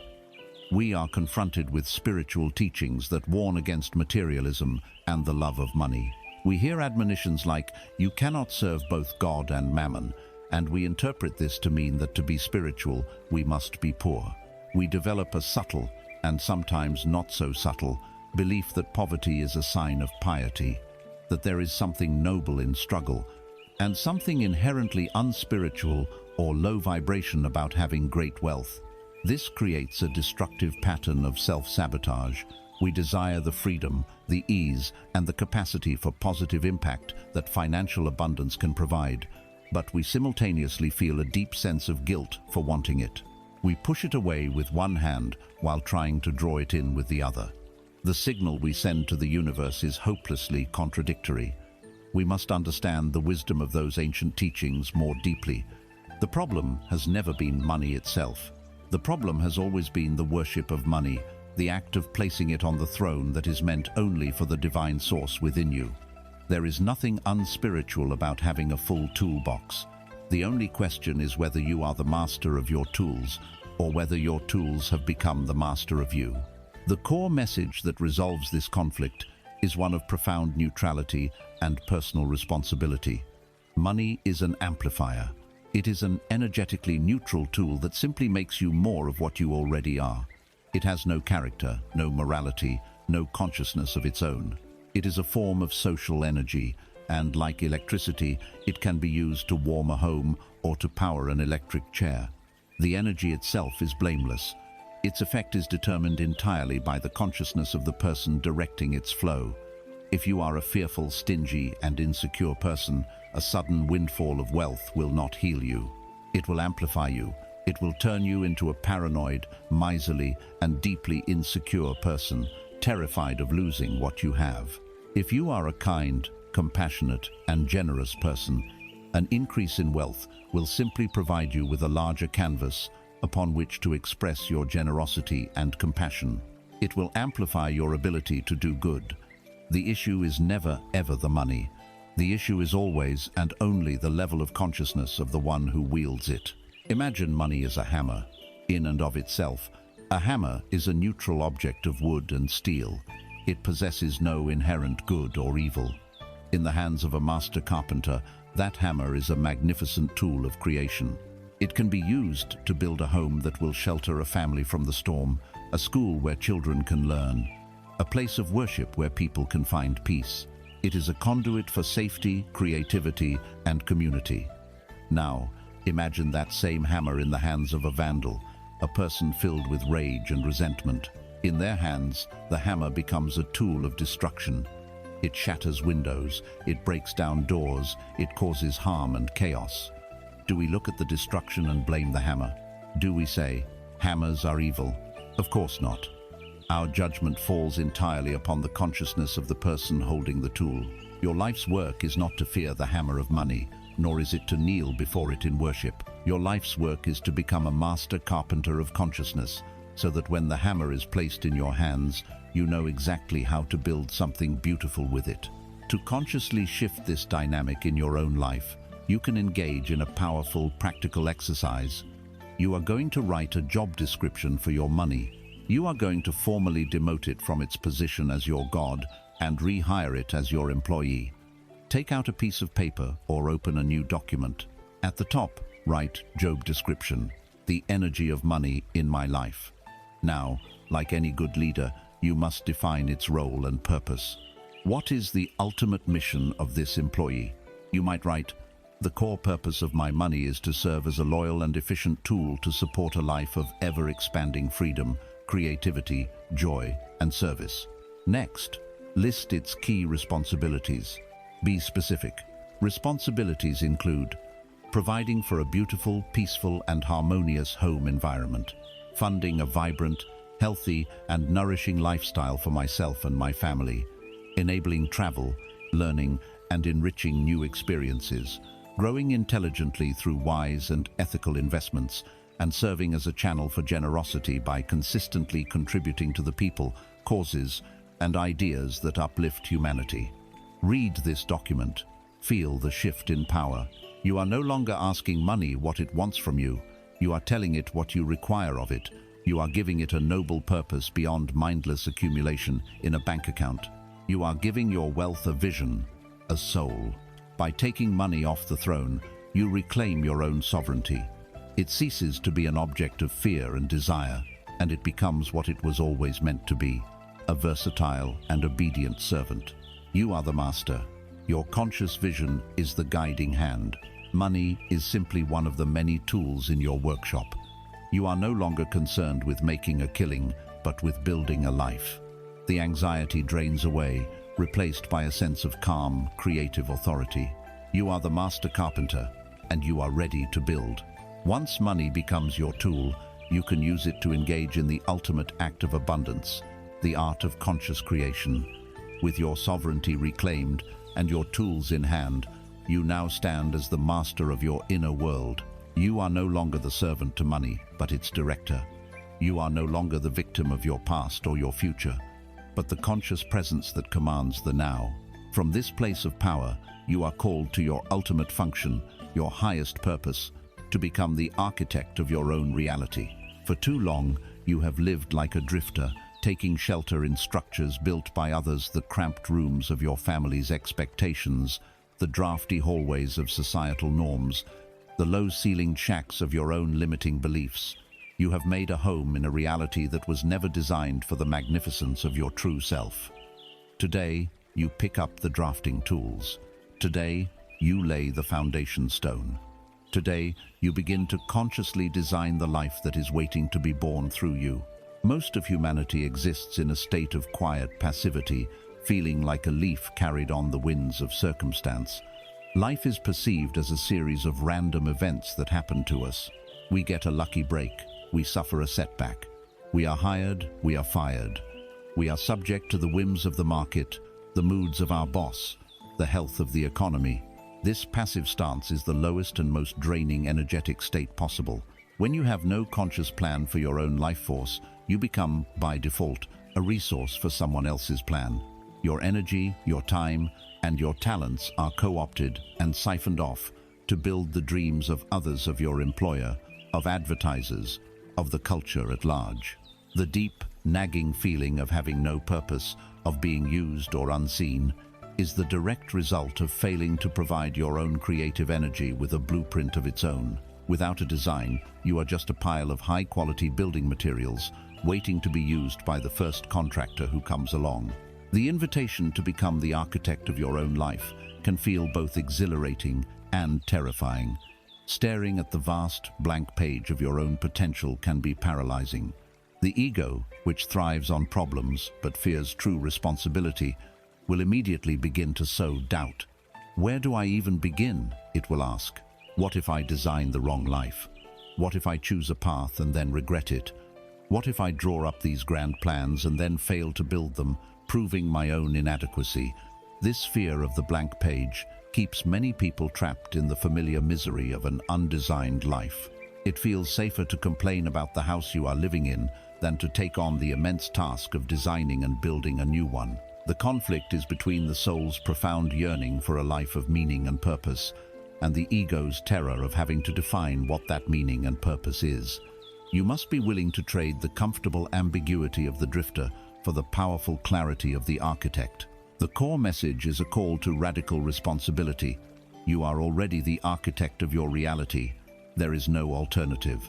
We are confronted with spiritual teachings that warn against materialism and the love of money. We hear admonitions like, "You cannot serve both God and mammon," and we interpret this to mean that to be spiritual, we must be poor. We develop a subtle, and sometimes not so subtle, belief that poverty is a sign of piety, that there is something noble in struggle, and something inherently unspiritual or low vibration about having great wealth. This creates a destructive pattern of self-sabotage. We desire the freedom, the ease, and the capacity for positive impact that financial abundance can provide, but we simultaneously feel a deep sense of guilt for wanting it. We push it away with one hand while trying to draw it in with the other. The signal we send to the universe is hopelessly contradictory. We must understand the wisdom of those ancient teachings more deeply. The problem has never been money itself. The problem has always been the worship of money, the act of placing it on the throne that is meant only for the divine source within you. There is nothing unspiritual about having a full toolbox. The only question is whether you are the master of your tools, or whether your tools have become the master of you. The core message that resolves this conflict is one of profound neutrality and personal responsibility. Money is an amplifier. It is an energetically neutral tool that simply makes you more of what you already are. It has no character, no morality, no consciousness of its own. It is a form of social energy, and like electricity, it can be used to warm a home or to power an electric chair. The energy itself is blameless. Its effect is determined entirely by the consciousness of the person directing its flow. If you are a fearful, stingy, and insecure person, a sudden windfall of wealth will not heal you. It will amplify you. It will turn you into a paranoid, miserly, and deeply insecure person, terrified of losing what you have. If you are a kind, compassionate, and generous person, an increase in wealth will simply provide you with a larger canvas upon which to express your generosity and compassion. It will amplify your ability to do good. The issue is never, ever the money. The issue is always and only the level of consciousness of the one who wields it. Imagine money as a hammer. In and of itself, a hammer is a neutral object of wood and steel. It possesses no inherent good or evil. In the hands of a master carpenter, that hammer is a magnificent tool of creation. It can be used to build a home that will shelter a family from the storm, a school where children can learn, a place of worship where people can find peace. It is a conduit for safety, creativity, and community. Now, imagine that same hammer in the hands of a vandal, a person filled with rage and resentment. In their hands, the hammer becomes a tool of destruction. It shatters windows, it breaks down doors, it causes harm and chaos. Do we look at the destruction and blame the hammer? Do we say, hammers are evil? Of course not. Our judgment falls entirely upon the consciousness of the person holding the tool. Your life's work is not to fear the hammer of money, nor is it to kneel before it in worship. Your life's work is to become a master carpenter of consciousness, so that when the hammer is placed in your hands, you know exactly how to build something beautiful with it. To consciously shift this dynamic in your own life, you can engage in a powerful, practical exercise. You are going to write a job description for your money. You are going to formally demote it from its position as your god and rehire it as your employee. Take out a piece of paper or open a new document. At the top, write job description, the energy of money in my life. Now, like any good leader, you must define its role and purpose. What is the ultimate mission of this employee? You might write, the core purpose of my money is to serve as a loyal and efficient tool to support a life of ever-expanding freedom, creativity, joy, and service. Next, list its key responsibilities. Be specific. Responsibilities include providing for a beautiful, peaceful, and harmonious home environment, funding a vibrant, healthy, and nourishing lifestyle for myself and my family, enabling travel, learning, and enriching new experiences, growing intelligently through wise and ethical investments, and serving as a channel for generosity by consistently contributing to the people, causes, and ideas that uplift humanity. Read this document. Feel the shift in power. You are no longer asking money what it wants from you. You are telling it what you require of it. You are giving it a noble purpose beyond mindless accumulation in a bank account. You are giving your wealth a vision, a soul. By taking money off the throne, you reclaim your own sovereignty. It ceases to be an object of fear and desire, and it becomes what it was always meant to be, a versatile and obedient servant. You are the master. Your conscious vision is the guiding hand. Money is simply one of the many tools in your workshop. You are no longer concerned with making a killing, but with building a life. The anxiety drains away, replaced by a sense of calm, creative authority. You are the master carpenter, and you are ready to build. Once money becomes your tool, you can use it to engage in the ultimate act of abundance, the art of conscious creation. With your sovereignty reclaimed and your tools in hand, you now stand as the master of your inner world. You are no longer the servant to money, but its director. You are no longer the victim of your past or your future, but the conscious presence that commands the now. From this place of power, you are called to your ultimate function, your highest purpose, to become the architect of your own reality. For too long, you have lived like a drifter, taking shelter in structures built by others, the cramped rooms of your family's expectations, the drafty hallways of societal norms, the low-ceilinged shacks of your own limiting beliefs. You have made a home in a reality that was never designed for the magnificence of your true self. Today, you pick up the drafting tools. Today, you lay the foundation stone. Today, you begin to consciously design the life that is waiting to be born through you. Most of humanity exists in a state of quiet passivity, feeling like a leaf carried on the winds of circumstance. Life is perceived as a series of random events that happen to us. We get a lucky break. We suffer a setback. We are hired, we are fired. We are subject to the whims of the market, the moods of our boss, the health of the economy. This passive stance is the lowest and most draining energetic state possible. When you have no conscious plan for your own life force, you become, by default, a resource for someone else's plan. Your energy, your time, and your talents are co-opted and siphoned off to build the dreams of others, of your employer, of advertisers, of the culture at large. The deep, nagging feeling of having no purpose, of being used or unseen, is the direct result of failing to provide your own creative energy with a blueprint of its own. Without a design, you are just a pile of high-quality building materials waiting to be used by the first contractor who comes along. The invitation to become the architect of your own life can feel both exhilarating and terrifying. Staring at the vast, blank page of your own potential can be paralyzing. The ego, which thrives on problems but fears true responsibility, will immediately begin to sow doubt. Where do I even begin? It will ask. What if I design the wrong life? What if I choose a path and then regret it? What if I draw up these grand plans and then fail to build them, proving my own inadequacy? This fear of the blank page keeps many people trapped in the familiar misery of an undesigned life. It feels safer to complain about the house you are living in than to take on the immense task of designing and building a new one. The conflict is between the soul's profound yearning for a life of meaning and purpose and the ego's terror of having to define what that meaning and purpose is. You must be willing to trade the comfortable ambiguity of the drifter for the powerful clarity of the architect. The core message is a call to radical responsibility. You are already the architect of your reality. There is no alternative.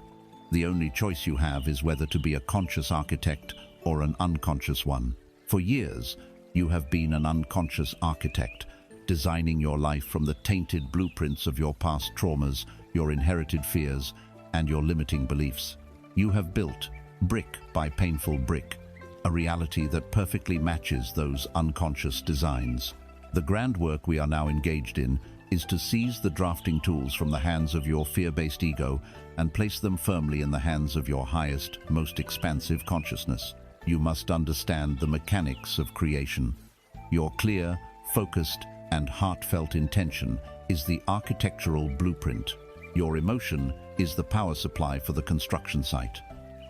The only choice you have is whether to be a conscious architect or an unconscious one. For years, you have been an unconscious architect, designing your life from the tainted blueprints of your past traumas, your inherited fears, and your limiting beliefs. You have built, brick by painful brick, a reality that perfectly matches those unconscious designs. The grand work we are now engaged in is to seize the drafting tools from the hands of your fear-based ego and place them firmly in the hands of your highest, most expansive consciousness. You must understand the mechanics of creation. Your clear, focused, and heartfelt intention is the architectural blueprint. Your emotion is the power supply for the construction site.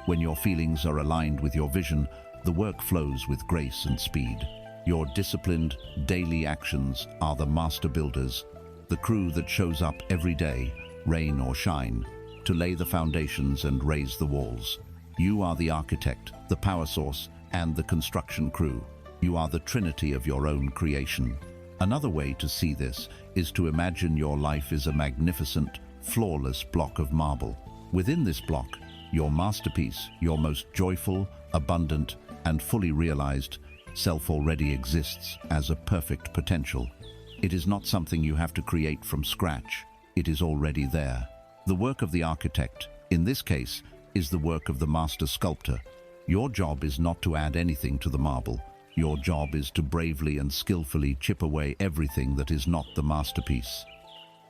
When your feelings are aligned with your vision, the work flows with grace and speed. Your disciplined, daily actions are the master builders, the crew that shows up every day, rain or shine, to lay the foundations and raise the walls. You are the architect, the power source, and the construction crew. You are the trinity of your own creation. Another way to see this is to imagine your life is a magnificent, flawless block of marble. Within this block, your masterpiece, your most joyful, abundant, and fully realized self already exists as a perfect potential. It is not something you have to create from scratch. It is already there. The work of the architect, in this case, is the work of the master sculptor. Your job is not to add anything to the marble. Your job is to bravely and skillfully chip away everything that is not the masterpiece.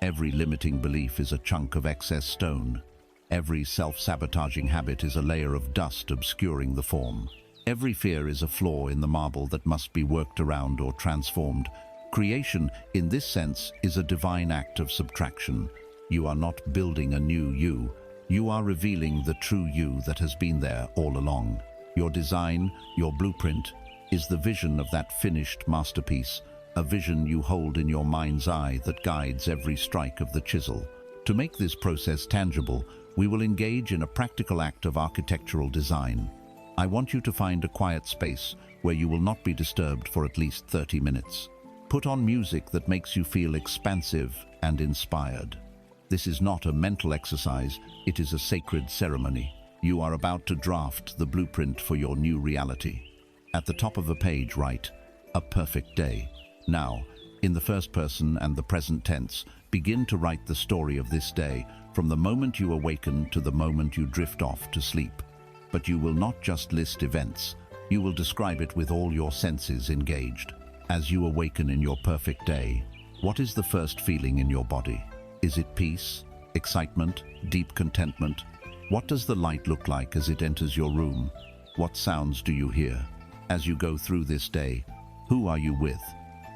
Every limiting belief is a chunk of excess stone. Every self-sabotaging habit is a layer of dust obscuring the form. Every fear is a flaw in the marble that must be worked around or transformed. Creation, in this sense, is a divine act of subtraction. You are not building a new you. You are revealing the true you that has been there all along. Your design, your blueprint, is the vision of that finished masterpiece, a vision you hold in your mind's eye that guides every strike of the chisel. To make this process tangible, we will engage in a practical act of architectural design. I want you to find a quiet space where you will not be disturbed for at least 30 minutes. Put on music that makes you feel expansive and inspired. This is not a mental exercise, it is a sacred ceremony. You are about to draft the blueprint for your new reality. At the top of the page, write, "A perfect day." Now, in the first person and the present tense, begin to write the story of this day, from the moment you awaken to the moment you drift off to sleep. But you will not just list events, you will describe it with all your senses engaged. As you awaken in your perfect day, what is the first feeling in your body? Is it peace, excitement, deep contentment? What does the light look like as it enters your room? What sounds do you hear? As you go through this day, who are you with?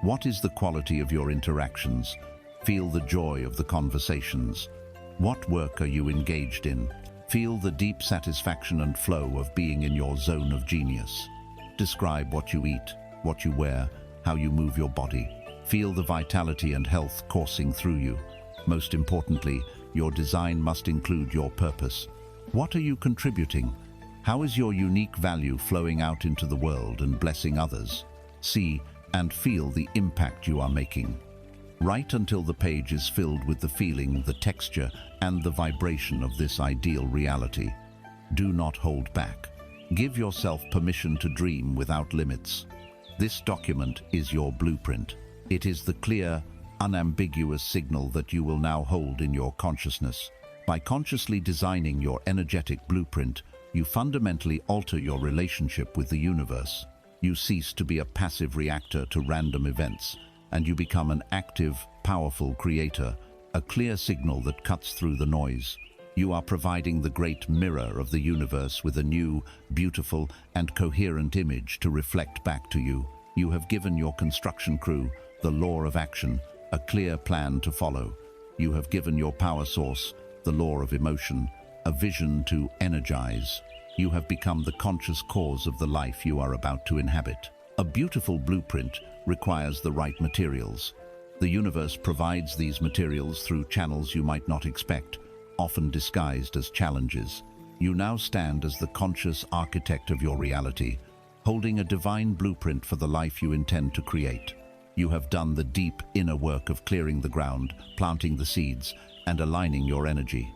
What is the quality of your interactions? Feel the joy of the conversations. What work are you engaged in? Feel the deep satisfaction and flow of being in your zone of genius. Describe what you eat, what you wear, how you move your body. Feel the vitality and health coursing through you. Most importantly, your design must include your purpose. What are you contributing? How is your unique value flowing out into the world and blessing others? See and feel the impact you are making. Write until the page is filled with the feeling, the texture, and the vibration of this ideal reality. Do not hold back. Give yourself permission to dream without limits. This document is your blueprint. It is the clear, unambiguous signal that you will now hold in your consciousness. By consciously designing your energetic blueprint, you fundamentally alter your relationship with the universe. You cease to be a passive reactor to random events, and you become an active, powerful creator, a clear signal that cuts through the noise. You are providing the great mirror of the universe with a new, beautiful, and coherent image to reflect back to you. You have given your construction crew the law of action, a clear plan to follow. You have given your power source, the law of emotion, a vision to energize. You have become the conscious cause of the life you are about to inhabit. A beautiful blueprint requires the right materials. The universe provides these materials through channels you might not expect, often disguised as challenges. You now stand as the conscious architect of your reality, holding a divine blueprint for the life you intend to create. You have done the deep inner work of clearing the ground, planting the seeds, and aligning your energy.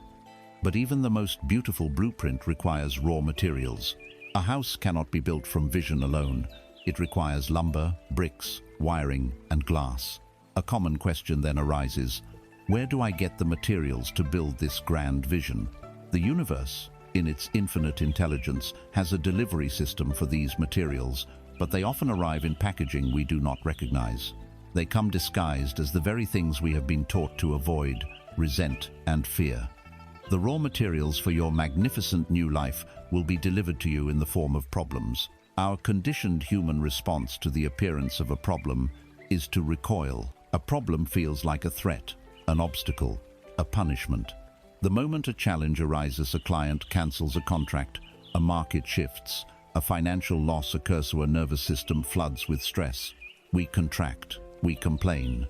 But even the most beautiful blueprint requires raw materials. A house cannot be built from vision alone. It requires lumber, bricks, wiring, and glass. A common question then arises: where do I get the materials to build this grand vision? The universe, in its infinite intelligence, has a delivery system for these materials, but they often arrive in packaging we do not recognize. They come disguised as the very things we have been taught to avoid, resent, and fear. The raw materials for your magnificent new life will be delivered to you in the form of problems. Our conditioned human response to the appearance of a problem is to recoil. A problem feels like a threat, an obstacle, a punishment. The moment a challenge arises, a client cancels a contract, a market shifts, a financial loss occurs, so a nervous system floods with stress. We contract, we complain.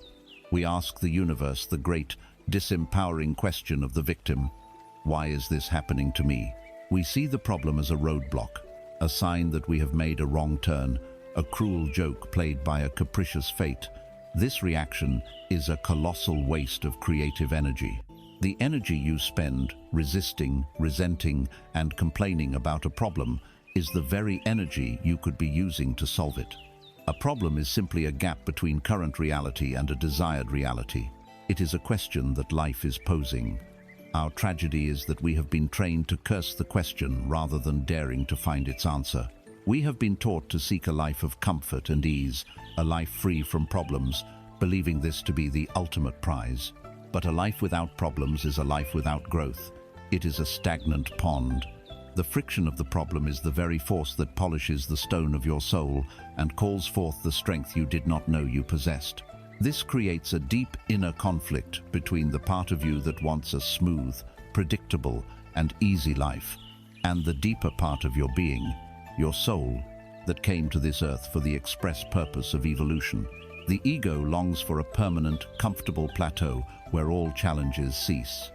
We ask the universe the great, disempowering question of the victim: why is this happening to me? We see the problem as a roadblock, a sign that we have made a wrong turn, a cruel joke played by a capricious fate. This reaction is a colossal waste of creative energy. The energy you spend resisting, resenting, and complaining about a problem is the very energy you could be using to solve it. A problem is simply a gap between current reality and a desired reality. It is a question that life is posing. Our tragedy is that we have been trained to curse the question rather than daring to find its answer. We have been taught to seek a life of comfort and ease, a life free from problems, believing this to be the ultimate prize. But a life without problems is a life without growth. It is a stagnant pond. The friction of the problem is the very force that polishes the stone of your soul and calls forth the strength you did not know you possessed. This creates a deep inner conflict between the part of you that wants a smooth, predictable, and easy life, and the deeper part of your being, your soul, that came to this earth for the express purpose of evolution. The ego longs for a permanent, comfortable plateau where all challenges cease.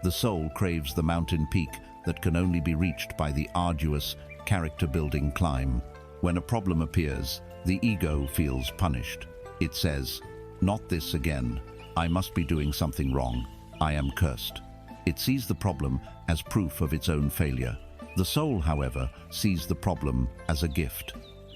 The soul craves the mountain peak that can only be reached by the arduous, character-building climb. When a problem appears, the ego feels punished. It says, "Not this again. I must be doing something wrong. I am cursed." It sees the problem as proof of its own failure. The soul, however, sees the problem as a gift.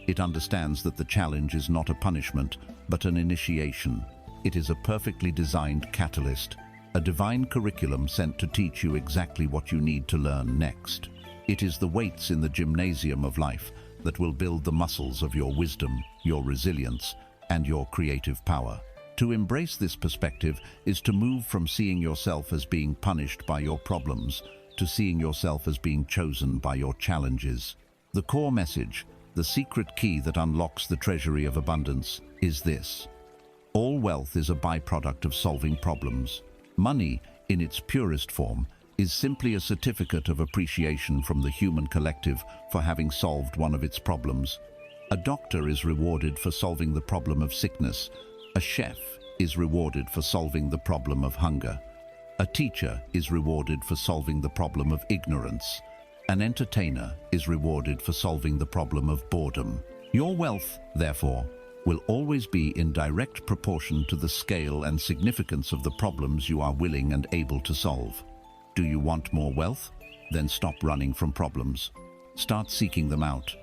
It understands that the challenge is not a punishment, but an initiation. It is a perfectly designed catalyst, a divine curriculum sent to teach you exactly what you need to learn next. It is the weights in the gymnasium of life that will build the muscles of your wisdom, your resilience, and your creative power. To embrace this perspective is to move from seeing yourself as being punished by your problems to seeing yourself as being chosen by your challenges. The core message, the secret key that unlocks the treasury of abundance, is this: all wealth is a byproduct of solving problems. Money, in its purest form, is simply a certificate of appreciation from the human collective for having solved one of its problems. A doctor is rewarded for solving the problem of sickness. A chef is rewarded for solving the problem of hunger. A teacher is rewarded for solving the problem of ignorance. An entertainer is rewarded for solving the problem of boredom. Your wealth, therefore, will always be in direct proportion to the scale and significance of the problems you are willing and able to solve. Do you want more wealth? Then stop running from problems. Start seeking them out.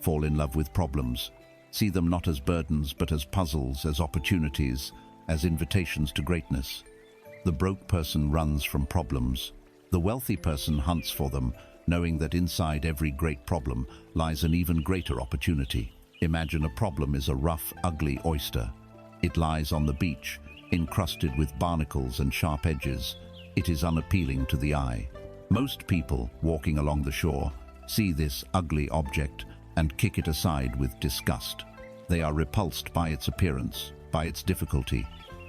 Fall in love with problems. See them not as burdens, but as puzzles, as opportunities, as invitations to greatness. The broke person runs from problems. The wealthy person hunts for them, knowing that inside every great problem lies an even greater opportunity. Imagine a problem is a rough, ugly oyster. It lies on the beach, encrusted with barnacles and sharp edges. It is unappealing to the eye. Most people, walking along the shore, see this ugly object and kick it aside with disgust. They are repulsed by its appearance, by its difficulty.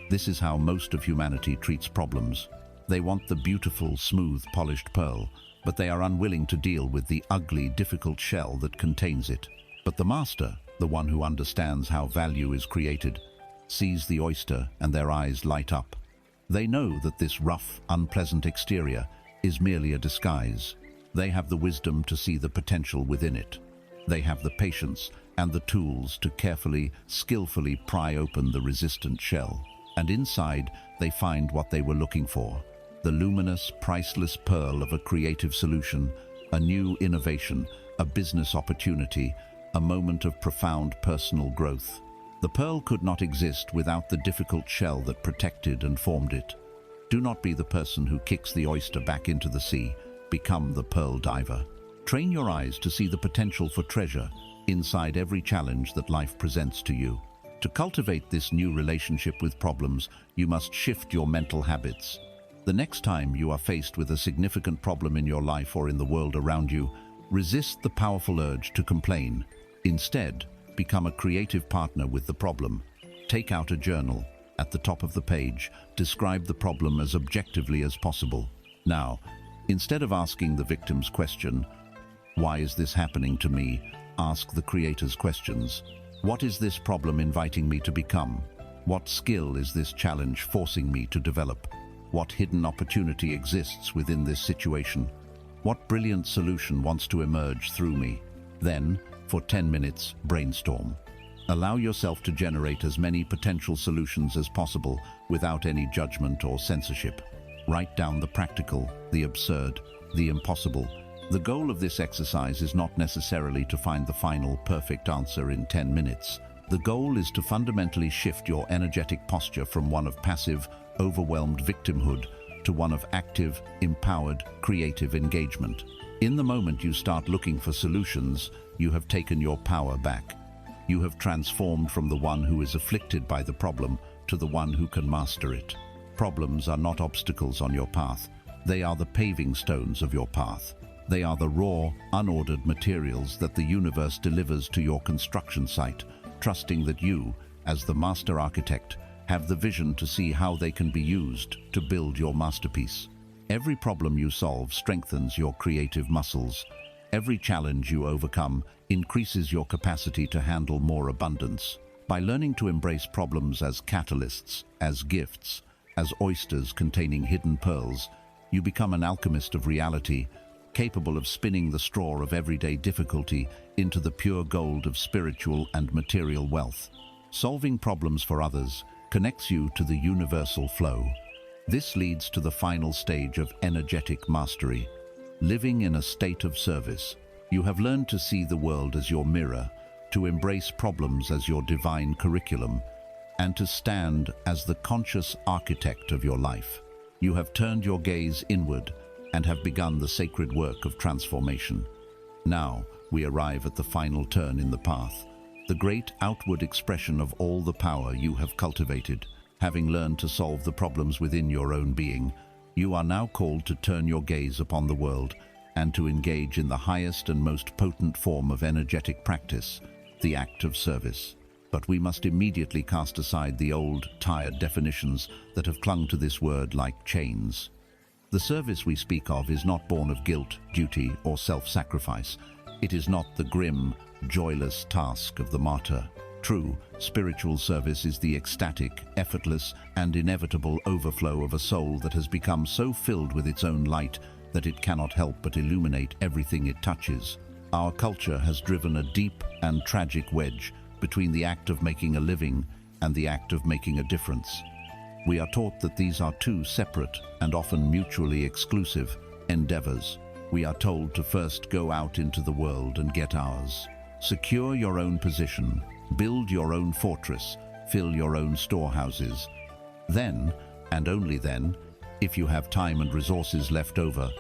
This is how most of humanity treats problems. They want the beautiful, smooth, polished pearl, but they are unwilling to deal with the ugly, difficult shell that contains it. But the master, the one who understands how value is created, sees the oyster and their eyes light up. They know that this rough, unpleasant exterior is merely a disguise. They have the wisdom to see the potential within it. They have the patience and the tools to carefully, skillfully pry open the resistant shell. And inside, they find what they were looking for: the luminous, priceless pearl of a creative solution, a new innovation, a business opportunity, a moment of profound personal growth. The pearl could not exist without the difficult shell that protected and formed it. Do not be the person who kicks the oyster back into the sea. Become the pearl diver. Train your eyes to see the potential for treasure inside every challenge that life presents to you. To cultivate this new relationship with problems, you must shift your mental habits. The next time you are faced with a significant problem in your life or in the world around you, resist the powerful urge to complain. Instead, become a creative partner with the problem. Take out a journal. At the top of the page, describe the problem as objectively as possible. Now, instead of asking the victim's question, "Why is this happening to me?" ask the creator's questions. What is this problem inviting me to become? What skill is this challenge forcing me to develop? What hidden opportunity exists within this situation? What brilliant solution wants to emerge through me? Then, for 10 minutes, brainstorm. Allow yourself to generate as many potential solutions as possible without any judgment or censorship. Write down the practical, the absurd, the impossible. The goal of this exercise is not necessarily to find the final, perfect answer in 10 minutes. The goal is to fundamentally shift your energetic posture from one of passive, overwhelmed victimhood to one of active, empowered, creative engagement. In the moment you start looking for solutions, you have taken your power back. You have transformed from the one who is afflicted by the problem to the one who can master it. Problems are not obstacles on your path. They are the paving stones of your path. They are the raw, unordered materials that the universe delivers to your construction site, trusting that you, as the master architect, have the vision to see how they can be used to build your masterpiece. Every problem you solve strengthens your creative muscles. Every challenge you overcome increases your capacity to handle more abundance. By learning to embrace problems as catalysts, as gifts, as oysters containing hidden pearls, you become an alchemist of reality, capable of spinning the straw of everyday difficulty into the pure gold of spiritual and material wealth. Solving problems for others connects you to the universal flow. This leads to the final stage of energetic mastery, living in a state of service. You have learned to see the world as your mirror, to embrace problems as your divine curriculum, and to stand as the conscious architect of your life. You have turned your gaze inward and have begun the sacred work of transformation. Now, we arrive at the final turn in the path, the great outward expression of all the power you have cultivated. Having learned to solve the problems within your own being, you are now called to turn your gaze upon the world and to engage in the highest and most potent form of energetic practice, the act of service. But we must immediately cast aside the old, tired definitions that have clung to this word like chains. The service we speak of is not born of guilt, duty, or self-sacrifice. It is not the grim, joyless task of the martyr. True, spiritual service is the ecstatic, effortless, and inevitable overflow of a soul that has become so filled with its own light that it cannot help but illuminate everything it touches. Our culture has driven a deep and tragic wedge between the act of making a living and the act of making a difference. We are taught that these are two separate and often mutually exclusive endeavors. We are told to first go out into the world and get ours. Secure your own position, build your own fortress, fill your own storehouses. Then, and only then, if you have time and resources left over,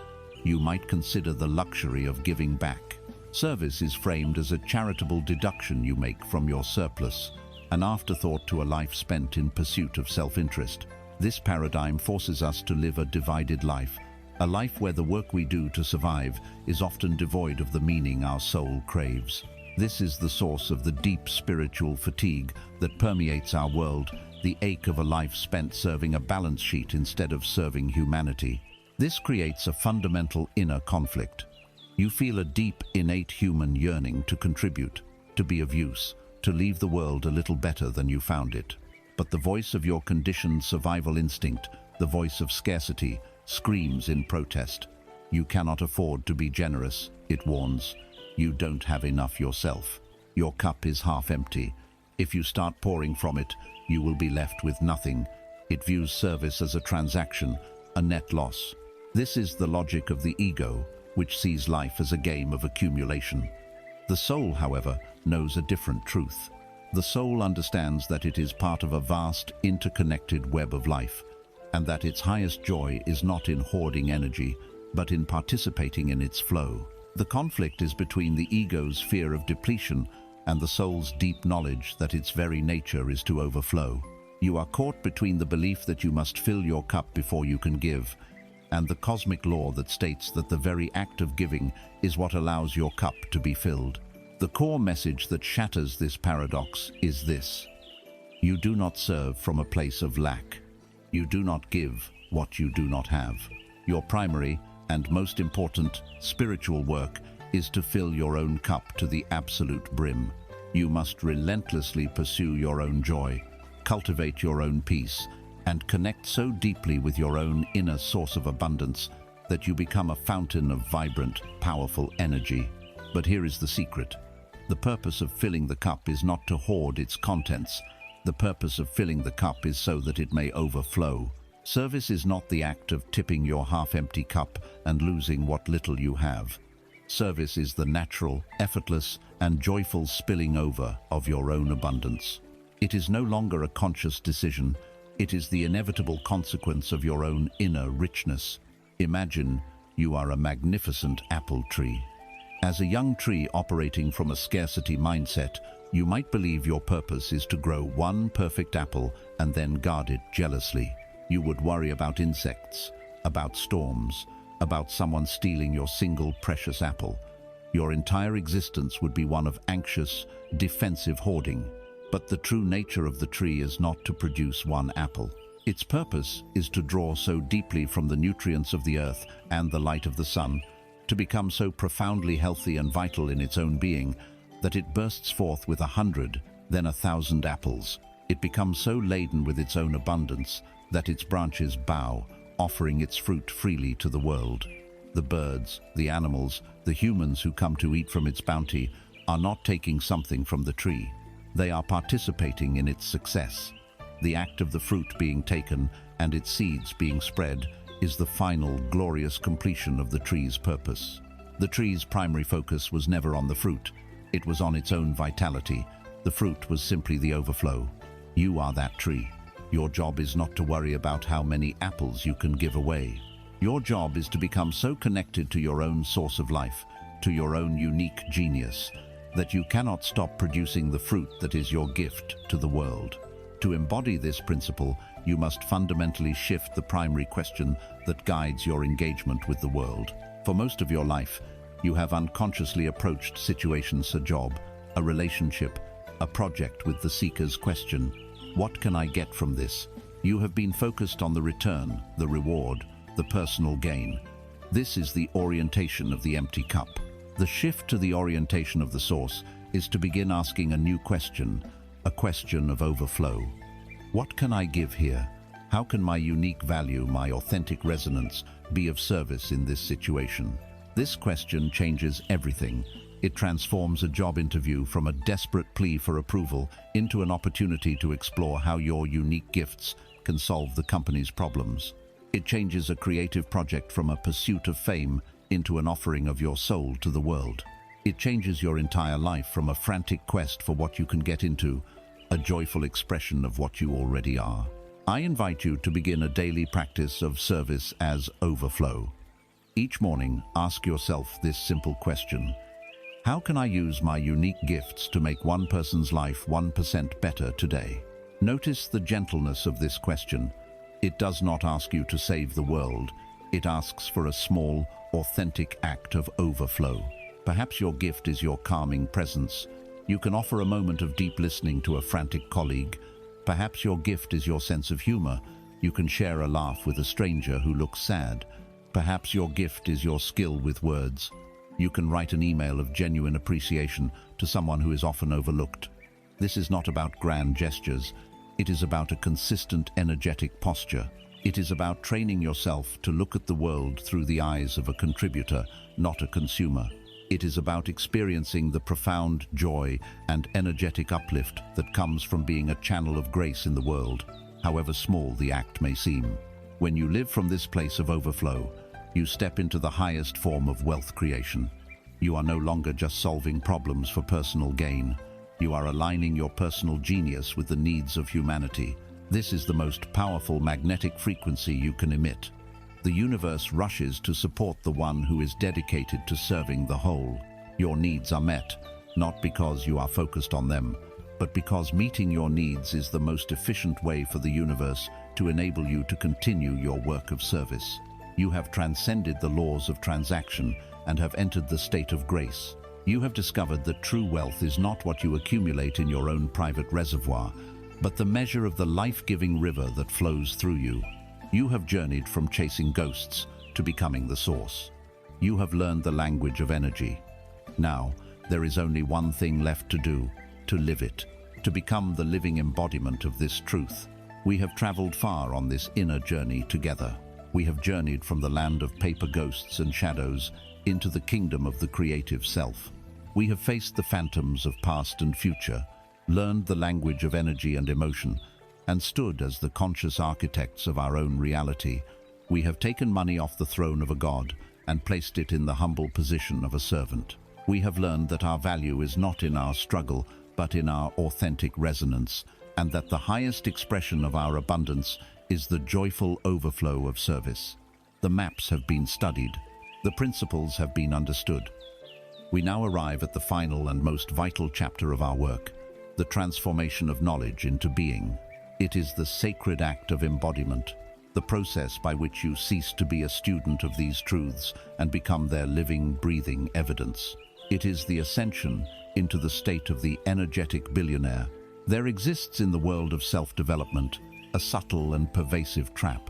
you might consider the luxury of giving back. Service is framed as a charitable deduction you make from your surplus, an afterthought to a life spent in pursuit of self-interest. This paradigm forces us to live a divided life, a life where the work we do to survive is often devoid of the meaning our soul craves. This is the source of the deep spiritual fatigue that permeates our world, the ache of a life spent serving a balance sheet instead of serving humanity. This creates a fundamental inner conflict. You feel a deep, innate human yearning to contribute, to be of use, to leave the world a little better than you found it. But the voice of your conditioned survival instinct, the voice of scarcity, screams in protest. You cannot afford to be generous, it warns. You don't have enough yourself. Your cup is half empty. If you start pouring from it, you will be left with nothing. It views service as a transaction, a net loss. This is the logic of the ego, which sees life as a game of accumulation. The soul, however, knows a different truth. The soul understands that it is part of a vast, interconnected web of life, and that its highest joy is not in hoarding energy, but in participating in its flow. The conflict is between the ego's fear of depletion and the soul's deep knowledge that its very nature is to overflow. You are caught between the belief that you must fill your cup before you can give, and the cosmic law that states that the very act of giving is what allows your cup to be filled. The core message that shatters this paradox is this: you do not serve from a place of lack. You do not give what you do not have. Your primary and most important spiritual work is to fill your own cup to the absolute brim. You must relentlessly pursue your own joy, cultivate your own peace, and connect so deeply with your own inner source of abundance that you become a fountain of vibrant, powerful energy. But here is the secret. The purpose of filling the cup is not to hoard its contents. The purpose of filling the cup is so that it may overflow. Service is not the act of tipping your half-empty cup and losing what little you have. Service is the natural, effortless, and joyful spilling over of your own abundance. It is no longer a conscious decision. It is the inevitable consequence of your own inner richness. Imagine you are a magnificent apple tree. As a young tree operating from a scarcity mindset, you might believe your purpose is to grow one perfect apple and then guard it jealously. You would worry about insects, about storms, about someone stealing your single precious apple. Your entire existence would be one of anxious, defensive hoarding. But the true nature of the tree is not to produce one apple. Its purpose is to draw so deeply from the nutrients of the earth and the light of the sun, to become so profoundly healthy and vital in its own being that it bursts forth with 100, then 1,000 apples. It becomes so laden with its own abundance that its branches bow, offering its fruit freely to the world. The birds, the animals, the humans who come to eat from its bounty are not taking something from the tree. They are participating in its success. The act of the fruit being taken and its seeds being spread is the final, glorious completion of the tree's purpose. The tree's primary focus was never on the fruit. It was on its own vitality. The fruit was simply the overflow. You are that tree. Your job is not to worry about how many apples you can give away. Your job is to become so connected to your own source of life, to your own unique genius, that you cannot stop producing the fruit that is your gift to the world. To embody this principle, you must fundamentally shift the primary question that guides your engagement with the world. For most of your life, you have unconsciously approached situations, a job, a relationship, a project with the seeker's question: what can I get from this? You have been focused on the return, the reward, the personal gain. This is the orientation of the empty cup. The shift to the orientation of the source is to begin asking a new question, a question of overflow. What can I give here? How can my unique value, my authentic resonance, be of service in this situation? This question changes everything. It transforms a job interview from a desperate plea for approval into an opportunity to explore how your unique gifts can solve the company's problems. It changes a creative project from a pursuit of fame into an offering of your soul to the world. It changes your entire life from a frantic quest for what you can get into, a joyful expression of what you already are. I invite you to begin a daily practice of service as overflow. Each morning, ask yourself this simple question: how can I use my unique gifts to make one person's life 1% better today? Notice the gentleness of this question. It does not ask you to save the world. It asks for a small, authentic act of overflow. Perhaps your gift is your calming presence. You can offer a moment of deep listening to a frantic colleague. Perhaps your gift is your sense of humor. You can share a laugh with a stranger who looks sad. Perhaps your gift is your skill with words. You can write an email of genuine appreciation to someone who is often overlooked. This is not about grand gestures. It is about a consistent, energetic posture. It is about training yourself to look at the world through the eyes of a contributor, not a consumer. It is about experiencing the profound joy and energetic uplift that comes from being a channel of grace in the world, however small the act may seem. When you live from this place of overflow, you step into the highest form of wealth creation. You are no longer just solving problems for personal gain. You are aligning your personal genius with the needs of humanity. This is the most powerful magnetic frequency you can emit. The universe rushes to support the one who is dedicated to serving the whole. Your needs are met, not because you are focused on them, but because meeting your needs is the most efficient way for the universe to enable you to continue your work of service. You have transcended the laws of transaction and have entered the state of grace. You have discovered that true wealth is not what you accumulate in your own private reservoir, but the measure of the life-giving river that flows through you. You have journeyed from chasing ghosts to becoming the source. You have learned the language of energy. Now, there is only one thing left to do: to live it, to become the living embodiment of this truth. We have traveled far on this inner journey together. We have journeyed from the land of paper ghosts and shadows into the kingdom of the creative self. We have faced the phantoms of past and future, learned the language of energy and emotion, and stood as the conscious architects of our own reality. We have taken money off the throne of a god and placed it in the humble position of a servant. We have learned that our value is not in our struggle, but in our authentic resonance, and that the highest expression of our abundance is the joyful overflow of service. The maps have been studied. The principles have been understood. We now arrive at the final and most vital chapter of our work, the transformation of knowledge into being. It is the sacred act of embodiment, the process by which you cease to be a student of these truths and become their living, breathing evidence. It is the ascension into the state of the energetic billionaire. There exists in the world of self-development a subtle and pervasive trap.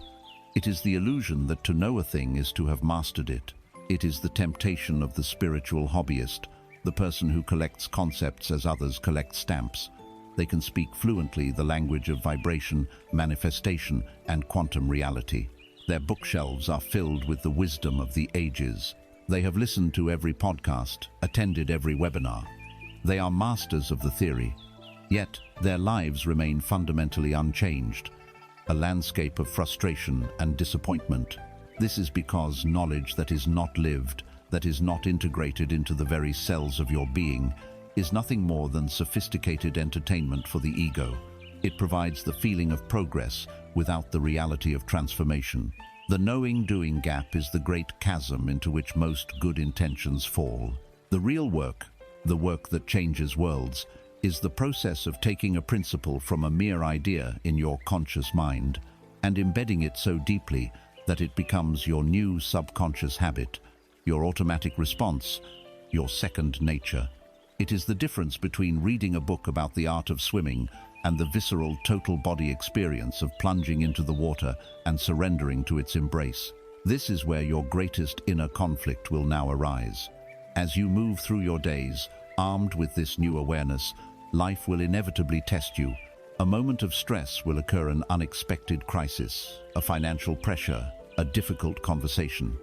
It is the illusion that to know a thing is to have mastered it. It is the temptation of the spiritual hobbyist, the person who collects concepts as others collect stamps. They can speak fluently the language of vibration, manifestation, and quantum reality. Their bookshelves are filled with the wisdom of the ages. They have listened to every podcast, attended every webinar. They are masters of the theory, yet their lives remain fundamentally unchanged, a landscape of frustration and disappointment. This is because knowledge that is not lived, that is not integrated into the very cells of your being, is nothing more than sophisticated entertainment for the ego. It provides the feeling of progress without the reality of transformation. The knowing-doing gap is the great chasm into which most good intentions fall. The real work, the work that changes worlds, is the process of taking a principle from a mere idea in your conscious mind and embedding it so deeply that it becomes your new subconscious habit, your automatic response, your second nature. It is the difference between reading a book about the art of swimming and the visceral total body experience of plunging into the water and surrendering to its embrace. This is where your greatest inner conflict will now arise. As you move through your days, armed with this new awareness, life will inevitably test you. A moment of stress will occur, an unexpected crisis, a financial pressure, a difficult conversation.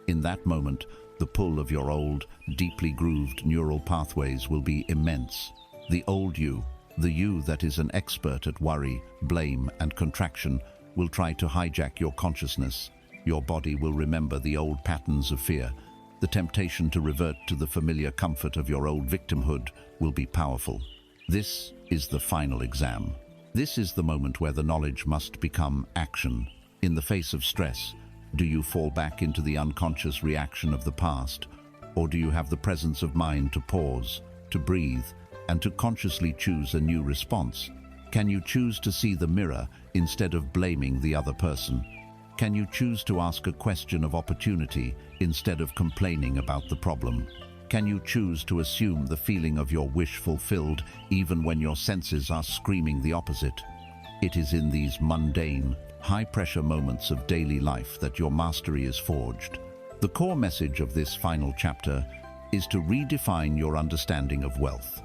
In that moment, the pull of your old, deeply grooved neural pathways will be immense. The old you, the you that is an expert at worry, blame, and contraction, will try to hijack your consciousness. Your body will remember the old patterns of fear, The temptation to revert to the familiar comfort of your old victimhood will be powerful. This is the final exam. This is the moment where the knowledge must become action. In the face of stress, do you fall back into the unconscious reaction of the past, or do you have the presence of mind to pause, to breathe, and to consciously choose a new response? Can you choose to see the mirror instead of blaming the other person? Can you choose to ask a question of opportunity instead of complaining about the problem? Can you choose to assume the feeling of your wish fulfilled even when your senses are screaming the opposite? It is in these mundane, high-pressure moments of daily life that your mastery is forged. The core message of this final chapter is to redefine your understanding of wealth.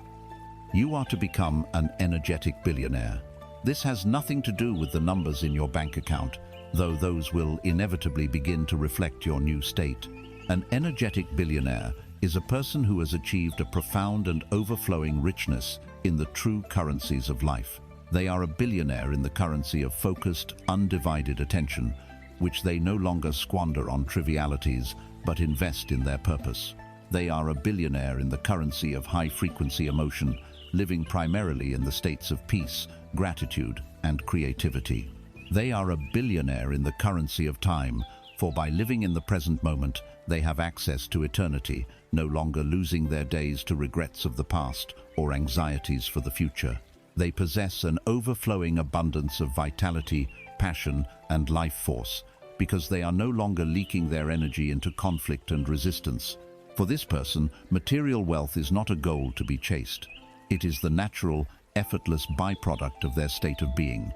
You are to become an energetic billionaire. This has nothing to do with the numbers in your bank account, though those will inevitably begin to reflect your new state. An energetic billionaire is a person who has achieved a profound and overflowing richness in the true currencies of life. They are a billionaire in the currency of focused, undivided attention, which they no longer squander on trivialities, but invest in their purpose. They are a billionaire in the currency of high-frequency emotion, living primarily in the states of peace, gratitude, and creativity. They are a billionaire in the currency of time, for by living in the present moment, they have access to eternity, no longer losing their days to regrets of the past or anxieties for the future. They possess an overflowing abundance of vitality, passion, and life force, because they are no longer leaking their energy into conflict and resistance. For this person, material wealth is not a goal to be chased. It is the natural, effortless byproduct of their state of being.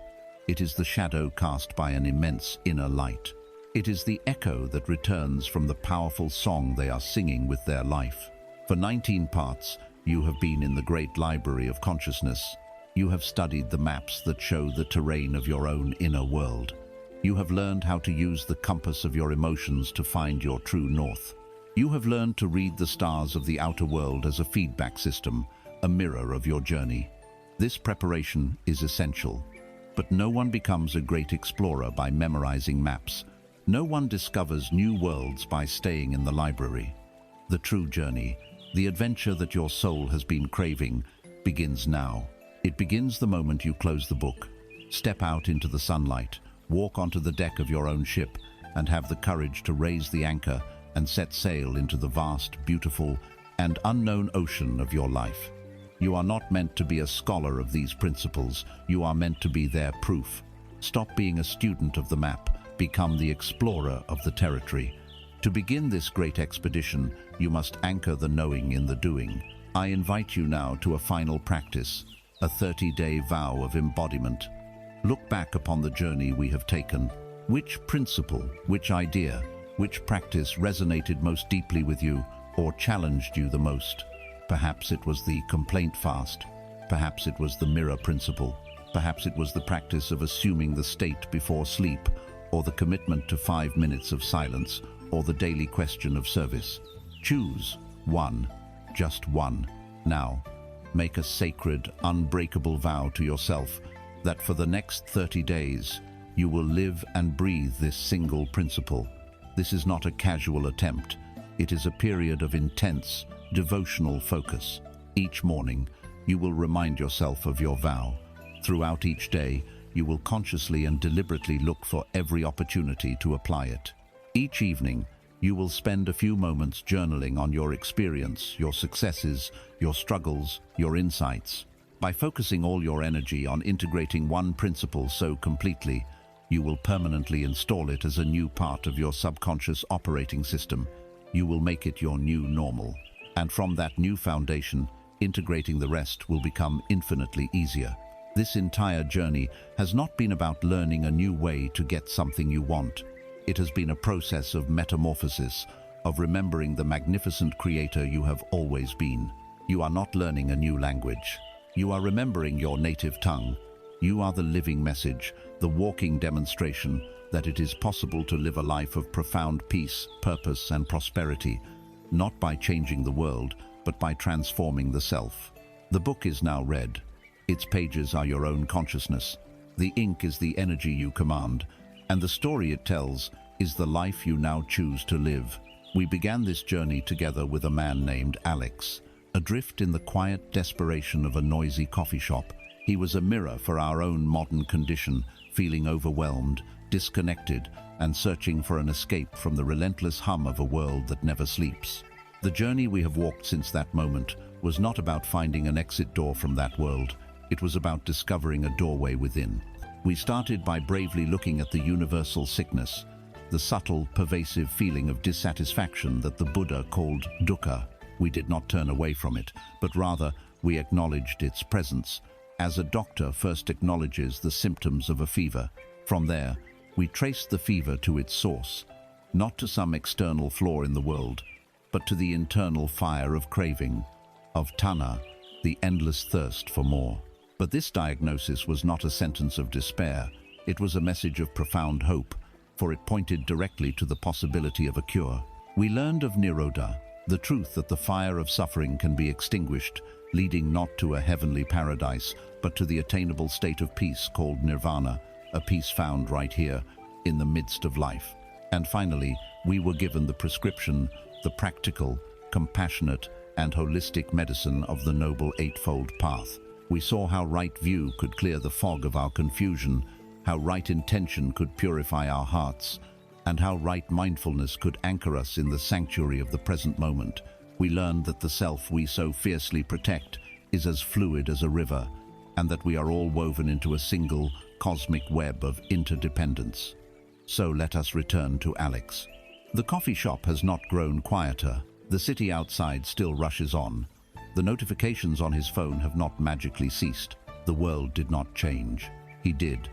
It is the shadow cast by an immense inner light. It is the echo that returns from the powerful song they are singing with their life. For 19 parts, you have been in the great library of consciousness. You have studied the maps that show the terrain of your own inner world. You have learned how to use the compass of your emotions to find your true north. You have learned to read the stars of the outer world as a feedback system, a mirror of your journey. This preparation is essential. But no one becomes a great explorer by memorizing maps. No one discovers new worlds by staying in the library. The true journey, the adventure that your soul has been craving, begins now. It begins the moment you close the book, step out into the sunlight, walk onto the deck of your own ship, and have the courage to raise the anchor and set sail into the vast, beautiful, and unknown ocean of your life. You are not meant to be a scholar of these principles. You are meant to be their proof. Stop being a student of the map. Become the explorer of the territory. To begin this great expedition, you must anchor the knowing in the doing. I invite you now to a final practice, a 30-day vow of embodiment. Look back upon the journey we have taken. Which principle, which idea, which practice resonated most deeply with you or challenged you the most? Perhaps it was the complaint fast. Perhaps it was the mirror principle. Perhaps it was the practice of assuming the state before sleep, or the commitment to 5 minutes of silence, or the daily question of service. Choose one, just one. Now, make a sacred, unbreakable vow to yourself that for the next 30 days, you will live and breathe this single principle. This is not a casual attempt. It is a period of intense, devotional focus. Each morning, you will remind yourself of your vow. Throughout each day, you will consciously and deliberately look for every opportunity to apply it. Each evening, you will spend a few moments journaling on your experience, your successes, your struggles, your insights. By focusing all your energy on integrating one principle so completely, you will permanently install it as a new part of your subconscious operating system. You will make it your new normal. And from that new foundation, integrating the rest will become infinitely easier. This entire journey has not been about learning a new way to get something you want. It has been a process of metamorphosis, of remembering the magnificent creator you have always been. You are not learning a new language. You are remembering your native tongue. You are the living message, the walking demonstration that it is possible to live a life of profound peace, purpose, and prosperity, not by changing the world, but by transforming the self. The book is now read. Its pages are your own consciousness. The ink is the energy you command, and the story it tells is the life you now choose to live. We began this journey together with a man named Alex. Adrift in the quiet desperation of a noisy coffee shop, he was a mirror for our own modern condition, feeling overwhelmed, disconnected, and searching for an escape from the relentless hum of a world that never sleeps. The journey we have walked since that moment was not about finding an exit door from that world. It was about discovering a doorway within. We started by bravely looking at the universal sickness, the subtle, pervasive feeling of dissatisfaction that the Buddha called Dukkha. We did not turn away from it, but rather we acknowledged its presence, as a doctor first acknowledges the symptoms of a fever. From there, we traced the fever to its source, not to some external flaw in the world, but to the internal fire of craving, of tanha, the endless thirst for more. But this diagnosis was not a sentence of despair. It was a message of profound hope, for it pointed directly to the possibility of a cure. We learned of Nirodha, the truth that the fire of suffering can be extinguished, leading not to a heavenly paradise, but to the attainable state of peace called nirvana, a peace found right here, in the midst of life. And finally, we were given the prescription, the practical, compassionate, and holistic medicine of the noble Eightfold Path. We saw how right view could clear the fog of our confusion, how right intention could purify our hearts, and how right mindfulness could anchor us in the sanctuary of the present moment. We learned that the self we so fiercely protect is as fluid as a river, and that we are all woven into a single, cosmic web of interdependence. So let us return to Alex. The coffee shop has not grown quieter. The city outside still rushes on. The notifications on his phone have not magically ceased. The world did not change. He did.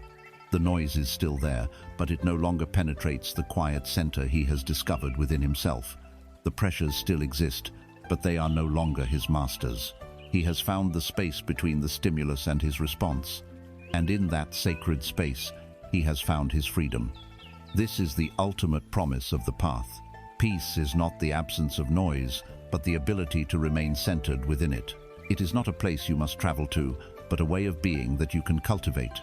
The noise is still there, but it no longer penetrates the quiet center he has discovered within himself. The pressures still exist, but they are no longer his masters. He has found the space between the stimulus and his response, and in that sacred space, he has found his freedom. This is the ultimate promise of the path. Peace is not the absence of noise, but the ability to remain centered within it. It is not a place you must travel to, but a way of being that you can cultivate.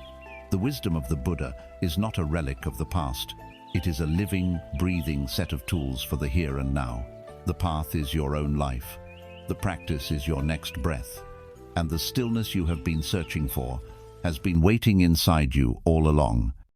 The wisdom of the Buddha is not a relic of the past. It is a living, breathing set of tools for the here and now. The path is your own life. The practice is your next breath. And the stillness you have been searching for has been waiting inside you all along.